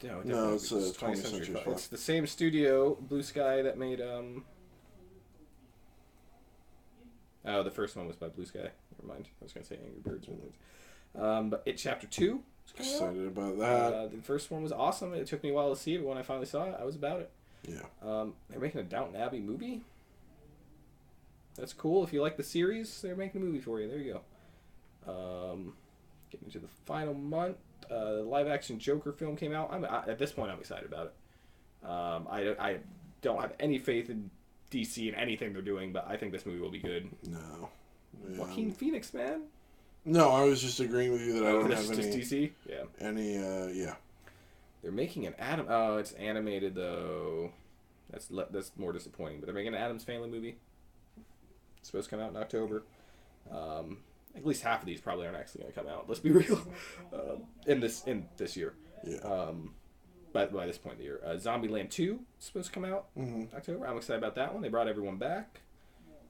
No, it's 20th Century Fox. It's the same studio, Blue Sky, that made Oh, the first one was by Blue Sky. Never mind. I was going to say Angry Birds. But It Chapter 2. Excited about that. The first one was awesome. It took me a while to see it, but when I finally saw it, I was about it. Yeah. They're making a Downton Abbey movie. That's cool. If you like the series, they're making a movie for you. There you go. Getting to the final month. The live-action Joker film came out. At this point, I'm excited about it. I don't have any faith in DC and anything they're doing, but I think this movie will be good. No. Yeah. Joaquin Phoenix, man. No, I was just agreeing with you that I don't have any. Just DC? Yeah. Yeah. They're making an Adam. Oh, it's animated though. That's more disappointing. But they're making an Addams Family movie. It's supposed to come out in October. At least half of these probably aren't actually going to come out. Let's be real. In this year. Yeah. But by this point in the year, Zombieland 2 is supposed to come out October. I'm excited about that one. They brought everyone back.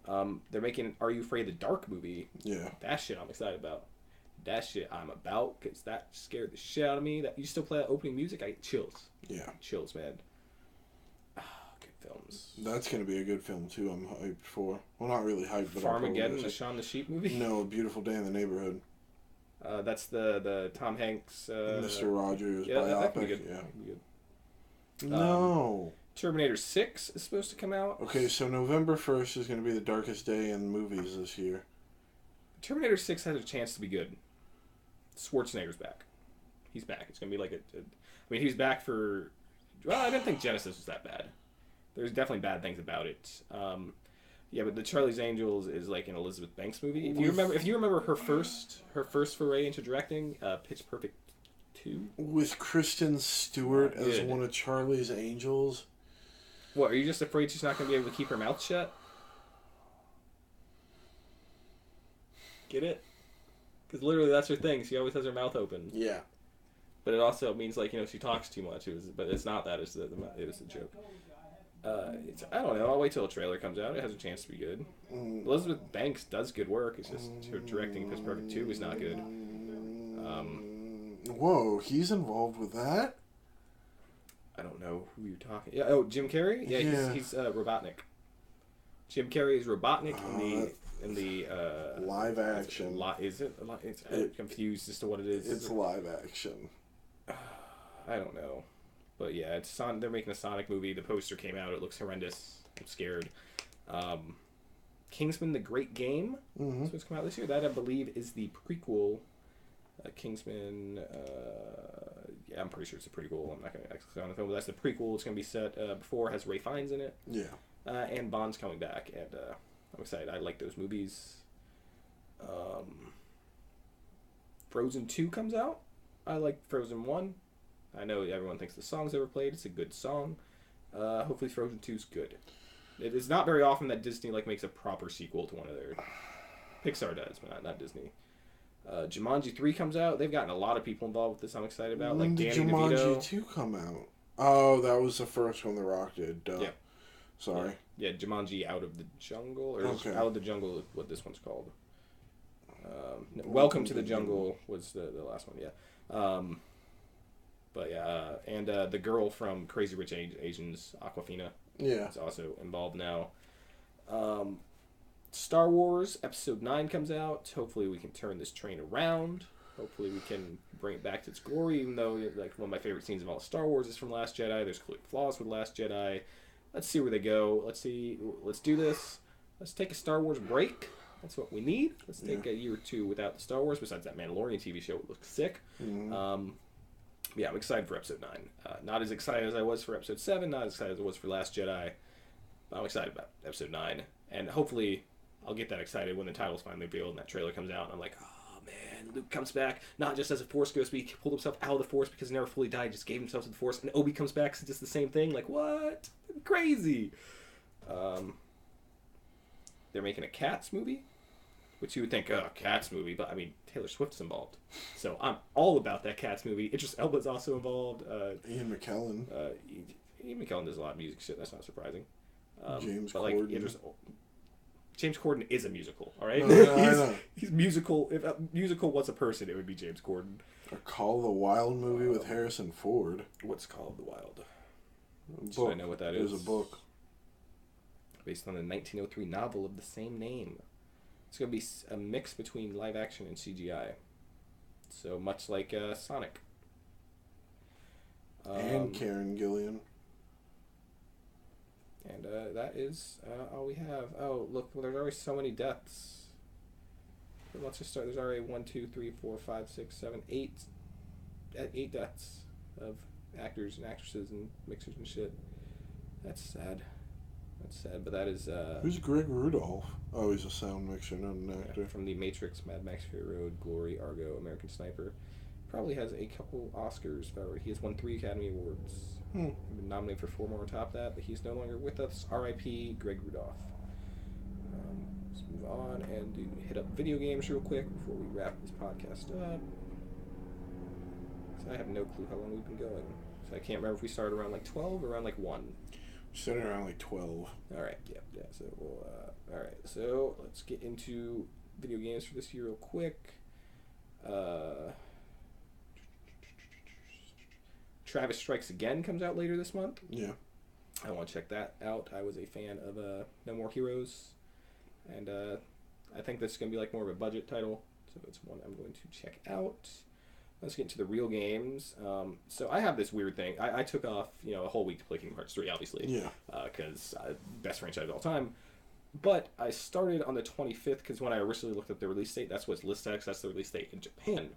They're making an Are You Afraid of the Dark movie. Yeah. That shit I'm excited about. That shit I'm about because that scared the shit out of me. That you still play that opening music, I get chills. Yeah. Chills, man. Good films. That's going to be a good film, too, I'm hyped for. Well, not really hyped, but Farmageddon, the Shaun the Sheep movie? No, Beautiful Day in the Neighborhood. That's the Tom Hanks... Mr. Rogers biopic. That can be good. Yeah. That can be good. No. Terminator 6 is supposed to come out. Okay, so November 1st is going to be the darkest day in movies this year. Terminator 6 has a chance to be good. Schwarzenegger's back. He's back. It's going to be like I mean, he was back for... Well, I didn't think Genesis was that bad. There's definitely bad things about it. Yeah, but the Charlie's Angels is like an Elizabeth Banks movie. If you remember her first foray into directing, Pitch Perfect 2. With Kristen Stewart as one of Charlie's Angels. What, are you just afraid she's not going to be able to keep her mouth shut? Get it? Because literally that's her thing. She always has her mouth open. Yeah. But it also means, like, she talks too much. But it's not that. It was a joke. I don't know. I'll wait till a trailer comes out. It has a chance to be good. Elizabeth Banks does good work. It's just her directing Pitch Perfect 2 is not good. Whoa, he's involved with that? I don't know who you're talking. Yeah. Oh, Jim Carrey. Yeah. He's Robotnik. Jim Carrey is Robotnik in the live action. Is it? I'm confused as to what it is. It's live action. I don't know. But yeah, it's they're making a Sonic movie. The poster came out. It looks horrendous. I'm scared. Kingsman: The Great Game is supposed to come out this year. That, I believe, is the prequel. Kingsman. yeah, I'm pretty sure it's a prequel. I'm not going to explain on the film, but that's the prequel. It's going to be set before. It has Ray Fiennes in it. Yeah. And Bond's coming back, and I'm excited. I like those movies. Frozen 2 comes out. I like Frozen 1. I know everyone thinks the song's overplayed. It's a good song. Hopefully Frozen 2's good. It is not very often that Disney makes a proper sequel to one of their... Pixar does, but not Disney. Jumanji 3 comes out. They've gotten a lot of people involved with this. I'm excited about. When did Danny Jumanji DeVito. 2 come out? Oh, that was the first one The Rock did. Duh. Yeah. Sorry. Yeah, Jumanji Out of the Jungle, or Out of the Jungle is what this one's called. Welcome to the Jungle was the last one, yeah. But yeah, and the girl from Crazy Rich Asians, Awkwafina, is also involved now. Star Wars Episode 9 comes out. Hopefully we can turn this train around. Hopefully we can bring it back to its glory, even though one of my favorite scenes of all Star Wars is from Last Jedi. There's clear flaws with Last Jedi. Let's see where they go. Let's do this. Let's take a Star Wars break. That's what we need. Let's take a year or two without the Star Wars, besides that Mandalorian TV show. It looks sick. Mm-hmm. Yeah, I'm excited for Episode 9. Not as excited as I was for Episode 7, not as excited as I was for Last Jedi. But I'm excited about Episode 9. And hopefully I'll get that excited when the title's finally revealed and that trailer comes out. And I'm like, oh man, Luke comes back, not just as a Force ghost, but he pulled himself out of the Force because he never fully died, just gave himself to the Force. And Obi comes back, so it's just the same thing. Like, what? Crazy. They're making a Cats movie, which you would think, oh, Cats movie, but I mean, Taylor Swift's involved. So I'm all about that Cats movie. Idris Elba's also involved. Ian McKellen. Ian McKellen does a lot of music shit, that's not surprising. James Corden. James Corden is a musical, all right? No, he's musical. If a musical was a person, it would be James Corden. A Call of the Wild movie with Harrison Ford. What's Call of the Wild? Book. I know what that is. There's a book. Based on the 1903 novel of the same name. It's going to be a mix between live action and CGI. So much like Sonic. And Karen Gillian. And that is all we have. Oh, look, well, there's already so many deaths. Let's just start. There's already 1, 2, 3, 4, 5, 6, 7, 8. 8 deaths of actors and actresses and mixers and shit. That's sad. That's sad, but that is... Who's Greg Rudolph? Oh, he's a sound mixer, not an actor. From The Matrix, Mad Max Fury Road, Glory, Argo, American Sniper. Probably has a couple Oscars. He has won 3 Academy Awards. Been nominated for 4 more on top of that, but he's no longer with us. R.I.P. Greg Rudolph. Let's move on and hit up video games real quick before we wrap this podcast up. So I have no clue how long we've been going. So I can't remember if we started around 12 or around 1. Started around 12. All right, yeah. So we'll. All right, so let's get into video games for this year real quick. Travis Strikes Again comes out later this month. Yeah. I want to check that out. I was a fan of No More Heroes, and I think this is going to be more of a budget title, so it's one I'm going to check out. Let's get into the real games. So I have this weird thing. I took off, a whole week to play Kingdom Hearts 3, obviously. Yeah. Because best franchise of all time. But I started on the 25th because when I originally looked at the release date, that's what's listed as. That's the release date in Japan.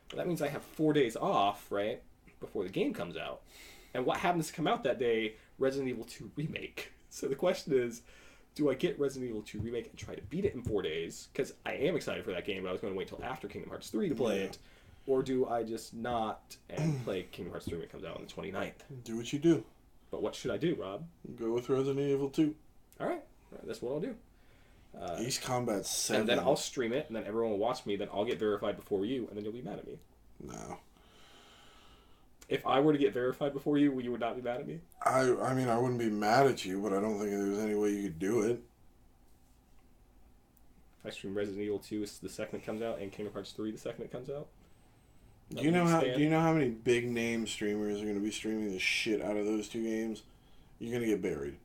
But that means I have 4 days off, right, before the game comes out. And what happens to come out that day? Resident Evil 2 Remake. So the question is, do I get Resident Evil 2 Remake and try to beat it in 4 days? Because I am excited for that game, but I was going to wait till after Kingdom Hearts 3 to play it. Or do I just not and play Kingdom Hearts 3 when it comes out on the 29th? Do what you do. But what should I do, Rob? Go with Resident Evil 2. All right. That's what I'll do. Ace Combat 7. And then I'll stream it, and then everyone will watch me, then I'll get verified before you, and then you'll be mad at me. No. If I were to get verified before you would not be mad at me? I mean, I wouldn't be mad at you, but I don't think there's any way you could do it. If I stream Resident Evil 2 the second it comes out, and Kingdom Hearts 3 the second it comes out? Do you know how many big name streamers are going to be streaming the shit out of those 2 games? You're going to get buried.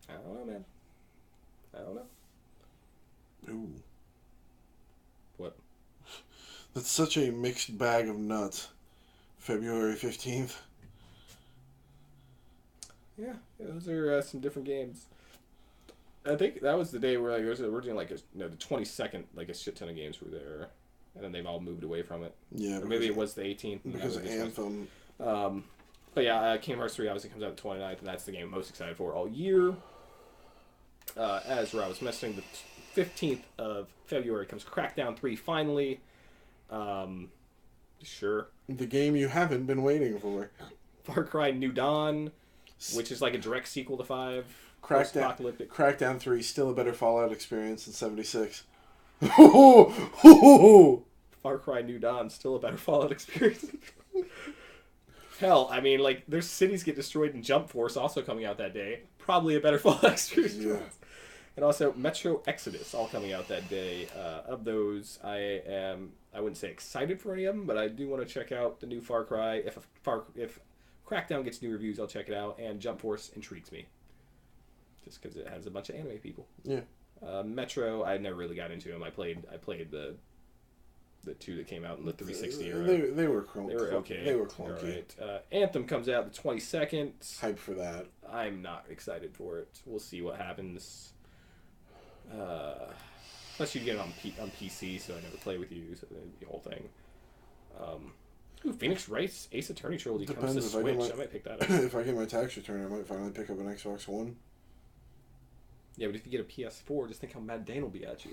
I don't know, man. I don't know. Ooh. What? That's such a mixed bag of nuts. February 15th. Yeah, those are some different games. I think that was the day where it was originally the 22nd, a shit ton of games were there. And then they've all moved away from it. Yeah. Or maybe it was the 18th. Because of Anthem. But yeah, Kingdom Hearts 3 obviously comes out the 29th, and that's the game I'm most excited for all year. As I was mentioning, the 15th of February comes Crackdown 3 finally. Sure. The game you haven't been waiting for. Far Cry New Dawn, which is like a direct sequel to 5. Crackdown 3 still a better Fallout experience than 76. Far Cry New Dawn still a better Fallout experience. Hell, I mean, like, there's cities get destroyed in Jump Force also coming out that day. Probably a better Fallout experience. Yeah. And also Metro Exodus all coming out that day. Of those, I wouldn't say excited for any of them, but I do want to check out the new Far Cry. If Crackdown gets new reviews, I'll check it out. And Jump Force intrigues me, just because it has a bunch of anime people. Yeah. Metro, I never really got into them. I played the two that came out in the 360 era. They were clunky. They were okay. They were clunky. All right. Anthem comes out the 22nd. Hype for that. I'm not excited for it. We'll see what happens. Plus you get it on PC, so I never play with you, so the whole thing. Phoenix Wright's Ace Attorney trilogy comes to Switch. I might pick that up. If I get my tax return, I might finally pick up an Xbox One. Yeah, but if you get a PS4, just think how mad Dan will be at you.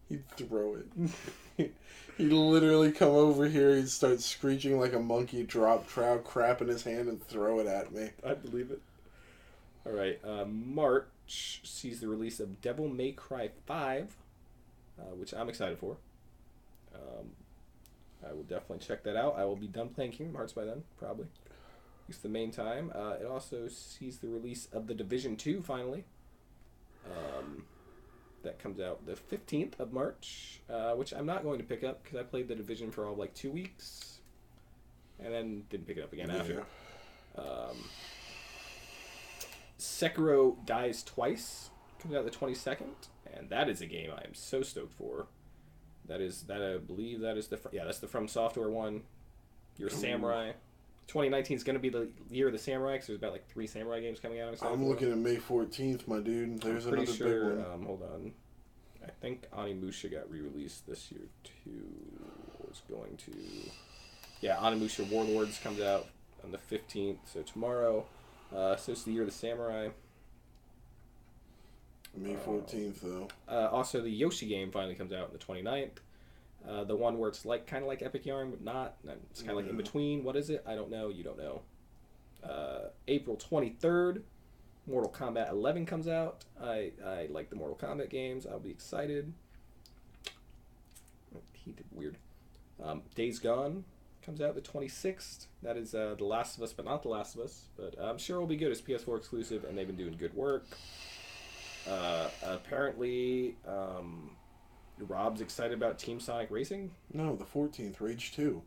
He'd throw it. He'd literally come over here, he'd start screeching like a monkey, drop trout crap in his hand, and throw it at me. I believe it. All right, March sees the release of Devil May Cry 5, which I'm excited for. I will definitely check that out. I will be done playing Kingdom Hearts by then, probably. At least the main time. It also sees the release of The Division 2, finally. That comes out the 15th of March, which I'm not going to pick up because I played The Division for all like 2 weeks and then didn't pick it up again after. Sekiro Dies Twice comes out the 22nd, and that is a game I am so stoked for. I believe that's the From Software one. You're a samurai. 2019 is going to be the year of the samurai because there's about like 3 samurai games coming out. I'm looking at May 14th, my dude. There's another big one. Hold on. I think Onimusha got re-released this year too. Onimusha Warlords comes out on the 15th, so tomorrow. So it's the year of the samurai. May 14th, though. Also, the Yoshi game finally comes out on the 29th. The one where it's like kind of like Epic Yarn, but not. It's kind of like in between. What is it? I don't know. You don't know. April 23rd, Mortal Kombat 11 comes out. I like the Mortal Kombat games. I'll be excited. He did weird. Days Gone comes out the 26th. That is The Last of Us, but not The Last of Us. But I'm sure it'll be good. It's PS4 exclusive, and they've been doing good work. Apparently, Rob's excited about Team Sonic Racing. No, the 14th, Rage 2.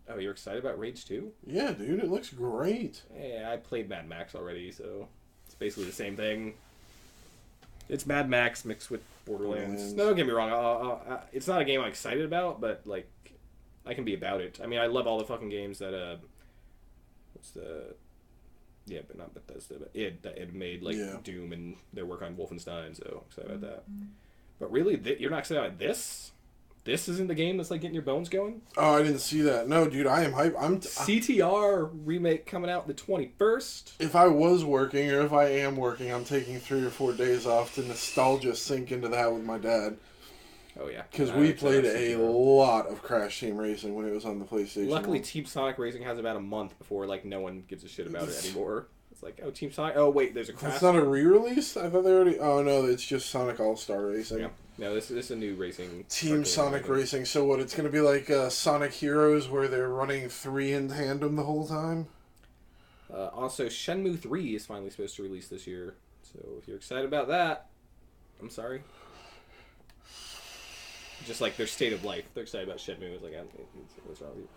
Oh, you're excited about Rage 2? Yeah, dude, it looks great. Yeah, I played Mad Max already, so it's basically the same thing. It's Mad Max mixed with Borderlands. No, don't get me wrong. It's not a game I'm excited about, but like, I can be about it. I mean, I love all the fucking games that but not Bethesda, but it made like Doom and their work on Wolfenstein, so I'm excited about that. But really, you're not excited about this? This isn't the game that's like getting your bones going? Oh, I didn't see that. No, dude, I am hype. CTR remake coming out the 21st. If I was working, or if I am working, I'm taking 3 or 4 days off to nostalgia sink into that with my dad. Oh, yeah. Because we played a lot of Crash Team Racing when it was on the PlayStation. Luckily, Team Sonic Racing has about a month before like no one gives a shit about it anymore. It's like, oh, Team Sonic. Oh, wait, there's a Crash. It's not a re-release? I thought they already... Oh, no, it's just Sonic All-Star Racing. Yeah. No, this is a new racing. Team Sonic Racing. So what, it's going to be like Sonic Heroes where they're running 3 in tandem the whole time? Also, Shenmue 3 is finally supposed to release this year. So if you're excited about that, I'm sorry. Just like their state of life. They're excited about Shenmue. It's like, what's wrong with you?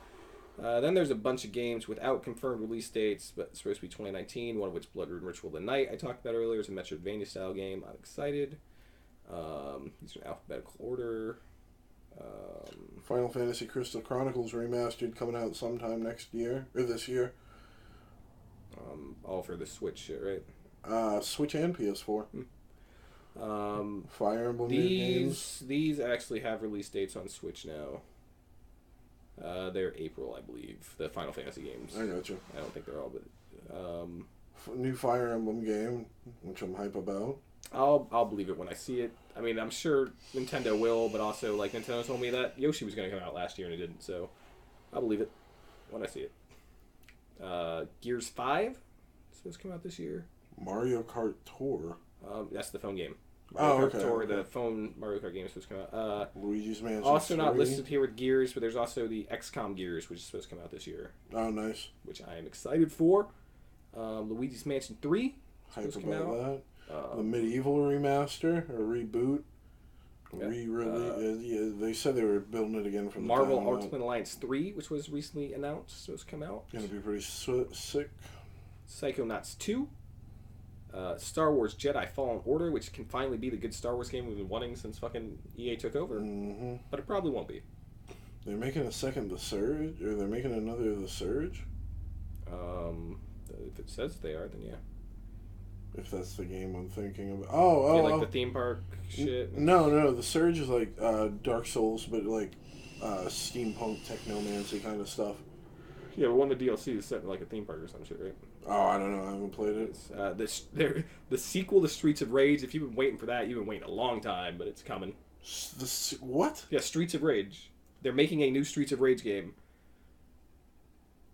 Then there's a bunch of games without confirmed release dates, but it's supposed to be 2019, one of which Blood Ritual of the Night I talked about earlier is a Metroidvania-style game. I'm excited. These are in alphabetical order. Final Fantasy Crystal Chronicles Remastered coming out sometime next year, or this year. All for the Switch shit, right? Switch and PS4. Fire Emblem games. These actually have release dates on Switch now. They're April, I believe. The Final Fantasy games. I got you. I don't think they're all, but New Fire Emblem game, which I'm hype about. I'll believe it when I see it. I mean, I'm sure Nintendo will, but also like Nintendo told me that Yoshi was going to come out last year and it didn't, so I'll believe it when I see it. Gears 5 is supposed to come out this year. Mario Kart Tour. That's the phone game. Oh, Mario Kart okay. Tour, the phone Mario Kart game is supposed to come out. Luigi's Mansion Also 3. not listed here with Gears, but there's also the XCOM Gears, which is supposed to come out this year, Oh, nice. which I am excited for. Luigi's Mansion 3 Hype supposed to come about out. that. The Medieval remaster or reboot. Yeah. Yeah, they said they were building it again from Marvel the time Ultimate Alliance 3, which was recently announced, supposed to come out. Gonna be pretty sick. Psychonauts 2. Star Wars Jedi Fallen Order, which can finally be the good Star Wars game we've been wanting since fucking EA took over. Mm-hmm. But it probably won't be. They're making a second The Surge, or they're making another The Surge. If it says they are, then yeah. If that's the game I'm thinking of. Yeah, like the theme park shit. No, The Surge is like Dark Souls, but like steampunk technomancy kind of stuff. Yeah, but one of the DLC is set in like a theme park or some shit, right? Oh, I don't know. I haven't played it. It's, the sequel to Streets of Rage. If you've been waiting for that, you've been waiting a long time, but it's coming. What? Yeah, Streets of Rage. They're making a new Streets of Rage game.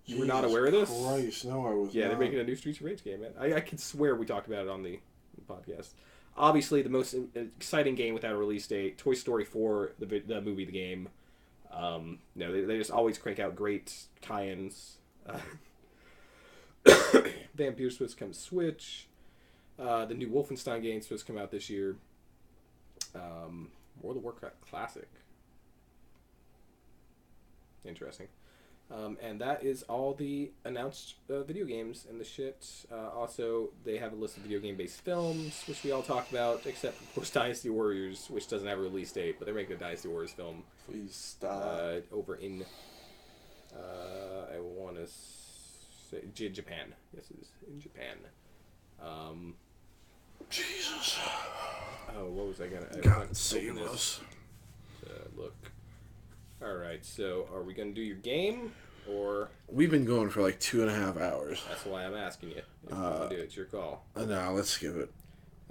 You were not aware of this? Christ, no, I was Yeah, not. they're making a new Streets of Rage game, man. I can swear we talked about it on the podcast. Obviously, the most exciting game without a release date, Toy Story 4, the movie, the game. They just always crank out great tie-ins. Vampire's supposed to come to Switch. The new Wolfenstein game is supposed to come out this year. World of Warcraft Classic. Interesting. And that is all the announced video games and the shit. Also, they have a list of video game-based films, which we all talked about, except, of course, Dynasty Warriors, which doesn't have a release date, but they're making a Dynasty Warriors film. Please stop. Over in, I want to say, Japan. Yes, it is in Japan. Jesus. Oh, what was I going to... God save us. Look. Alright, so are we going to do your game, or... We've been going for like 2.5 hours. That's why I'm asking you. If you want to do it, it's your call. No, let's skip it.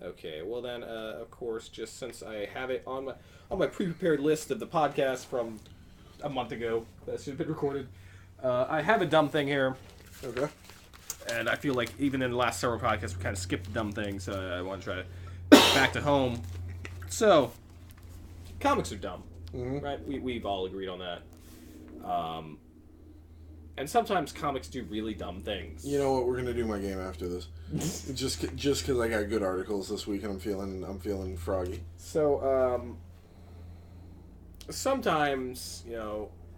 Okay, well then, of course, just since I have it on my pre-prepared list of the podcast from a month ago that should have been recorded, I have a dumb thing here. Okay. And I feel like even in the last several podcasts, we kind of skipped the dumb thing, so I want to try to get back to home. So, comics are dumb, right? We've all agreed on that. And sometimes comics do really dumb things. You know what? We're gonna do my game after this. just because I got good articles this week and I'm feeling froggy. So, sometimes,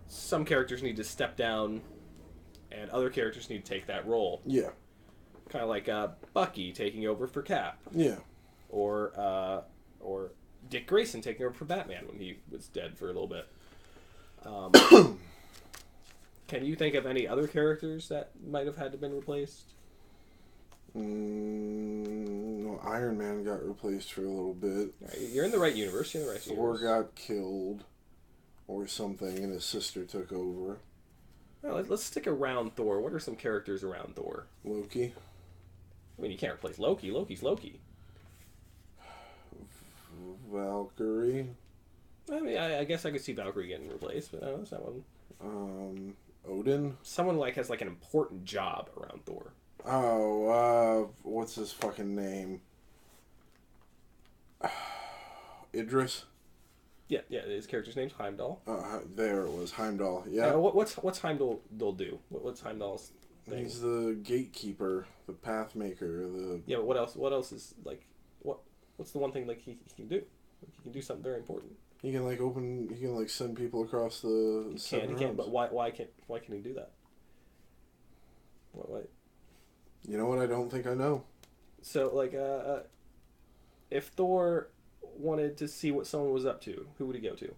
some characters need to step down and other characters need to take that role. Yeah. Kind of like Bucky taking over for Cap. Yeah. Or Dick Grayson taking over for Batman when he was dead for a little bit. Can you think of any other characters that might have had to been replaced? Well, Iron Man got replaced for a little bit. Right, you're in the right universe. Thor got killed or something, and his sister took over. Well, let's stick around Thor. What are some characters around Thor? Loki. I mean, you can't replace Loki. Loki's Loki. Valkyrie. I mean, I guess I could see Valkyrie getting replaced, but no, that's not one. Odin. Someone has an important job around Thor. Oh, what's his fucking name? Idris. Yeah, his character's name's Heimdall. There it was, Heimdall. Yeah. What's Heimdall do? What's Heimdall's thing? He's the gatekeeper, the path maker, the... Yeah, but what else? What else is, what's the one thing, he can do? He can do something very important. He can, send people across the... He can, but why can he do that? Why? You know what? I don't think I know. So, if Thor wanted to see what someone was up to, who would he go to?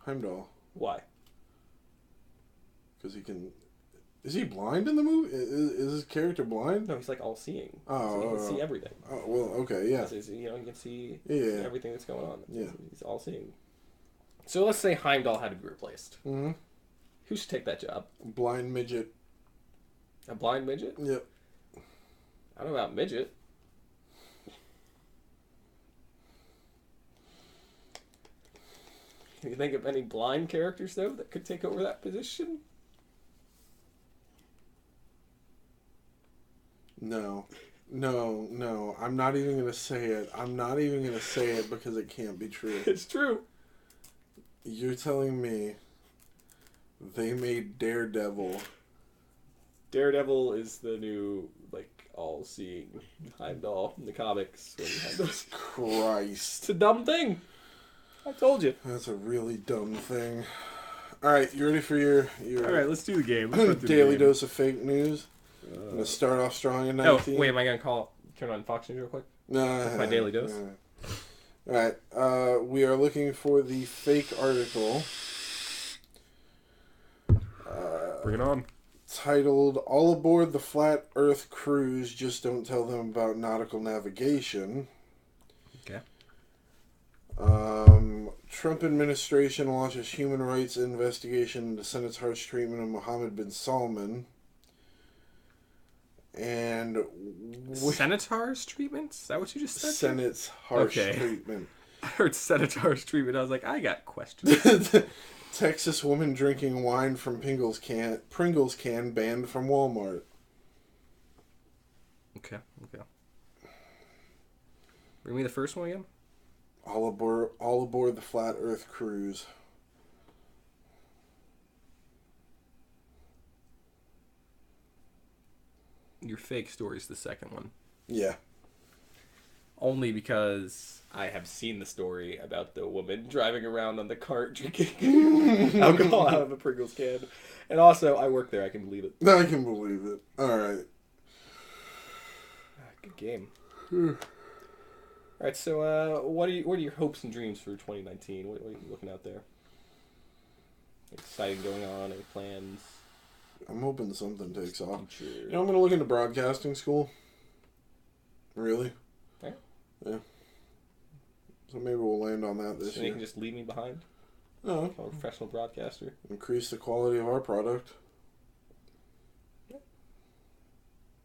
Heimdall. Why? Because he can... Is he blind in the movie? Is his character blind? No, he's all-seeing. Oh, so he can see everything. Oh, well, okay, yeah. He can see everything that's going on. Yeah. He's all-seeing. So let's say Heimdall had to be replaced. Mm-hmm. Who should take that job? Blind midget. A blind midget? Yep. I don't know about midget. Can you think of any blind characters, though, that could take over that position? No. No. I'm not even going to say it. I'm not even going to say it because it can't be true. It's true. You're telling me they made Daredevil. Daredevil is the new, like, all-seeing Heimdall in the comics. Jesus Christ. It's a dumb thing. I told you. That's a really dumb thing. Alright, you ready for your Alright, let's do the game. Let's run through the daily game. dose of fake news? I'm going to start off strong in Oh, 19. wait, am I going to turn on Fox News real quick? No. That's my daily dose. Alright, we are looking for the fake article. Bring it on. Titled, All Aboard the Flat Earth Cruise, Just Don't Tell Them About Nautical Navigation. Okay. Trump administration launches human rights investigation into Senate's harsh treatment of Mohammed bin Salman. And... Senator's treatment? Is that what you just said? Senate's harsh Okay. treatment. I heard Senator's treatment. I was like, I got questions. Texas woman drinking wine from Pringles can banned from Walmart. Okay. Bring me the first one again. All aboard the Flat Earth Cruise. Your fake story's the second one. Yeah. Only because I have seen the story about the woman driving around on the cart drinking alcohol out of a Pringles can. And also, I work there. I can believe it. I can believe it. Alright. Good game. Alright, so what are your hopes and dreams for 2019? What are you looking out there? Exciting going on? Any plans? I'm hoping something takes off. Future? You know, I'm going to look into broadcasting school. Really? Yeah. Yeah. So maybe we'll land on that this So you year. can just leave me behind? No. I'm a professional broadcaster. Increase the quality of our product.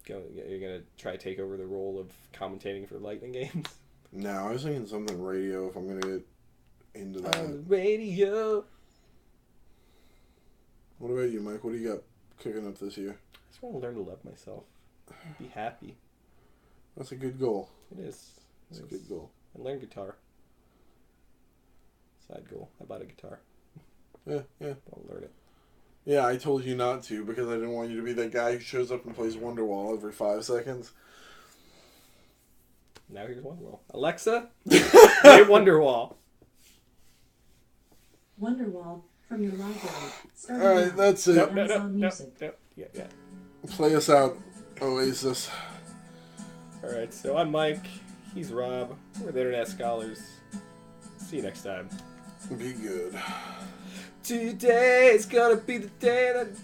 You're going to try to take over the role of commentating for Lightning games? No, I was thinking something radio if I'm going to get into that. On the radio. What about you, Mike? What do you got cooking up this year? I just want to learn to love myself. Be happy. That's a good goal. It is. That's a good goal. And learn guitar. Side goal. I bought a guitar. Yeah. I'll learn it. Yeah, I told you not to because I didn't want you to be that guy who shows up and plays Wonderwall every 5 seconds. Now here's Wonderwall. Alexa, play Wonderwall. Wonderwall from your library. Alright, that's it. Amazon Music. Yeah. Play us out, Oasis. Alright, so I'm Mike. He's Rob. We're the Internet Scholars. See you next time. Be good. Today's gonna be the day that